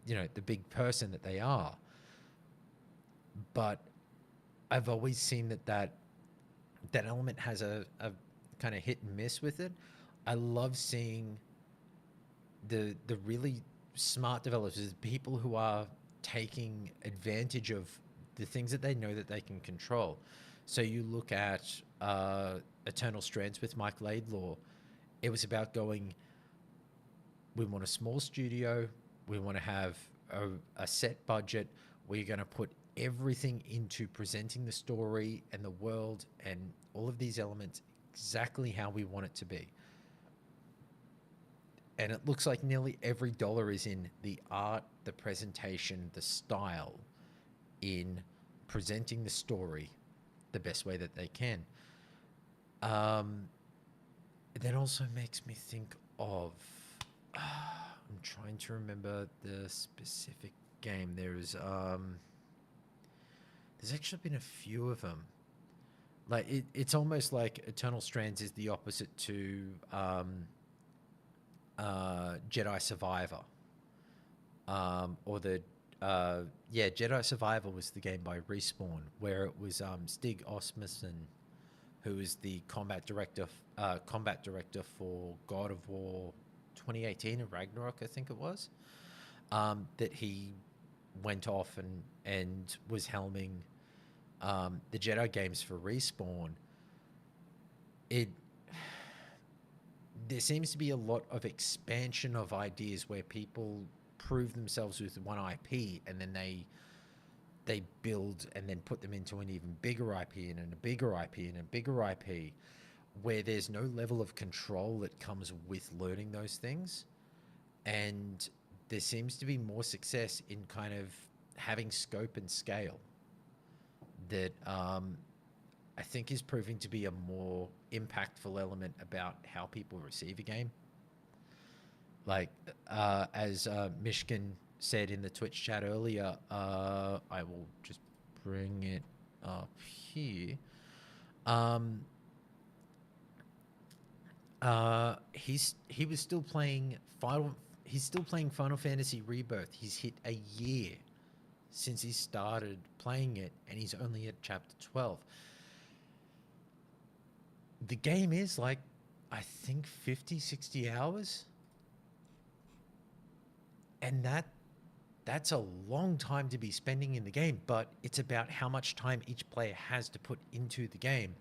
the big person that they are. But I've always seen that element has a kind of hit and miss with it. I love seeing the really smart developers, people who are taking advantage of the things that they know that they can control. So you look at Eternal Strands with Mike Laidlaw. It was about going, we want a small studio, we want to have a set budget, we're going to put everything into presenting the story and the world and all of these elements exactly how we want it to be. And it looks like nearly every dollar is in the art, the presentation, the style, in presenting the story the best way that they can. That also makes me think of, I'm trying to remember the specific game. There's actually been a few of them. Like, it's almost like Eternal Strands is the opposite to Jedi Survivor. Jedi Survivor was the game by Respawn, where it was Stig Osmussen, who is the combat director for God of War 2018 and Ragnarok, I think it was. That he went off and was helming the Jedi games for Respawn. There seems to be a lot of expansion of ideas where people prove themselves with one IP, and then they build and then put them into an even bigger IP and a bigger IP and a bigger IP, where there's no level of control that comes with learning those things. And there seems to be more success in kind of having scope and scale that I think is proving to be a more impactful element about how people receive a game. Like, as Mishkin said in the Twitch chat earlier, I will just bring it up here. He was still playing Final Fantasy Rebirth. He's hit a year since he started playing it, and he's only at chapter 12. The game is like, I think 50, 60 hours. And that's a long time to be spending in the game, but it's about how much time each player has to put into the game.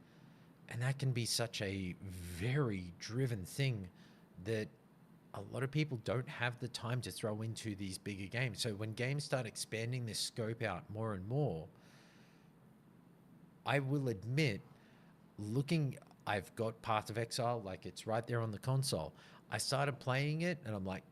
And that can be such a very driven thing that a lot of people don't have the time to throw into these bigger games. So when games start expanding this scope out more and more, I will admit, I've got Path of Exile, like it's right there on the console. I started playing it and I'm like,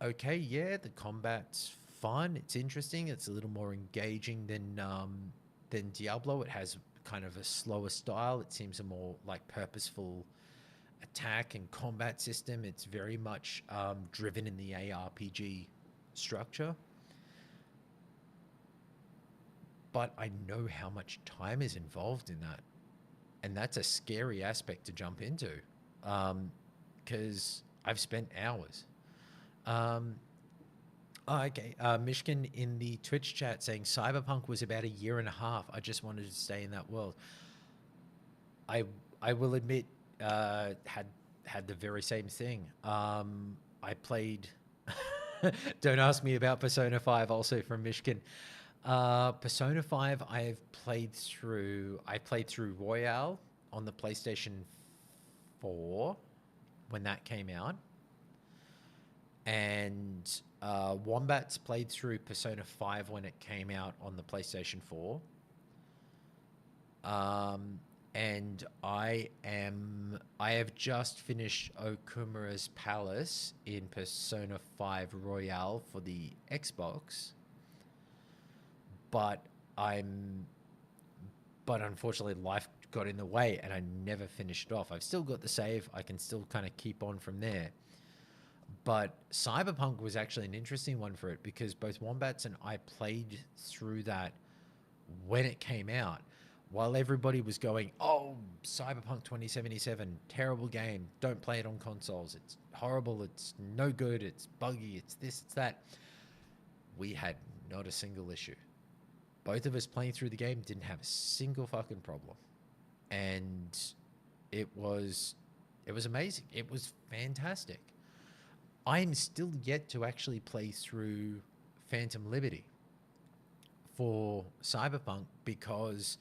okay, yeah, the combat's fun. It's interesting. It's a little more engaging than Diablo. It has kind of a slower style. It seems a more like purposeful attack and combat system. It's very much driven in the ARPG structure. But I know how much time is involved in that. And that's a scary aspect to jump into, because I've spent hours. Okay. Mishkin in the Twitch chat saying Cyberpunk was about a year and a half. I just wanted to stay in that world. I will admit, had the very same thing. I played. Don't ask me about Persona 5. Also from Mishkin. Persona 5. I played through Royale on the PlayStation 4 when that came out. And Wombats played through Persona 5 when it came out on the PlayStation 4. And I have just finished Okumura's Palace in Persona 5 Royale for the Xbox. But unfortunately life got in the way and I never finished it off. I've still got the save. I can still kind of keep on from there. But Cyberpunk was actually an interesting one for it because both Wombats and I played through that when it came out. While everybody was going, oh, Cyberpunk 2077, terrible game. Don't play it on consoles. It's horrible. It's no good. It's buggy. It's this, it's that. We had not a single issue. Both of us playing through the game didn't have a single fucking problem. And it was amazing. It was fantastic. I'm still yet to actually play through Phantom Liberty for Cyberpunk because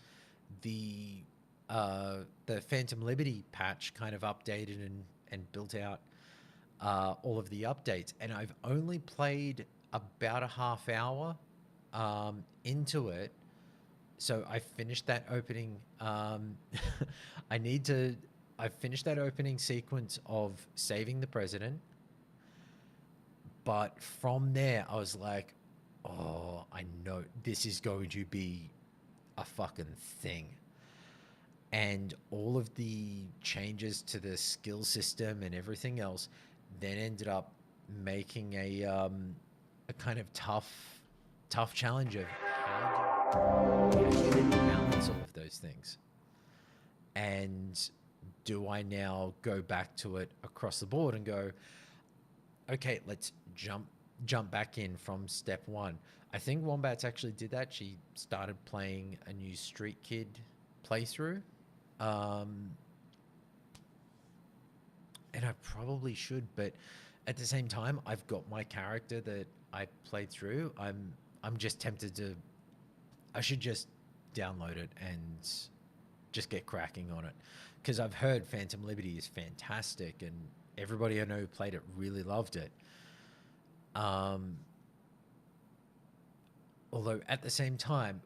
the Phantom Liberty patch kind of updated and built out all of the updates. And I've only played about a half hour into it. So I finished that opening. I finished that opening sequence of saving the president. But from there, I was like, oh, I know this is going to be a fucking thing. And all of the changes to the skill system and everything else then ended up making a kind of tough challenge of how do you balance all of those things. And do I now go back to it across the board and go, okay, let's jump back in from step one. I think Wombats actually did that. She started playing a new Street Kid playthrough. And I probably should, but at the same time, I've got my character that I played through. I'm just tempted I should just download it and just get cracking on it. Because I've heard Phantom Liberty is fantastic and everybody I know who played it really loved it. Although at the same time,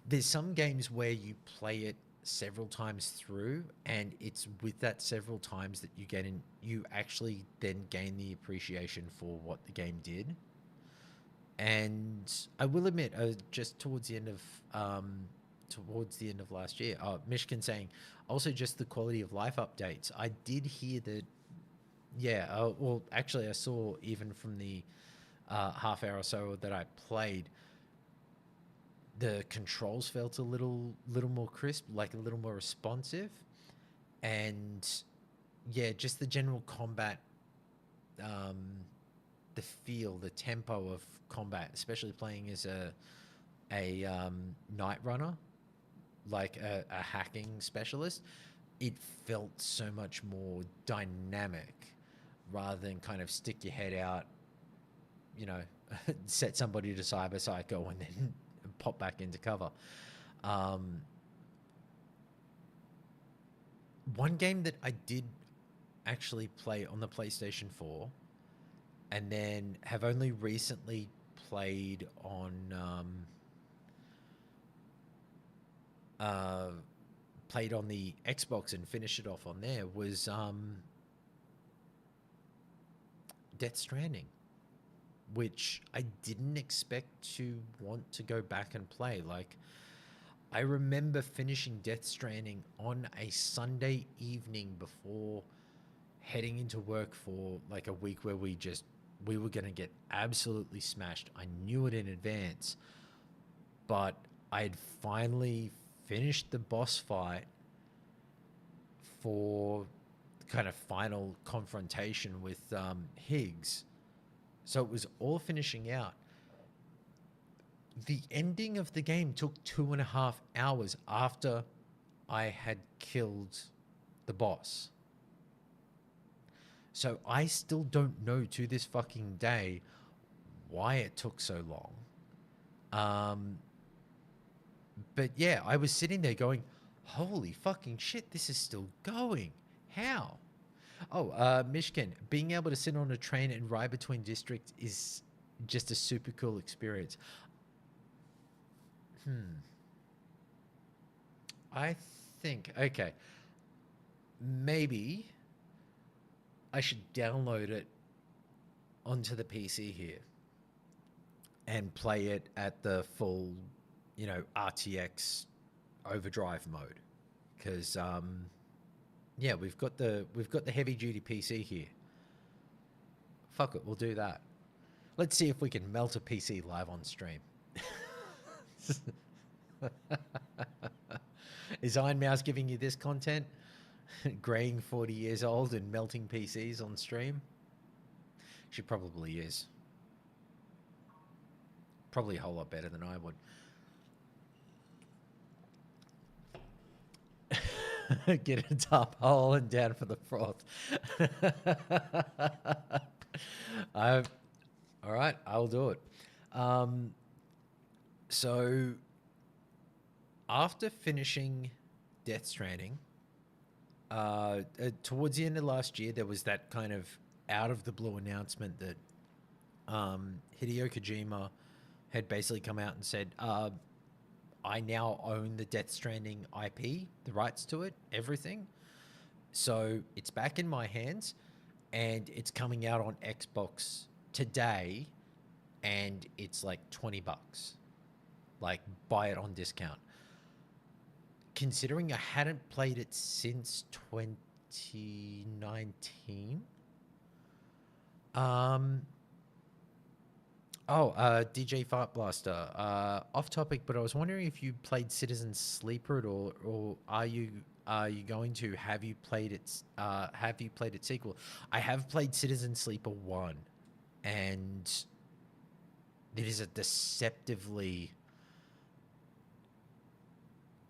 there's some games where you play it several times through, and it's with that several times that you actually then gain the appreciation for what the game did. And I will admit, just towards the end of last year, Mishkin saying also just the quality of life updates. I did hear that. Yeah, well, actually, I saw even from the half hour or so that I played, the controls felt a little more crisp, like a little more responsive, and yeah, just the general combat the feel, the tempo of combat, especially playing as a night runner, like a hacking specialist. It felt so much more dynamic rather than kind of stick your head out, you know, set somebody to cyber psycho and then pop back into cover. Um, One game that I did actually play on the PlayStation 4 and then have only recently played on uh, played on the Xbox and finished it off on there was Death Stranding, which I didn't expect to want to go back and play. Like, I remember finishing Death Stranding on a Sunday evening before heading into work for like a week where we were going to get absolutely smashed. I knew it in advance, but I had finally finished the boss fight for kind of final confrontation with Higgs. So it was all finishing out. The ending of the game took 2.5 hours after I had killed the boss. So I still don't know to this fucking day why it took so long. But yeah, I was sitting there going, holy fucking shit, this is still going. How? Oh, Mishkin, being able to sit on a train and ride between districts is just a super cool experience. I think, okay, maybe I should download it onto the PC here and play it at the full, you know, RTX overdrive mode. Because, yeah, we've got the heavy duty PC here. Fuck it, we'll do that. Let's see if we can melt a PC live on stream. Is Iron Mouse giving you this content? Graying 40 years old and melting PCs on stream? She probably is. Probably a whole lot better than I would. Get a top hole and down for the froth. All right, I'll do it. So after finishing Death Stranding, towards the end of last year, there was that kind of out of the blue announcement that Hideo Kojima had basically come out and said, I now own the Death Stranding IP, the rights to it, everything. So it's back in my hands and it's coming out on Xbox today and it's like $20. Like, buy it on discount. Considering I hadn't played it since 2019. DJ Fart Blaster. Off topic, but I was wondering if you played Citizen Sleeper at all, or are you going to? Have you played its sequel? I have played Citizen Sleeper 1, and it is a deceptively.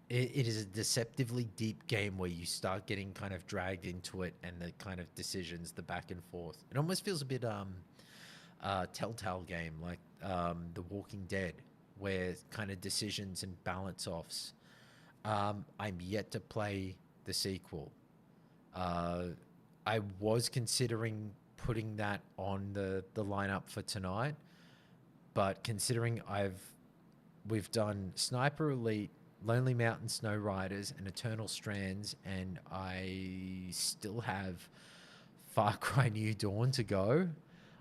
It is a deceptively deep game where you start getting kind of dragged into it, and the kind of decisions, the back and forth. It almost feels a bit Telltale game, like The Walking Dead, where kind of decisions and balance offs. I'm yet to play the sequel. I was considering putting that on the lineup for tonight, but considering we've done Sniper Elite, Lonely Mountain Snow Riders, and Eternal Strands, and I still have Far Cry New Dawn to go.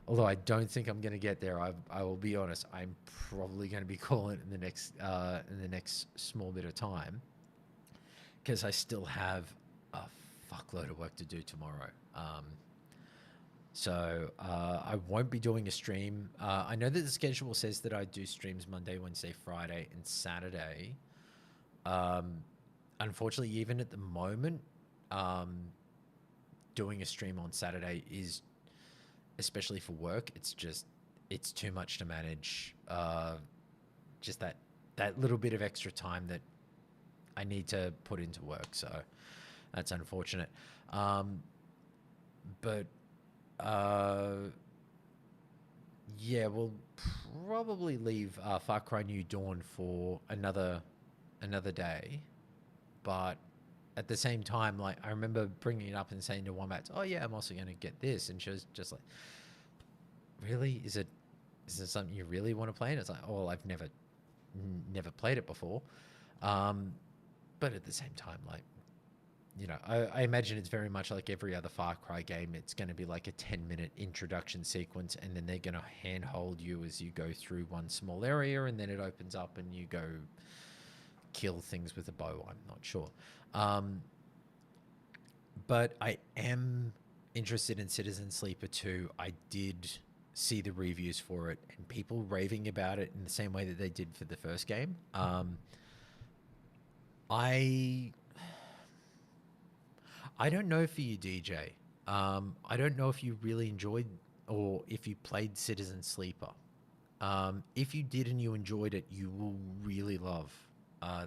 Although I don't think I'm going to get there. I will be honest. I'm probably going to be calling it in the next small bit of time, because I still have a fuckload of work to do tomorrow. So I won't be doing a stream. I know that the schedule says that I do streams Monday, Wednesday, Friday, and Saturday. Unfortunately, even at the moment, doing a stream on Saturday is especially for work, it's too much to manage. Just that little bit of extra time that I need to put into work. So that's unfortunate. But yeah, we'll probably leave Far Cry New Dawn for another day. But at the same time, like I remember bringing it up and saying to Wombat, "Oh yeah, I'm also going to get this," and she was just like, "Really? Is it something you really want to play?" And it's like, "Oh, well, I've never played it before." Um, but at the same time, like, I imagine it's very much like every other Far Cry game. It's going to be like a 10-minute introduction sequence, and then they're going to handhold you as you go through one small area, and then it opens up and you go kill things with a bow. I'm not sure. But I am interested in Citizen Sleeper 2. I did see the reviews for it and people raving about it in the same way that they did for the first game. I don't know for you, DJ. I don't know if you really enjoyed or if you played Citizen Sleeper. If you did and you enjoyed it, you will really love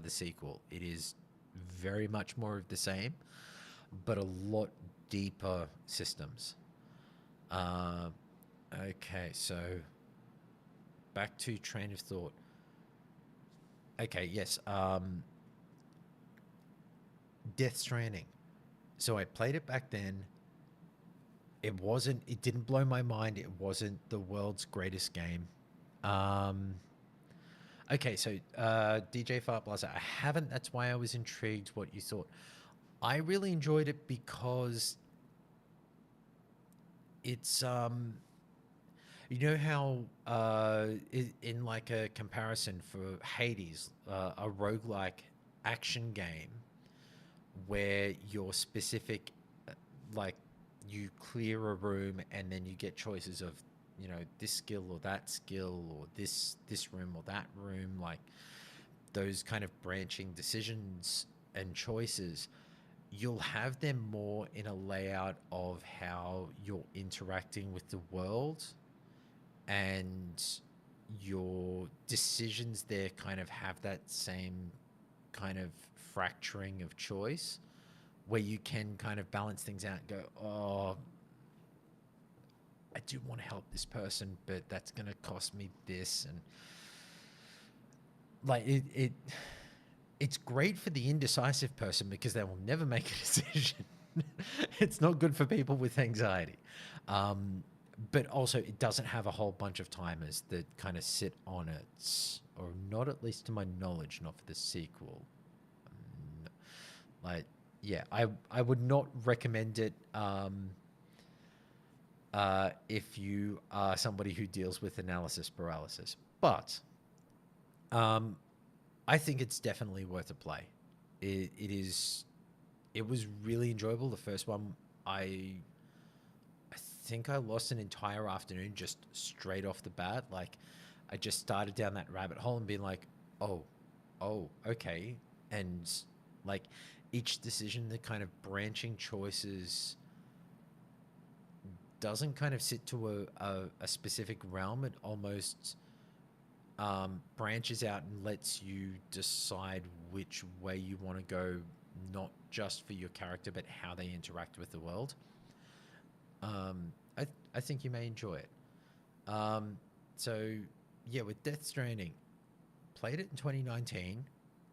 the sequel. It is very much more of the same, but a lot deeper systems. Okay, so back to train of thought. Okay, yes. Death Stranding. So I played it back then. It didn't blow my mind. It wasn't the world's greatest game. Okay, so DJ Fart Blaster, I haven't. That's why I was intrigued what you thought. I really enjoyed it because it's you know how in like a comparison for Hades, a roguelike action game where your specific like you clear a room and then you get choices of this skill or that skill or this room or that room, like those kind of branching decisions and choices. You'll have them more in a layout of how you're interacting with the world, and your decisions there kind of have that same kind of fracturing of choice where you can kind of balance things out and go, oh, I do want to help this person, but that's going to cost me this. And like it's great for the indecisive person because they will never make a decision. It's not good for people with anxiety. But also it doesn't have a whole bunch of timers that kind of sit on it, or not, at least to my knowledge, not for the sequel. Like, yeah, I would not recommend it if you are somebody who deals with analysis paralysis. But I think it's definitely worth a play. It was really enjoyable. The first one, I think I lost an entire afternoon just straight off the bat. Like, I just started down that rabbit hole and being like, oh, okay. And like each decision, the kind of branching choices doesn't kind of sit to a specific realm. It almost branches out and lets you decide which way you want to go, not just for your character, but how they interact with the world. I think you may enjoy it. So, yeah, with Death Stranding, played it in 2019.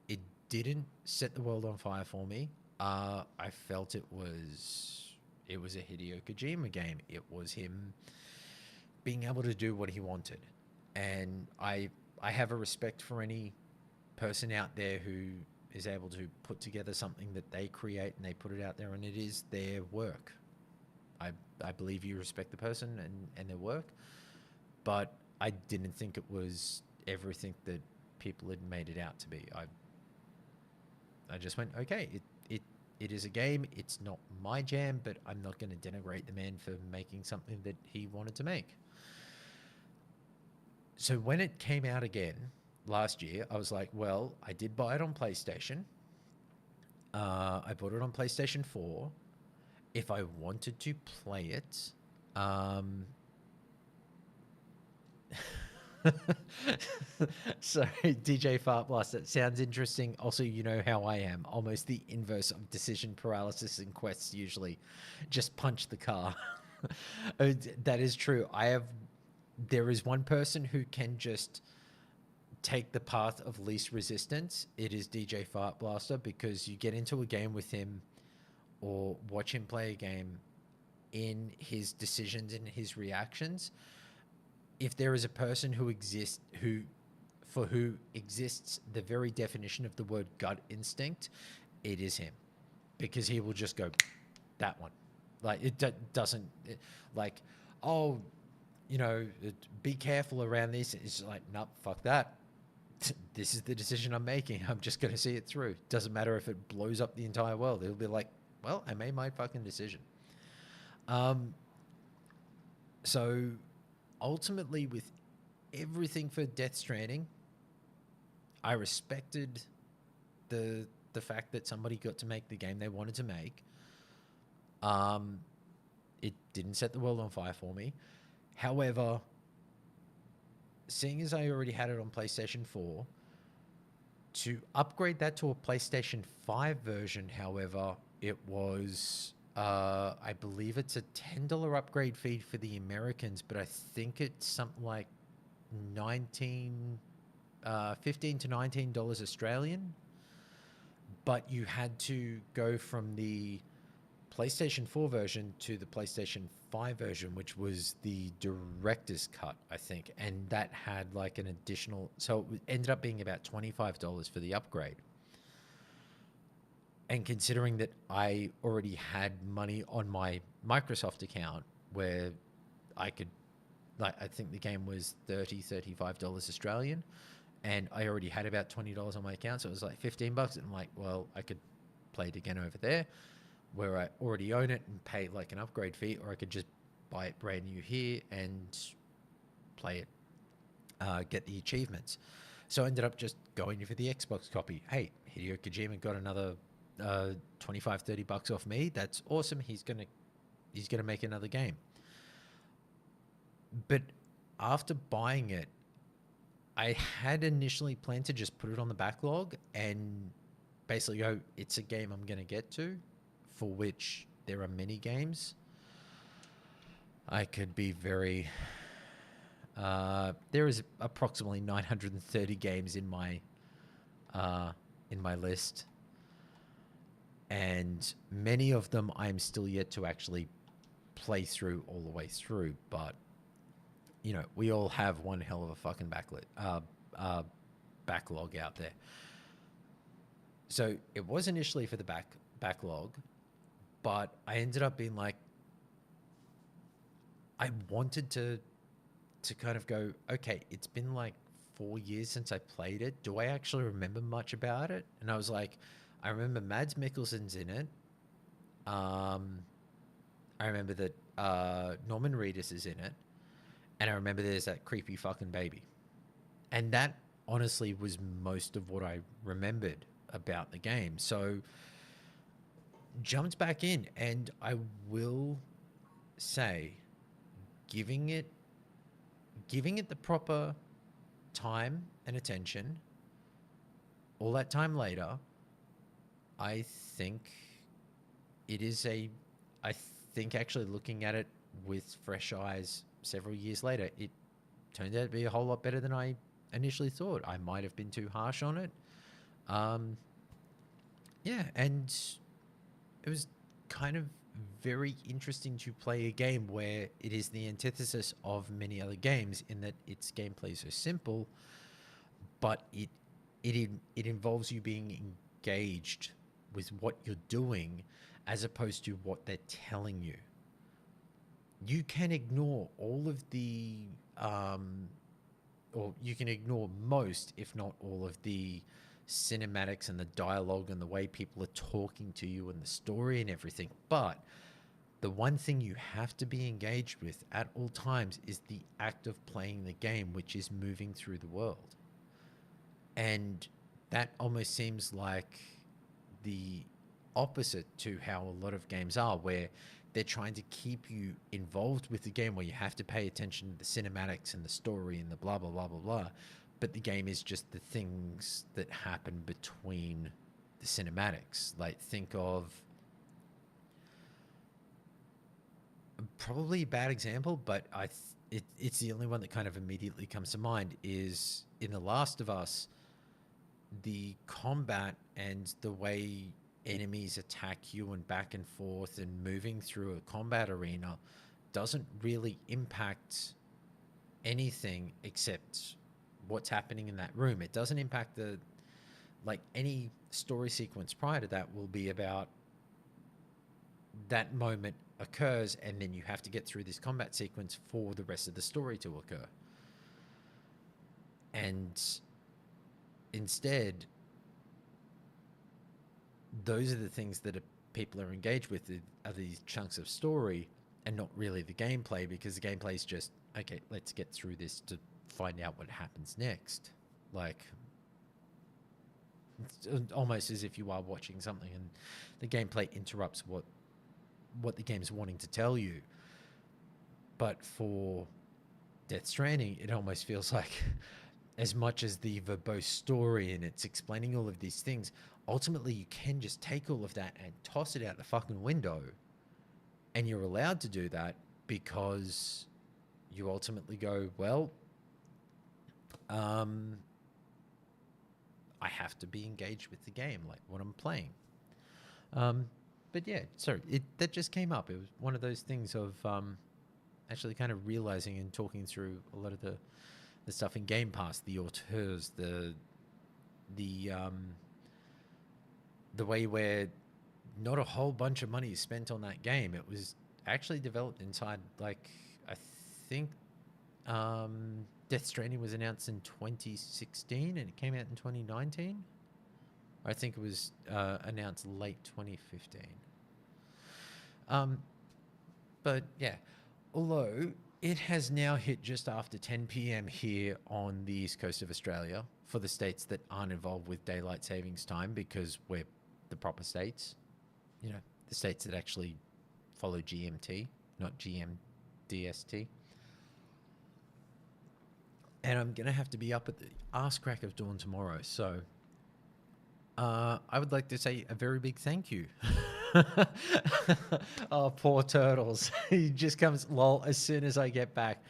It didn't set the world on fire for me. I felt it was a Hideo Kojima game. It was him being able to do what he wanted. And I have a respect for any person out there who is able to put together something that they create and they put it out there and it is their work. I believe you respect the person and their work, but I didn't think it was everything that people had made it out to be. I just went, okay, it is a game. It's not my jam, but I'm not going to denigrate the man for making something that he wanted to make. So when it came out again last year, I was like, well, I did buy it on PlayStation. I bought it on PlayStation 4. If I wanted to play it, Sorry, DJ Fart Blast. That sounds interesting. Also, you know how I am. Almost the inverse of decision paralysis in quests usually. Just punch the car. That is true. There is one person who can just take the path of least resistance. It is DJ Fart Blaster, because you get into a game with him or watch him play a game, in his decisions and his reactions, if there is a person who exists for who exists the very definition of the word gut instinct, it is him, because he will just go that one. Like doesn't like, oh, be careful around this. It's like, nope, fuck that. This is the decision I'm making. I'm just going to see it through. Doesn't matter if it blows up the entire world. It'll be like, well, I made my fucking decision. So ultimately, with everything for Death Stranding, I respected the fact that somebody got to make the game they wanted to make. It didn't set the world on fire for me. However, seeing as I already had it on PlayStation 4, to upgrade that to a PlayStation 5 version, however, it was, I believe it's a $10 upgrade fee for the Americans, but I think it's something like $15 to $19 Australian. But you had to go from the PlayStation 4 version to the PlayStation 5 version, which was the director's cut, I think. And that had like an additional, so it ended up being about $25 for the upgrade. And considering that I already had money on my Microsoft account where I could, like, I think the game was $35 Australian, and I already had about $20 on my account, so it was like $15. And I'm like, well, I could play it again over there where I already own it and pay like an upgrade fee, or I could just buy it brand new here and play it, get the achievements. So I ended up just going for the Xbox copy. Hey, Hideo Kojima got another $25-30 off me. That's awesome. He's gonna make another game. But after buying it, I had initially planned to just put it on the backlog and basically go, it's a game I'm going to get to, for which there are many games. I could be very... there is approximately 930 games in my list. And many of them I'm still yet to actually play through all the way through, but we all have one hell of a fucking backlog out there. So it was initially for the backlog, but I ended up being like, I wanted to kind of go, okay, it's been like 4 years since I played it. Do I actually remember much about it? And I was like, I remember Mads Mikkelsen's in it. I remember that Norman Reedus is in it. And I remember there's that creepy fucking baby. And that honestly was most of what I remembered about the game. So jumped back in, and I will say, giving it the proper time and attention, all that time later, I think actually looking at it with fresh eyes several years later, it turned out to be a whole lot better than I initially thought. I might have been too harsh on it. Yeah, and it was kind of very interesting to play a game where it is the antithesis of many other games in that its gameplay is so simple, but it involves you being engaged with what you're doing as opposed to what they're telling you. You can ignore all of the, or you can ignore most, if not all of the cinematics and the dialogue and the way people are talking to you and the story and everything. But the one thing you have to be engaged with at all times is the act of playing the game, which is moving through the world. And that almost seems like the opposite to how a lot of games are, where they're trying to keep you involved with the game where you have to pay attention to the cinematics and the story and the blah, blah, blah, blah, blah. But the game is just the things that happen between the cinematics. Like, think of probably a bad example, but it's the only one that kind of immediately comes to mind is in The Last of Us, the combat and the way enemies attack you and back and forth and moving through a combat arena doesn't really impact anything except what's happening in that room. It doesn't impact any story sequence prior to that will be about that moment occurs and then you have to get through this combat sequence for the rest of the story to occur. And instead, those are the things that people are engaged with, are these chunks of story and not really the gameplay, because the gameplay is just, okay, let's get through this to find out what happens next. Like, it's almost as if you are watching something and the gameplay interrupts what the game's wanting to tell you. But for Death Stranding, it almost feels like as much as the verbose story and it's explaining all of these things, ultimately you can just take all of that and toss it out the fucking window. And you're allowed to do that because you ultimately go, well, I have to be engaged with the game, like what I'm playing. But yeah, sorry, that just came up. It was one of those things of actually kind of realizing and talking through a lot of the stuff in Gamepass, the auteurs, the way where not a whole bunch of money is spent on that game. It was actually developed inside, like, I think Death Stranding was announced in 2016 and it came out in 2019. I think it was announced late 2015. But yeah, although it has now hit just after 10 p.m. here on the east coast of Australia for the states that aren't involved with daylight savings time, because we're the proper states, you know, the states that actually follow GMT, not GMDST. And I'm going to have to be up at the arse crack of dawn tomorrow. So I would like to say a very big thank you. Oh, poor Turtles. He just comes, lol, as soon as I get back.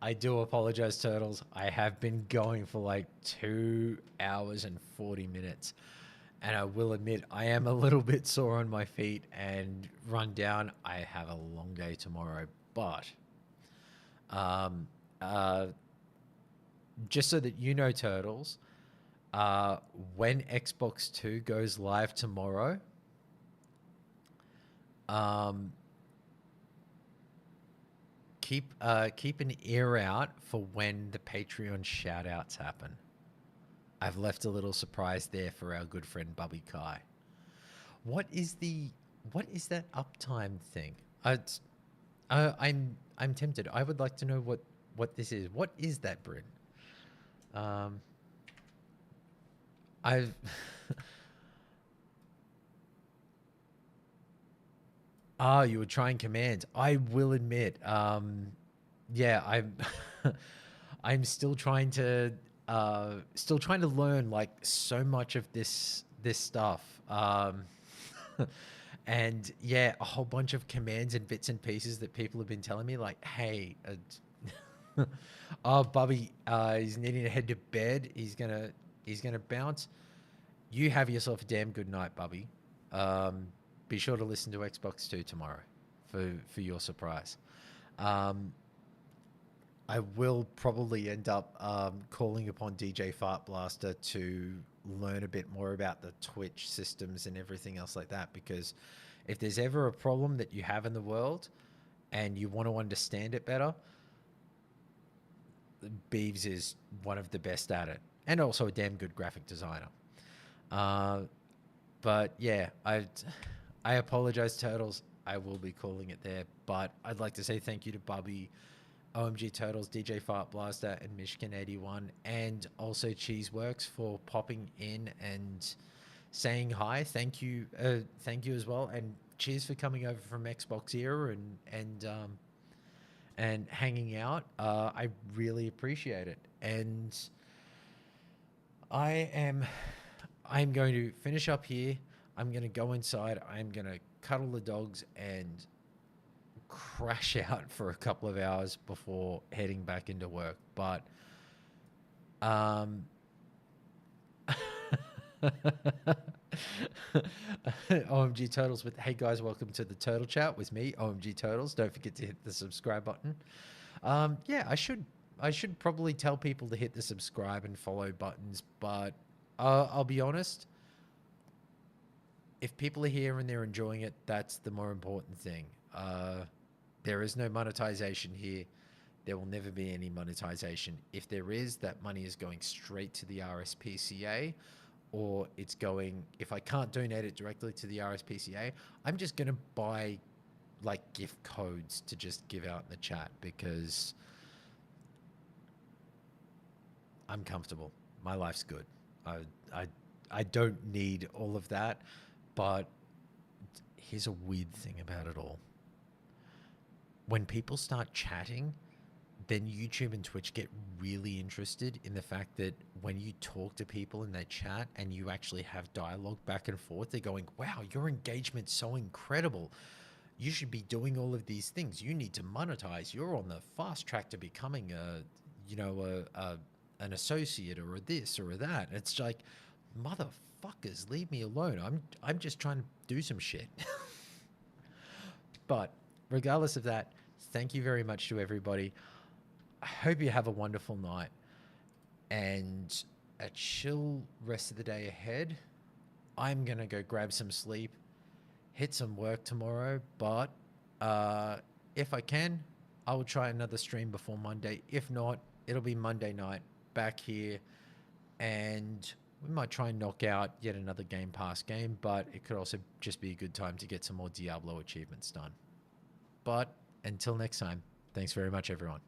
I do apologize, Turtles. I have been going for like 2 hours and 40 minutes. And I will admit, I am a little bit sore on my feet and run down. I have a long day tomorrow. But just so that you know, Turtles, when Xbox 2 goes live tomorrow, keep an ear out for when the Patreon shout outs happen. I've left a little surprise there for our good friend Bubby Kai. What is that uptime thing? I'm tempted. I would like to know what this is. What is that, Bryn? I've you were trying commands. I will admit, yeah, I'm I'm still trying to learn like so much of this stuff. And yeah, a whole bunch of commands and bits and pieces that people have been telling me, like, hey, oh, Bubby, he's needing to head to bed. He's gonna bounce. You have yourself a damn good night, Bubby. Be sure to listen to Xbox 2 tomorrow for your surprise. I will probably end up calling upon DJ Fart Blaster to learn a bit more about the Twitch systems and everything else like that, because if there's ever a problem that you have in the world and you want to understand it better, Beeves is one of the best at it, and also a damn good graphic designer. But yeah, I apologize, Turtles. I will be calling it there, but I'd like to say thank you to Bubby, OMG Turtles, DJ Fart Blaster, and Mishkin81, and also Cheeseworks for popping in and saying hi. Thank you as well. And cheers for coming over from Xbox Era and hanging out. I really appreciate it. And I'm going to finish up here. I'm going to go inside. I'm going to cuddle the dogs and crash out for a couple of hours before heading back into work. But OMG Turtles with, hey guys, welcome to the Turtle Chat with me, OMG Turtles. Don't forget to hit the subscribe button. Yeah, I should probably tell people to hit the subscribe and follow buttons, but I'll be honest, if people are here and they're enjoying it, that's the more important thing. There is no monetization here. There will never be any monetization. If there is, that money is going straight to the RSPCA, or it's going, if I can't donate it directly to the RSPCA, I'm just going to buy like gift codes to just give out in the chat because I'm comfortable. My life's good. I don't need all of that, but here's a weird thing about it all. When people start chatting, then YouTube and Twitch get really interested in the fact that when you talk to people in their chat and you actually have dialogue back and forth, they're going, wow, your engagement's so incredible. You should be doing all of these things. You need to monetize. You're on the fast track to becoming an associate or a this or a that. It's like, motherfuckers, leave me alone. I'm just trying to do some shit. But regardless of that, thank you very much to everybody. I hope you have a wonderful night and a chill rest of the day ahead. I'm going to go grab some sleep, hit some work tomorrow, but if I can, I will try another stream before Monday. If not, it'll be Monday night back here, and we might try and knock out yet another Game Pass game, but it could also just be a good time to get some more Diablo achievements done. But until next time, thanks very much, everyone.